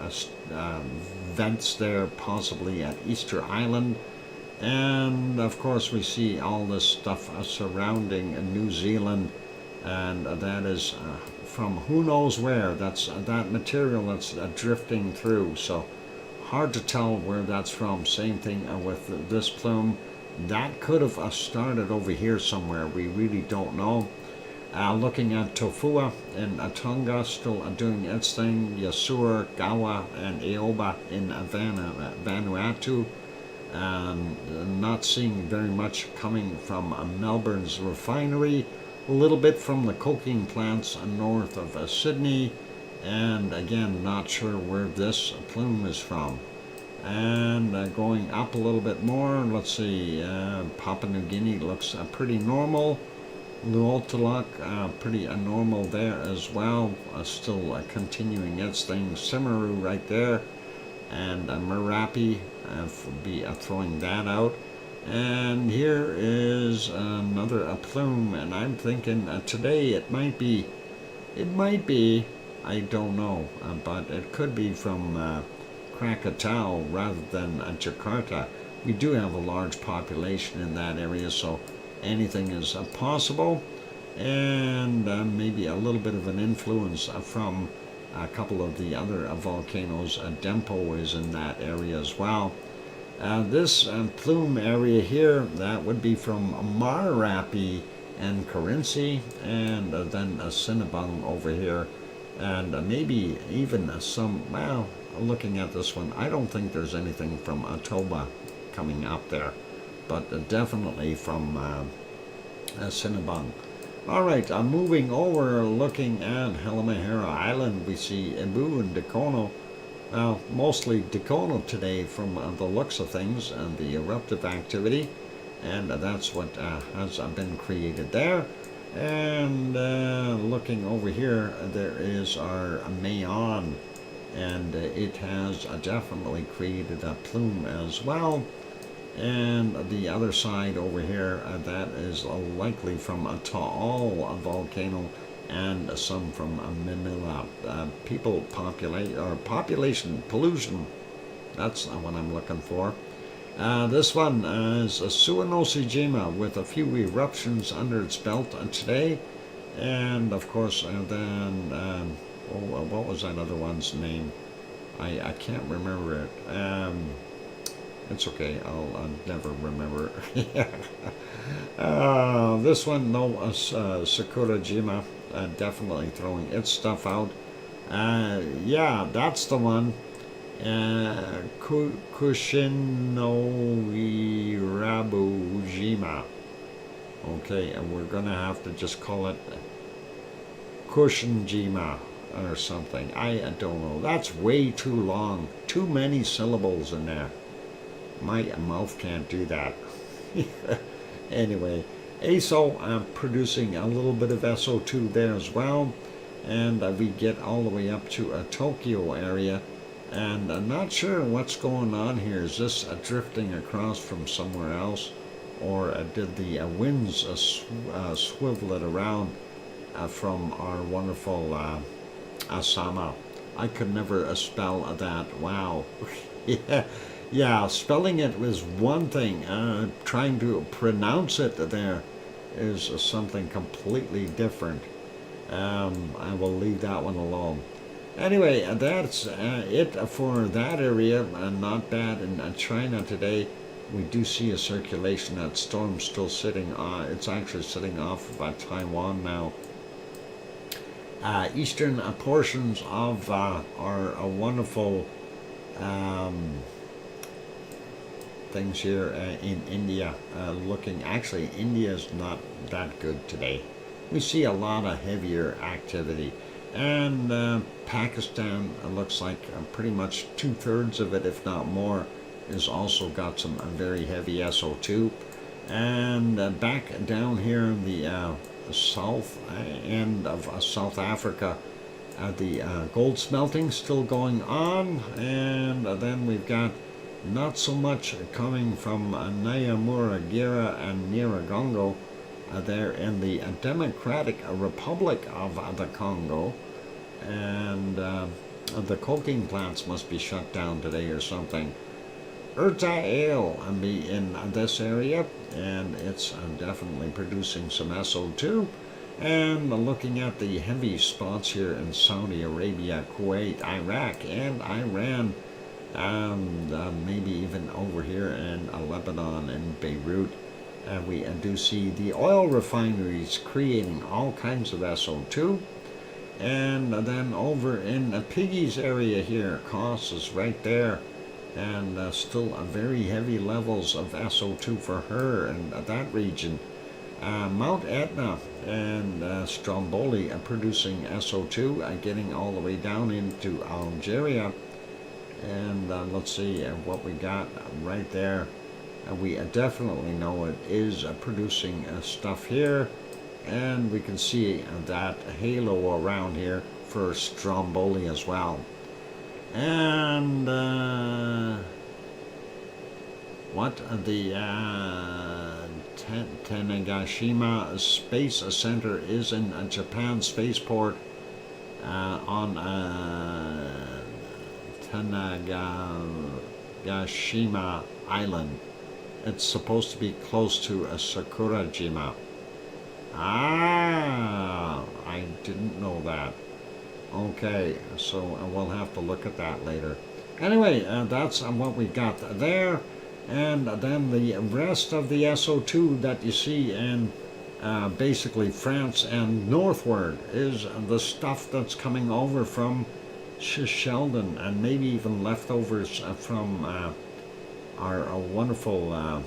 vents there, possibly at Easter Island. And of course we see all this stuff surrounding New Zealand, and that is from who knows where. That's that material that's drifting through, so hard to tell where that's from. Same thing with this plume. That could have started over here somewhere. We really don't know. Looking at Tofua in Tonga, still doing its thing. Yasur, Gawa, and Eoba in Vanuatu. Not seeing very much coming from Melbourne's refinery. A little bit from the coking plants north of Sydney. And again, not sure where this plume is from. And going up a little bit more, let's see, Papua New Guinea looks pretty normal. Luotaluk, pretty normal there as well, still continuing its thing. Simaru right there, and Merapi, be throwing that out. And here is another plume, and I'm thinking today it might be, I don't know, but it could be from Krakatau rather than Jakarta. We do have a large population in that area, so anything is possible. And maybe a little bit of an influence from a couple of the other volcanoes. Dempo is in that area as well. This plume area here, that would be from Marapi and Carinci, and then Cinnabung over here, and maybe even some, well, looking at this one, I don't think there's anything from Toba coming up there, but definitely from Cinnabung. All right, I'm moving over, looking at Halmahera Island. We see Ibu and Dakono. Well, mostly Dakono today from the looks of things and the eruptive activity, and that's what has been created there. And looking over here, there is our Mayon, and it has definitely created a plume as well. And the other side over here, that is likely from a Taal volcano, and some from Manila. Population pollution. That's what I'm looking for. This one is Suwanosejima with a few eruptions under its belt today, and of course, then what was that other one's name? I can't remember it. It's okay, I'll never remember. This one, no, Sakurajima, definitely throwing its stuff out. Yeah, that's the one. Kushinowirabujima. Okay, and we're gonna have to just call it Kushinjima or something. I don't know. That's way too long. Too many syllables in there. My mouth can't do that. Anyway, ASO producing a little bit of SO2 there as well, and we get all the way up to a Tokyo area, and I'm not sure what's going on here. Is this drifting across from somewhere else, or did the winds swivel it around from our wonderful Asama? I could never spell that. Wow. Yeah. Yeah, spelling it was one thing. Trying to pronounce it there is something completely different. I will leave that one alone. Anyway, that's it for that area. Not bad in China today. We do see a circulation. That storm's still sitting on. It's actually sitting off of Taiwan now. Eastern portions of our wonderful things here in India, looking, actually India's not that good today. We see a lot of heavier activity, and Pakistan looks like pretty much 2/3 of it, if not more, is also got some very heavy SO2. And back down here in the south end of South Africa, the gold smelting still going on, and then we've got not so much coming from Nyamuragira and Nyiragongo there in the Democratic Republic of the Congo, and the coking plants must be shut down today or something. Urta Ale be in this area, and it's definitely producing some SO2. And looking at the heavy spots here in Saudi Arabia, Kuwait, Iraq, and Iran, maybe even over here in Lebanon and Beirut, we do see the oil refineries creating all kinds of SO2. And then over in Piggy's area here, Kos is right there, and still very heavy levels of SO2 for her in that region. Mount Etna and Stromboli are producing SO2, getting all the way down into Algeria. And let's see what we got right there. We definitely know it is producing stuff here, and we can see that halo around here for Stromboli as well. And what the Tanegashima Space Center is in Japan Spaceport on Tanegashima Island. It's supposed to be close to Sakurajima. Ah, I didn't know that. Okay, so we'll have to look at that later. Anyway, that's what we got there. And then the rest of the SO2 that you see in basically France and northward is the stuff that's coming over from Sheldon, and maybe even leftovers from our wonderful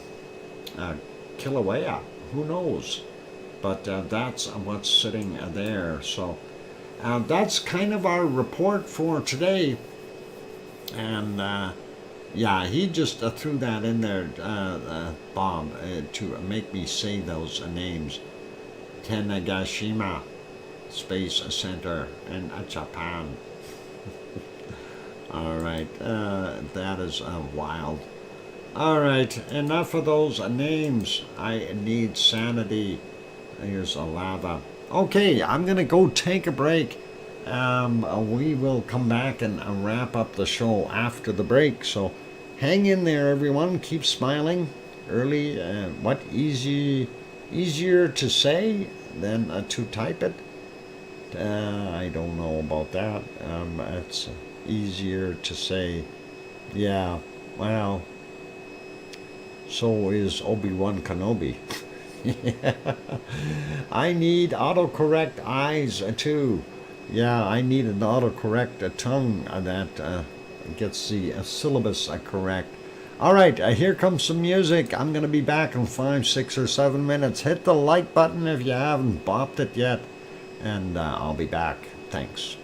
Kilauea. Who knows? But that's what's sitting there. So that's kind of our report for today. And yeah, he just threw that in there, Bob, to make me say those names. Tanegashima Space Center in Japan. All right, that is wild. All right, enough of those names. I need sanity. Here's a lava. Okay, I'm gonna go take a break. We will come back and wrap up the show after the break. So hang in there, everyone. Keep smiling. Early, easier to say than to type it? I don't know about that. It's easier to say. Yeah, well, so is Obi-Wan Kenobi. Yeah. I need autocorrect eyes too. Yeah, I need an autocorrect tongue that gets the syllabus correct. All right, here comes some music. I'm going to be back in 5, 6, or 7 minutes. Hit the like button if you haven't bopped it yet, and I'll be back. Thanks.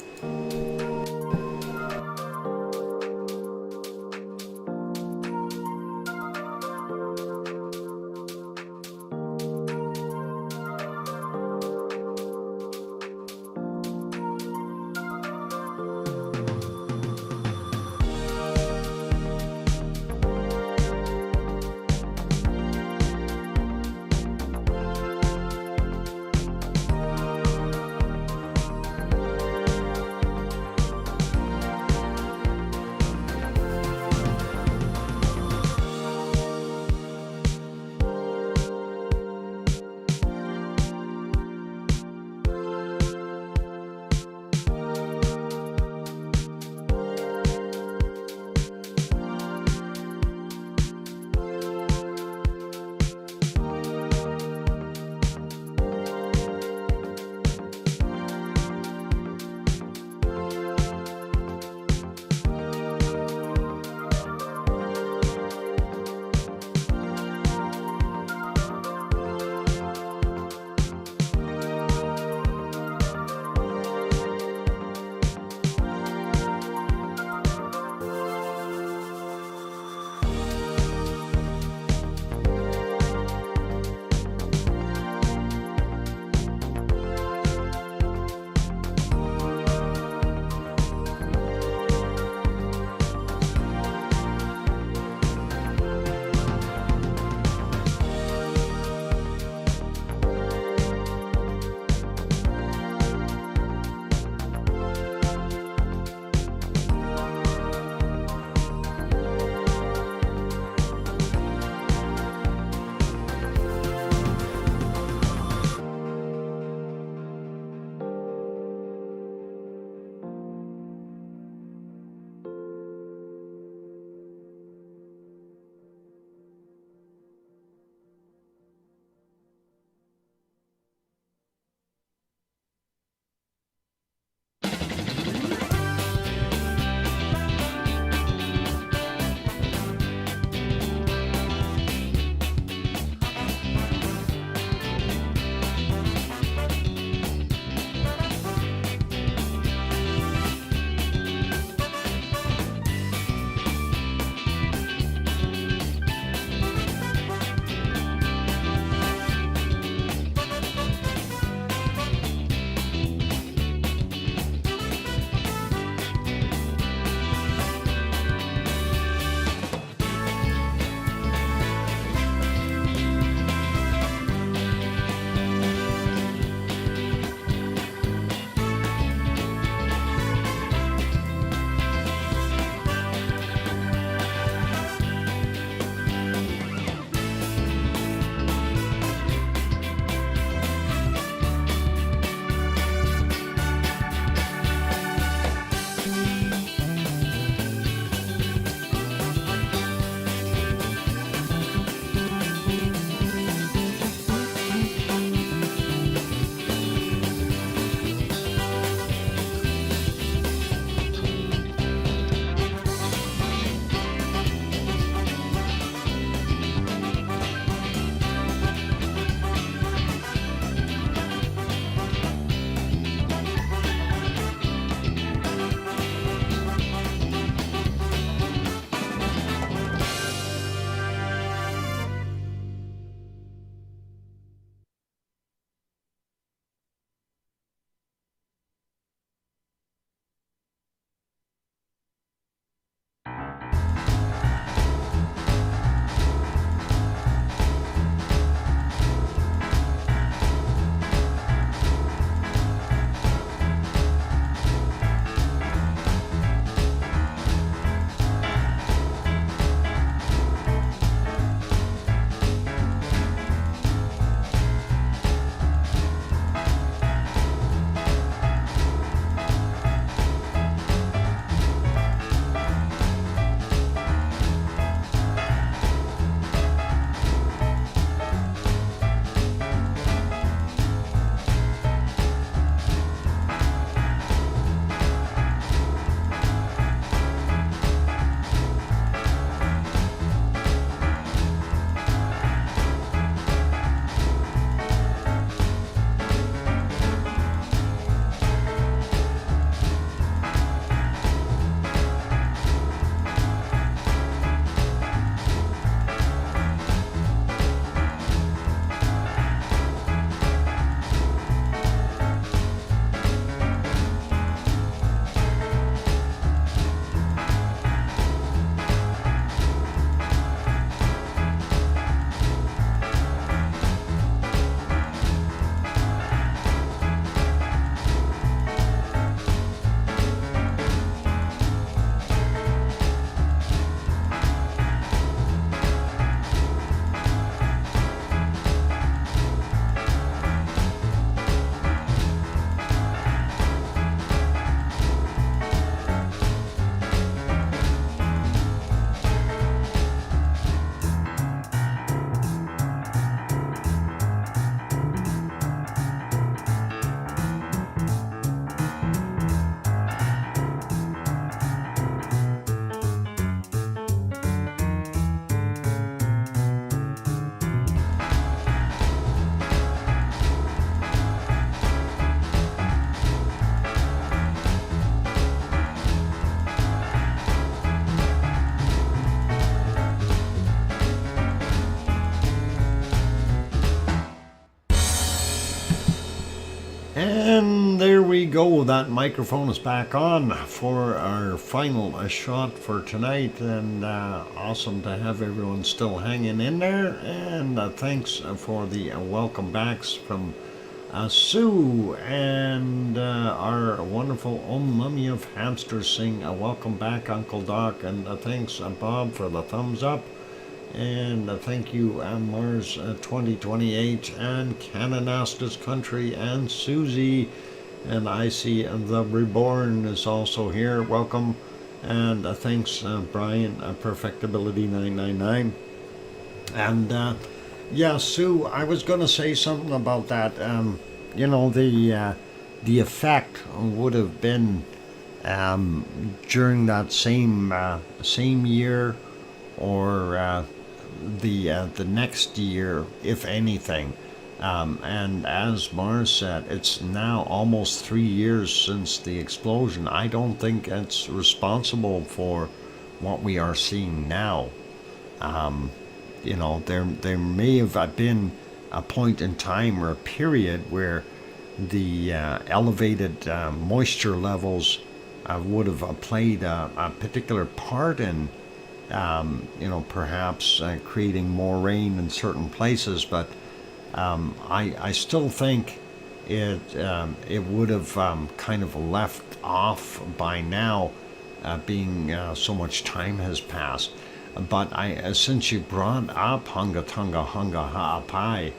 And there we go. That microphone is back on for our final shot for tonight. And awesome to have everyone still hanging in there. And thanks for the welcome backs from Sue and our wonderful Mummy of Hamsters saying welcome back, Uncle Doc. And thanks, Bob, for the thumbs up. And thank you, Mars 2028 and Cananasta's Country and Susie. And I see the Reborn is also here. Welcome. And thanks, Brian, Perfectability 999. And yeah, Sue, I was going to say something about that. The effect would have been during that same year or the next year, if anything. And as Mars said, it's now almost 3 years since the explosion. I don't think it's responsible for what we are seeing now. There may have been a point in time or a period where the elevated moisture levels would have played a particular part in perhaps creating more rain in certain places, but I still think it would have kind of left off by now, being so much time has passed. But since you brought up Hunga Tunga Hunga Ha'apai,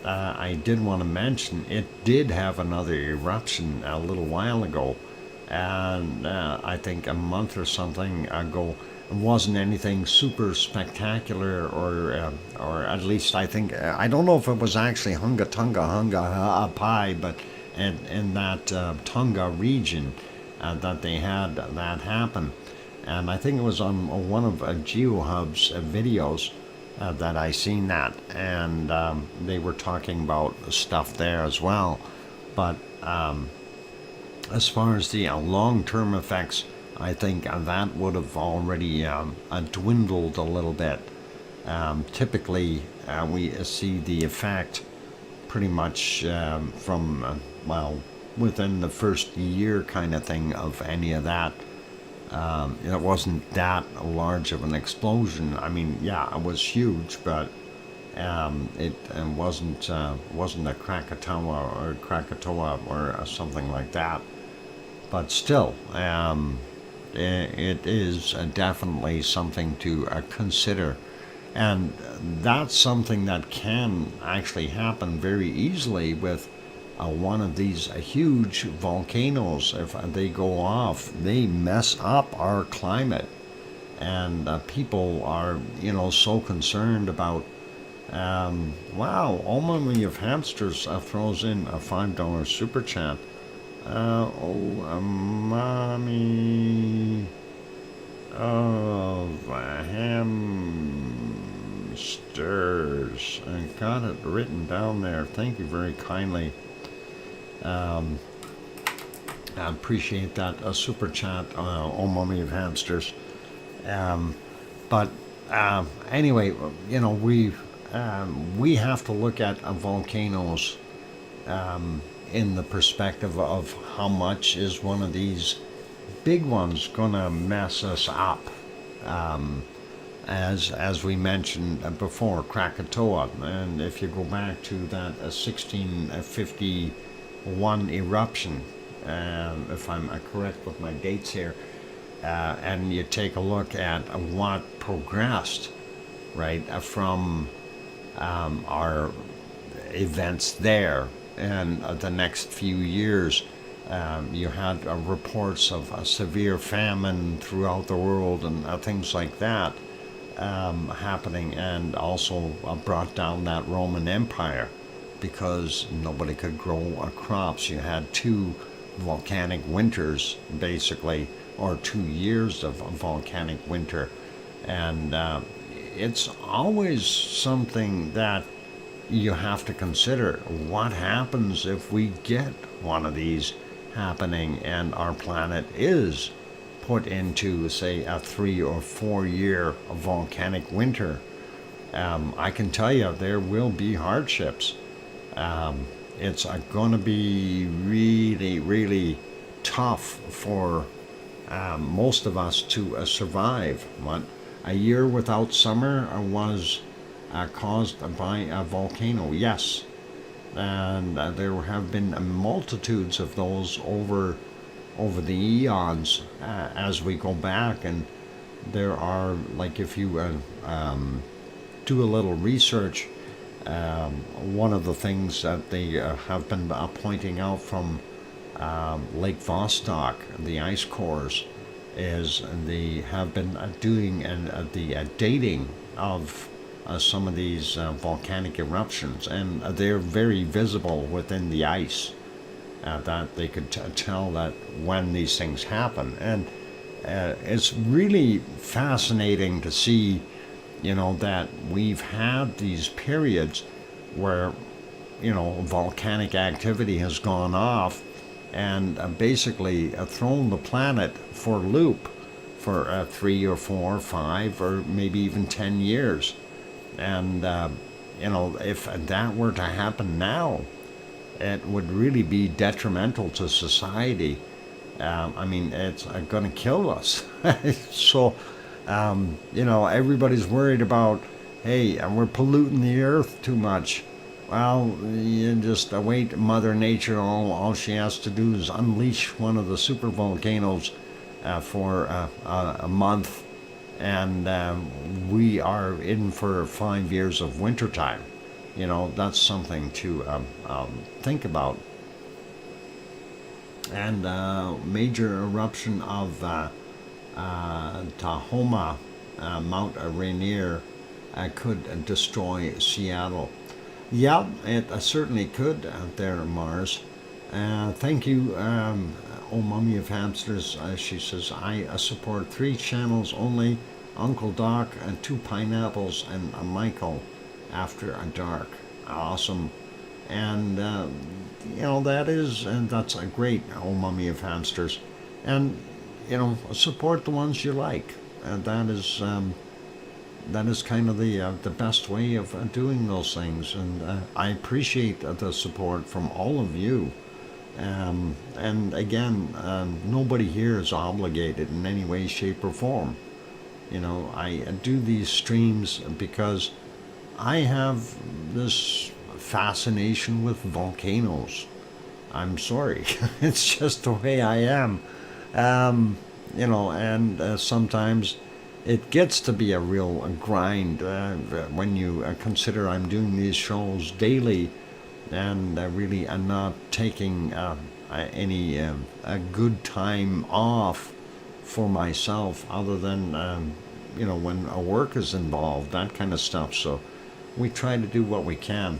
I did want to mention it did have another eruption a little while ago, and I think a month or something ago. It wasn't anything super spectacular, or at least I think, I don't know if it was actually Hunga Tunga Hunga Ha'apai, but in that Tunga region that they had that happen. And I think it was on one of GeoHub's videos that I seen that, and they were talking about stuff there as well. But as far as the long-term effects, I think that would have already dwindled a little bit. Typically, we see the effect pretty much from, within the first year kind of thing of any of that. It wasn't that large of an explosion. I mean, yeah, it was huge, but it wasn't a Krakatoa or something like that. But still, it is definitely something to consider, and that's something that can actually happen very easily with one of these huge volcanoes. If they go off, they mess up our climate, and people are so concerned about wow, Omami of Hamsters throws in a $5 super chat. Mommy of Hamsters. I got it written down there. Thank you very kindly. I appreciate that super chat, Mommy of Hamsters. But anyway, we have to look at volcanoes in the perspective of how much is one of these big ones gonna mess us up. As we mentioned before, Krakatoa, and if you go back to that 1651 eruption, if I'm correct with my dates here, and you take a look at what progressed, right, from our events there. And the next few years, you had reports of severe famine throughout the world and things like that happening, and also brought down that Roman Empire because nobody could grow crops. You had 2 volcanic winters, basically, or 2 years of volcanic winter. And it's always something that you have to consider. What happens if we get one of these happening and our planet is put into, say, a 3 or 4 year volcanic winter? I can tell you there will be hardships. it's going to be really, really tough for most of us to survive. But a year without summer was caused by a volcano, yes. And there have been multitudes of those over the eons as we go back. And there are, like, if you do a little research, one of the things that they have been pointing out from Lake Vostok, the ice cores, is they have been doing the dating of some of these volcanic eruptions, and they're very visible within the ice. That they could tell that when these things happen, and it's really fascinating to see, that we've had these periods where, volcanic activity has gone off and basically thrown the planet for a loop for 3 or 4 or 5 or maybe even 10 years. And, if that were to happen now, it would really be detrimental to society. It's going to kill us. So, everybody's worried about, hey, we're polluting the earth too much. Well, you just wait. Mother Nature, all she has to do is unleash one of the super volcanoes for a month, and we are in for 5 years of wintertime. That's something to think about. And major eruption of Tahoma, Mount Rainier, could destroy Seattle. Yeah, it certainly could out there on Mars. Thank you, Oh Mummy of Hamsters. She says, I support 3 channels only, Uncle Doc, and 2 pineapples, and Michael after a dark. Awesome. And, that's a great, Oh Mummy of Hamsters. And, support the ones you like. That is kind of the best way of doing those things. And I appreciate the support from all of you. And again, nobody here is obligated in any way, shape, or form. I do these streams because I have this fascination with volcanoes. I'm sorry. It's just the way I am. And sometimes it gets to be a real grind when you consider I'm doing these shows daily, and really I'm not taking any a good time off for myself, other than when work is involved, that kind of stuff. So we try to do what we can.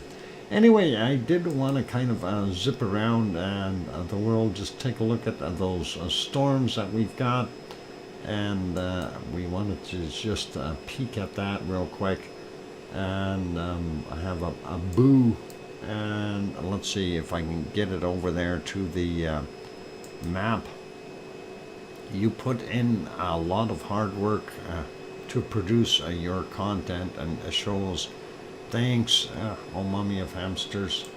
Anyway, I did want to kind of zip around and the world, just take a look at those storms that we've got, and we wanted to just peek at that real quick. And I have a boo, and let's see if I can get it over there to the map. You put in a lot of hard work to produce your content and shows. Thanks, Oh Mummy of Hamsters.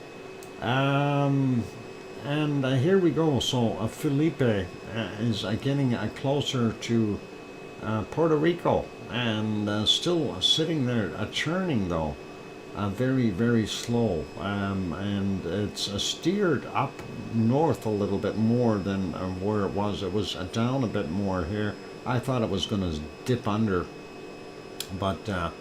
And here we go. So Felipe is getting closer to Puerto Rico, and still sitting there churning, though. Very, very slow. And it's steered up north a little bit more than where it was. It was down a bit more here. I thought it was going to dip under, but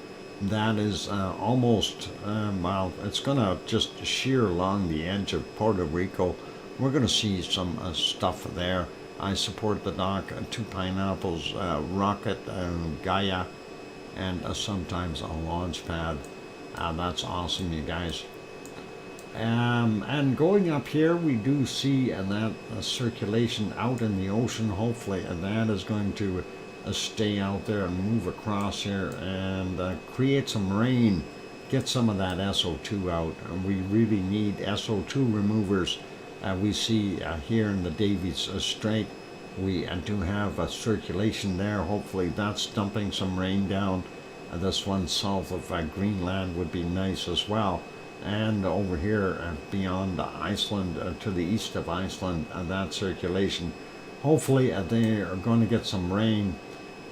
that is almost, it's going to just shear along the edge of Puerto Rico. We're going to see some stuff there. I support the doc, 2 pineapples, rocket, Gaia, and sometimes a launch pad. That's awesome, you guys. And going up here, we do see that circulation out in the ocean. Hopefully that is going to stay out there and move across here and create some rain, get some of that SO2 out. And we really need SO2 removers. We see here in the Davies Strait, we do have a circulation there. Hopefully that's dumping some rain down. This one south of Greenland would be nice as well. and over here beyond Iceland, to the east of Iceland, that circulation. Hopefully they are going to get some rain,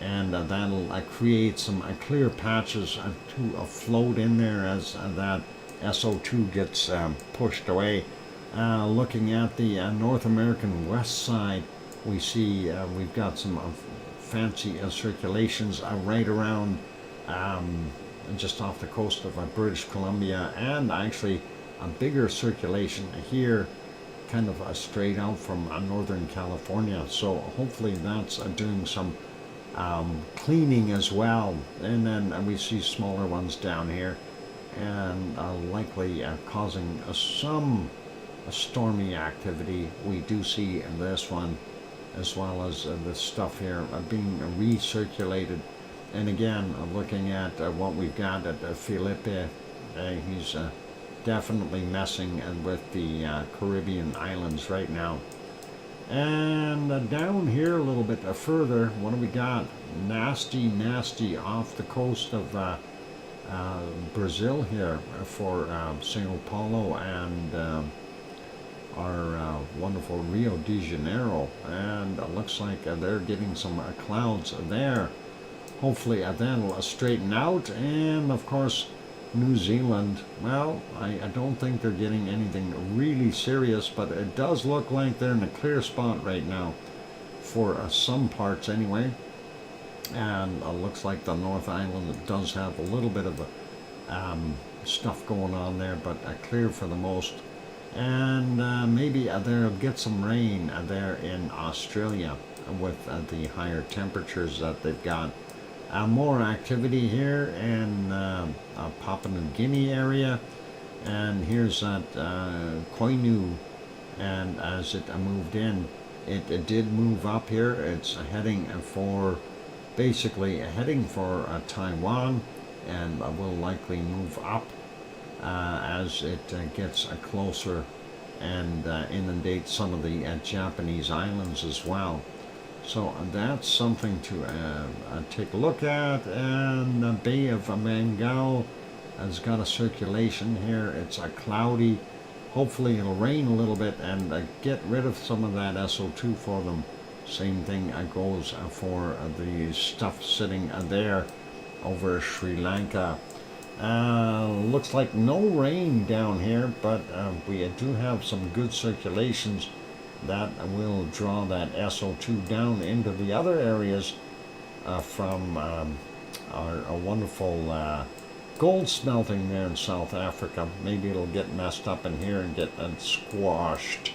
and that'll create some clear patches to float in there as that SO2 gets pushed away. Looking at the North American west side, we see we've got some fancy circulations right around just off the coast of British Columbia, and actually a bigger circulation here kind of straight out from Northern California. So hopefully that's doing some cleaning as well. And then we see smaller ones down here, and likely causing some stormy activity. We do see this one, as well as this stuff here being recirculated. And again, looking at what we've got at Felipe, he's definitely messing with the Caribbean islands right now. And down here a little bit further, what do we got? Nasty off the coast of Brazil here for Sao Paulo and our wonderful Rio de Janeiro. And it looks like they're getting some clouds there. Hopefully that'll straighten out. And of course, New Zealand, well, I don't think they're getting anything really serious, but it does look like they're in a clear spot right now for some parts anyway. And it looks like the North Island does have a little bit of stuff going on there, but clear for the most. And maybe they'll get some rain there in Australia with the higher temperatures that they've got. More activity here in Papua New Guinea area, and here's that Koinu, and as it moved in, it did move up here. It's heading for, basically heading for Taiwan, and will likely move up as it gets closer and inundate some of the Japanese islands as well. So that's something to take a look at. And the Bay of Bengal has got a circulation here. It's cloudy. Hopefully it'll rain a little bit and get rid of some of that SO2 for them. Same thing goes for the stuff sitting there over Sri Lanka. Looks like no rain down here, but we do have some good circulations that will draw that SO2 down into the other areas from our wonderful gold smelting there in South Africa. Maybe it'll get messed up in here and get squashed.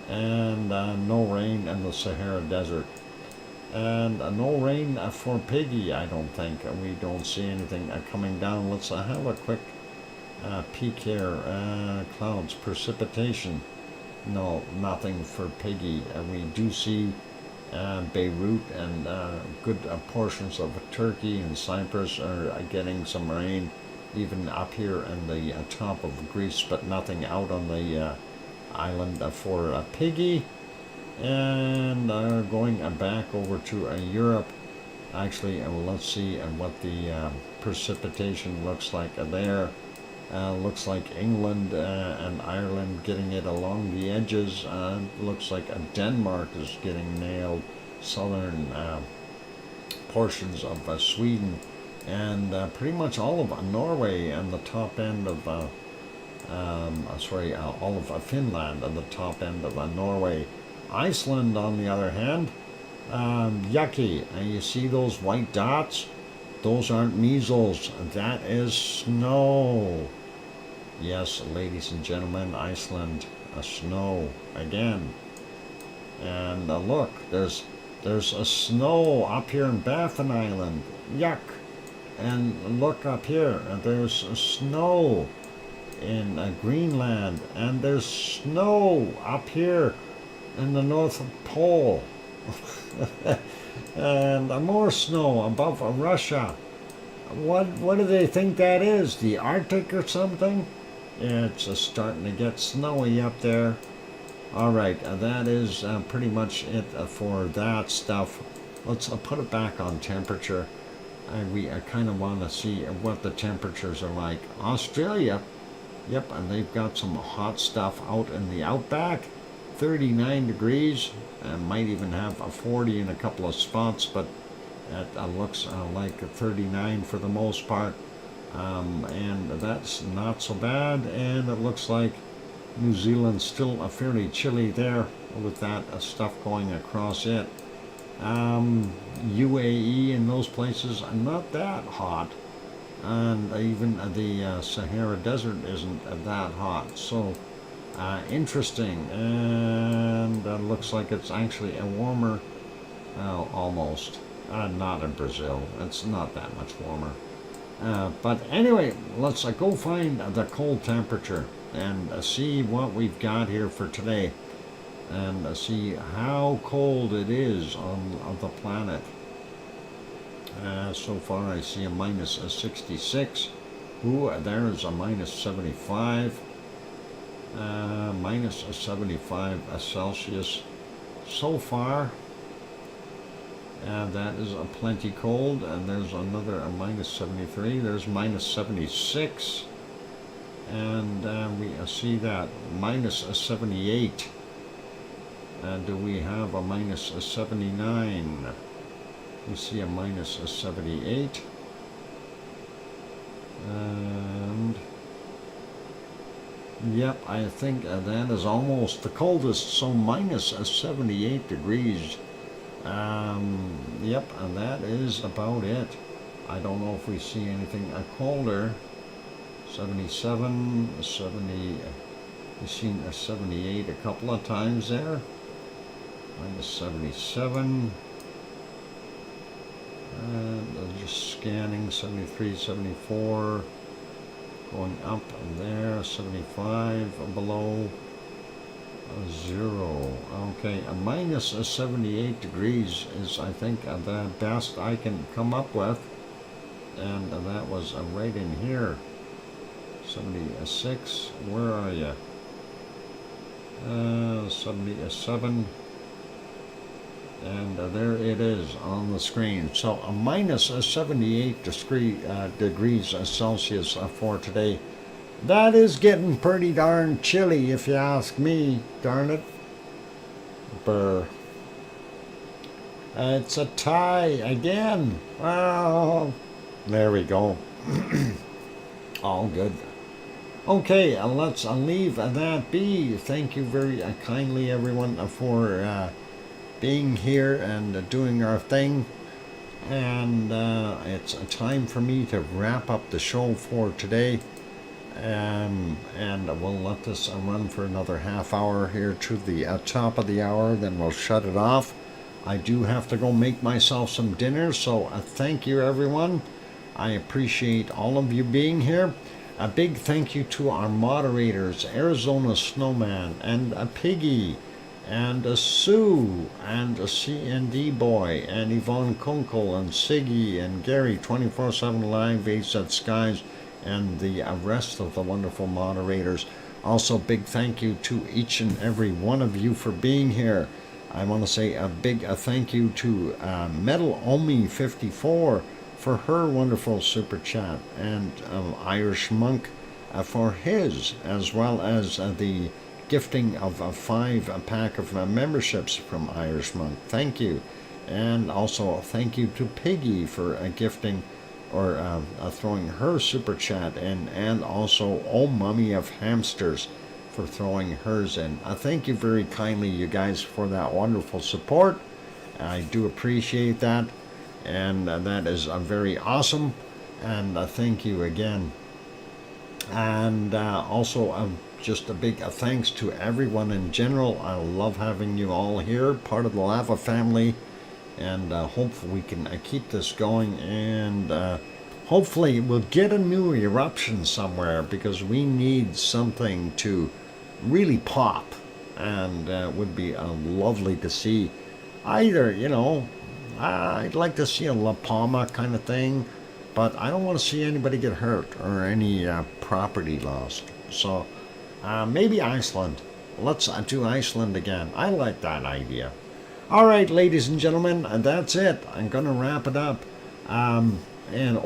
And no rain in the Sahara Desert. And no rain for Piggy, I don't think. We don't see anything coming down. Let's have a quick peek here. Clouds, precipitation. No, nothing for Piggy. We do see Beirut and good portions of Turkey and Cyprus are getting some rain, even up here in the top of Greece, but nothing out on the island for Piggy. And going back over to Europe, actually, let's see what the precipitation looks like there. Looks like England and Ireland getting it along the edges. Looks like Denmark is getting nailed. Southern portions of Sweden, and pretty much all of Norway and the top end of all of Finland and the top end of Norway. Iceland, on the other hand, yucky. And you see those white dots? Those aren't measles. That is snow. Yes, ladies and gentlemen, Iceland, snow again. And look, there's a snow up here in Baffin Island. Yuck. And look up here, there's snow in Greenland, and there's snow up here in the North Pole. And more snow above Russia. What do they think that is? The Arctic or something? Yeah, it's starting to get snowy up there. Alright, that is pretty much it for that stuff. Let's put it back on temperature. We kind of want to see what the temperatures are like. Australia, Yep, and they've got some hot stuff out in the outback. 39 degrees, and might even have a 40 in a couple of spots, but it looks like a 39 for the most part. And that's not so bad, and it looks like New Zealand's still fairly chilly there with that stuff going across it. UAE and those places are not that hot, and even the Sahara Desert isn't that hot. So interesting, and looks like it's actually a warmer, almost. Not in Brazil. It's not that much warmer. But anyway, let's go find the cold temperature and see what we've got here for today, and see how cold it is on the planet. So far I see a minus 66. Ooh, there's a minus 75. Minus 75 Celsius so far. And that is a plenty cold. And there's another minus 73. There's minus 76. And we see that minus 78. And do we have a minus 79? We see a minus 78. And yep, I think that is almost the coldest. So minus 78 degrees. Yep, and that is about it. I don't know if we see anything colder. 77, 70, we've seen a 78 a couple of times there. Minus 77. And just scanning, 73, 74. Going up and there, 75 below. 0. Okay, a minus 78 degrees is, I think, the best I can come up with, and that was right in here. 76. Where are you? 77. And there it is on the screen. So a minus 78 degrees Celsius for today. That is getting pretty darn chilly, if you ask me, darn it. Brr. It's a tie again. Well, there we go. All good. Okay, let's leave that be. Thank you very kindly, everyone, for being here and doing our thing. And it's time for me to wrap up the show for today. And we'll let this run for another half hour here to the top of the hour, then we'll shut it off. I do have to go make myself some dinner, so thank you, everyone. I appreciate all of you being here. A big thank you to our moderators, Arizona Snowman, and a Piggy, and a Sue, and a CND Boy, and Yvonne Kunkel, and Siggy, and Gary, 24/7 Live, Ace at Skies, and the rest of the wonderful moderators. Also, big thank you to each and every one of you for being here. I want to say a big thank you to Metal Omi 54 for her wonderful super chat, and Irish Monk for his, as well as the gifting of a 5-pack of memberships from Irish Monk. Thank you. And also thank you to Piggy for gifting or throwing her super chat in, and also Oh Mummy of Hamsters for throwing hers in. Thank you very kindly, you guys, for that wonderful support. I do appreciate that, and that is very awesome, and thank you again. And also just a big thanks to everyone in general. I love having you all here, part of the Lava family. And hopefully we can keep this going, and hopefully we'll get a new eruption somewhere, because we need something to really pop, and it would be lovely to see either, I'd like to see a La Palma kind of thing, but I don't want to see anybody get hurt or any property lost. So maybe Iceland. Let's do Iceland again. I like that idea. All right, ladies and gentlemen, that's it. I'm going to wrap it up. And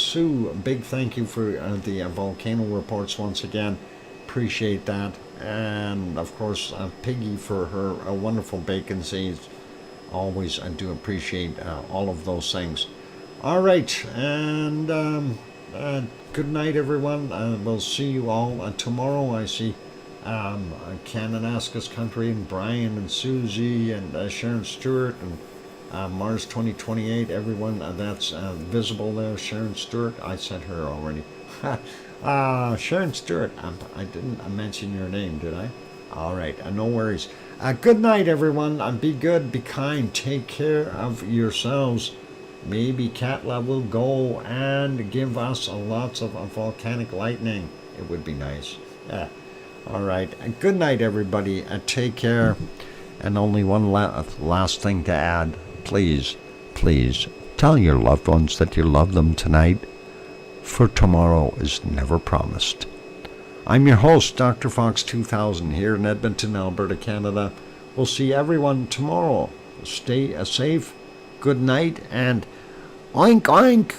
Sue, a big thank you for the volcano reports once again. Appreciate that. And of course, Piggy for her wonderful bacon seeds. Always, I do appreciate all of those things. All right, and good night, everyone. We'll see you all tomorrow. I see Kananaskis Country and Brian and Susie and Sharon Stewart and Mars 2028. Everyone that's visible there. Sharon Stewart, I said her already. Sharon Stewart, I didn't mention your name, did I? All right, no worries. Good night, everyone. Be good, be kind, take care of yourselves. Maybe Katla will go and give us lots of volcanic lightning. It would be nice. Yeah. All right. Good night, everybody. Take care. And only one last thing to add. Please, please tell your loved ones that you love them tonight, for tomorrow is never promised. I'm your host, DrFox2000, here in Edmonton, Alberta, Canada. We'll see everyone tomorrow. Stay safe. Good night, and oink oink.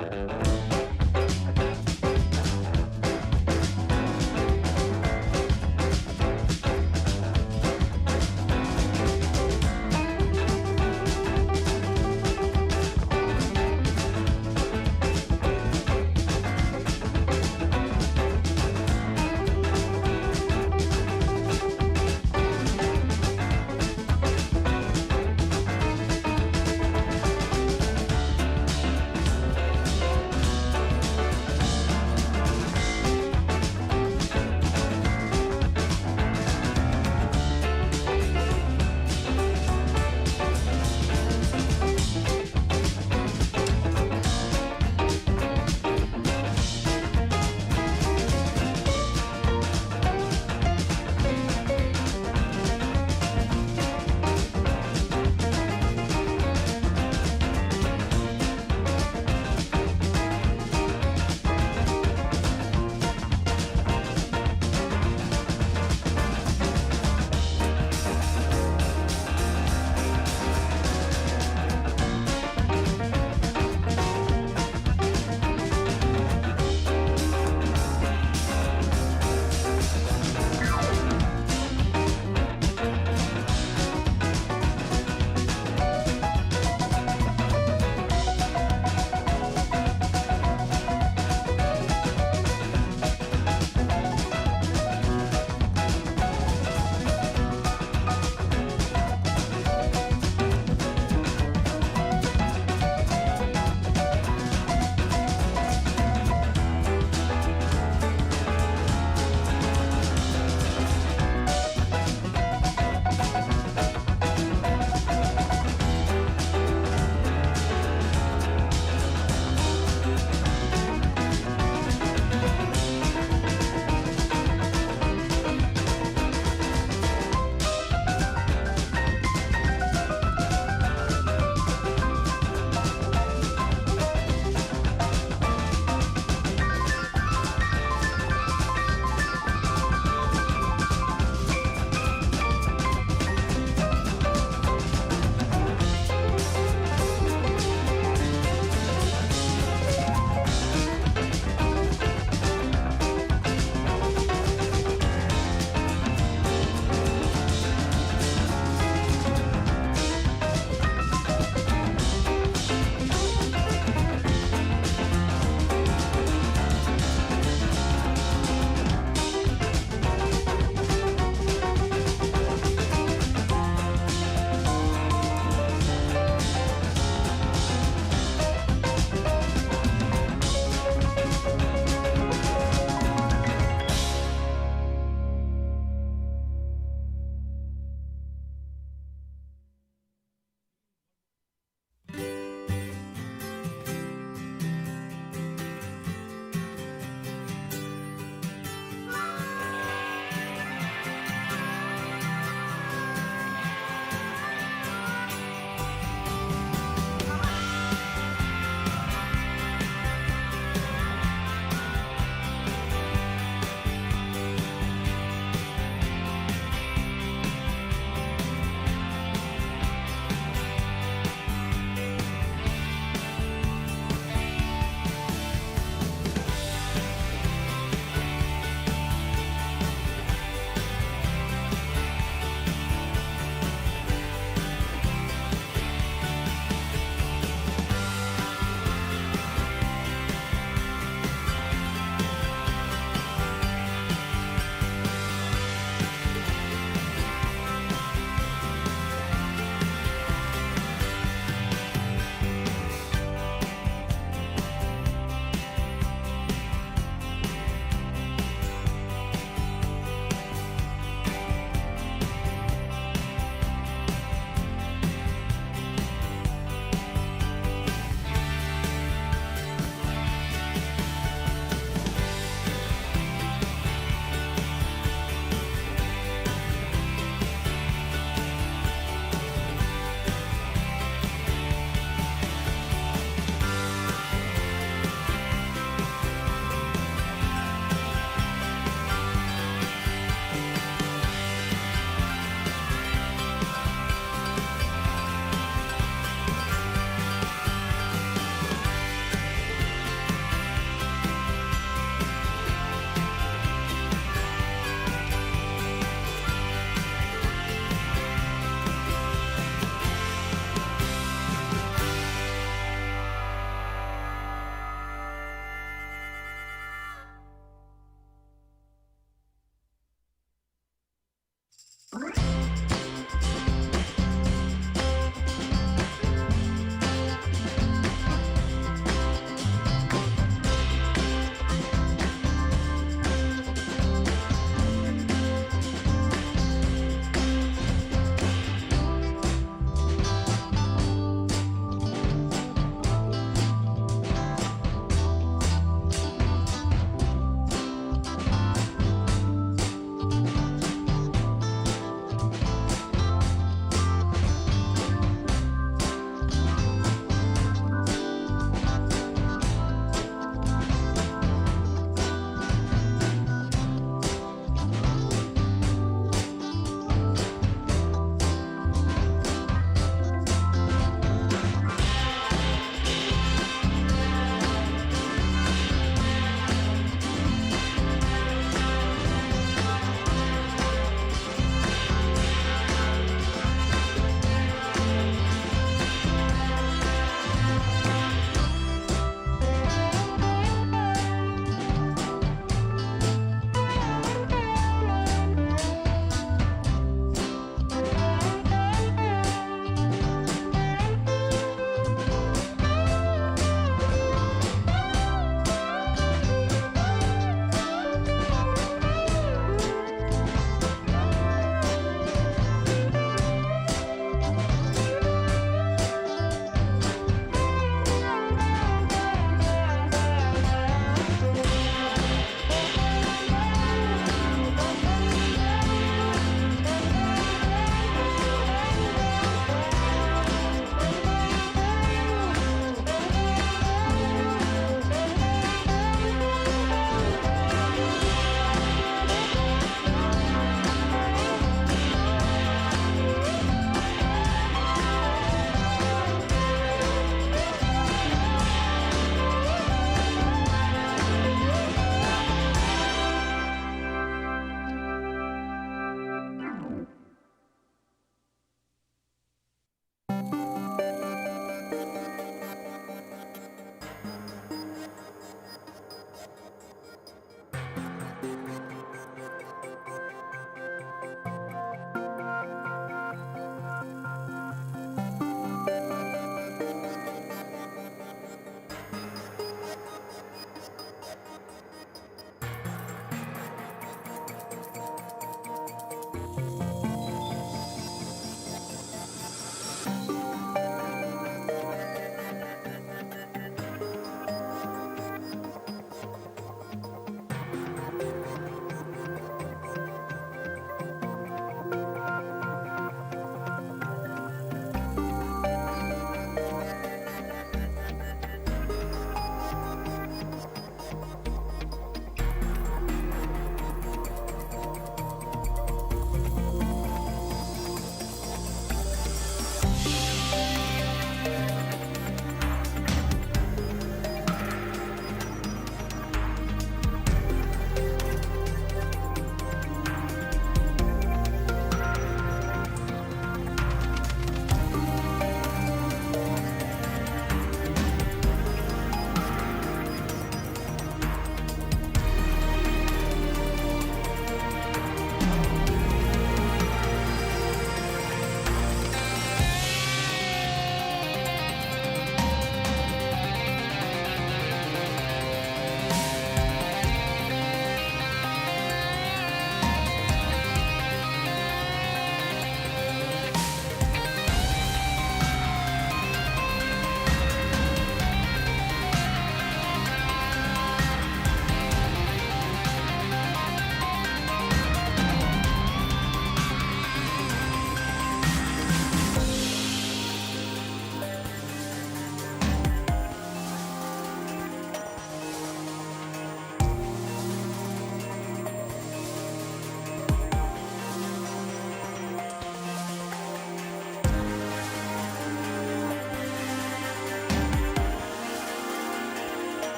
you.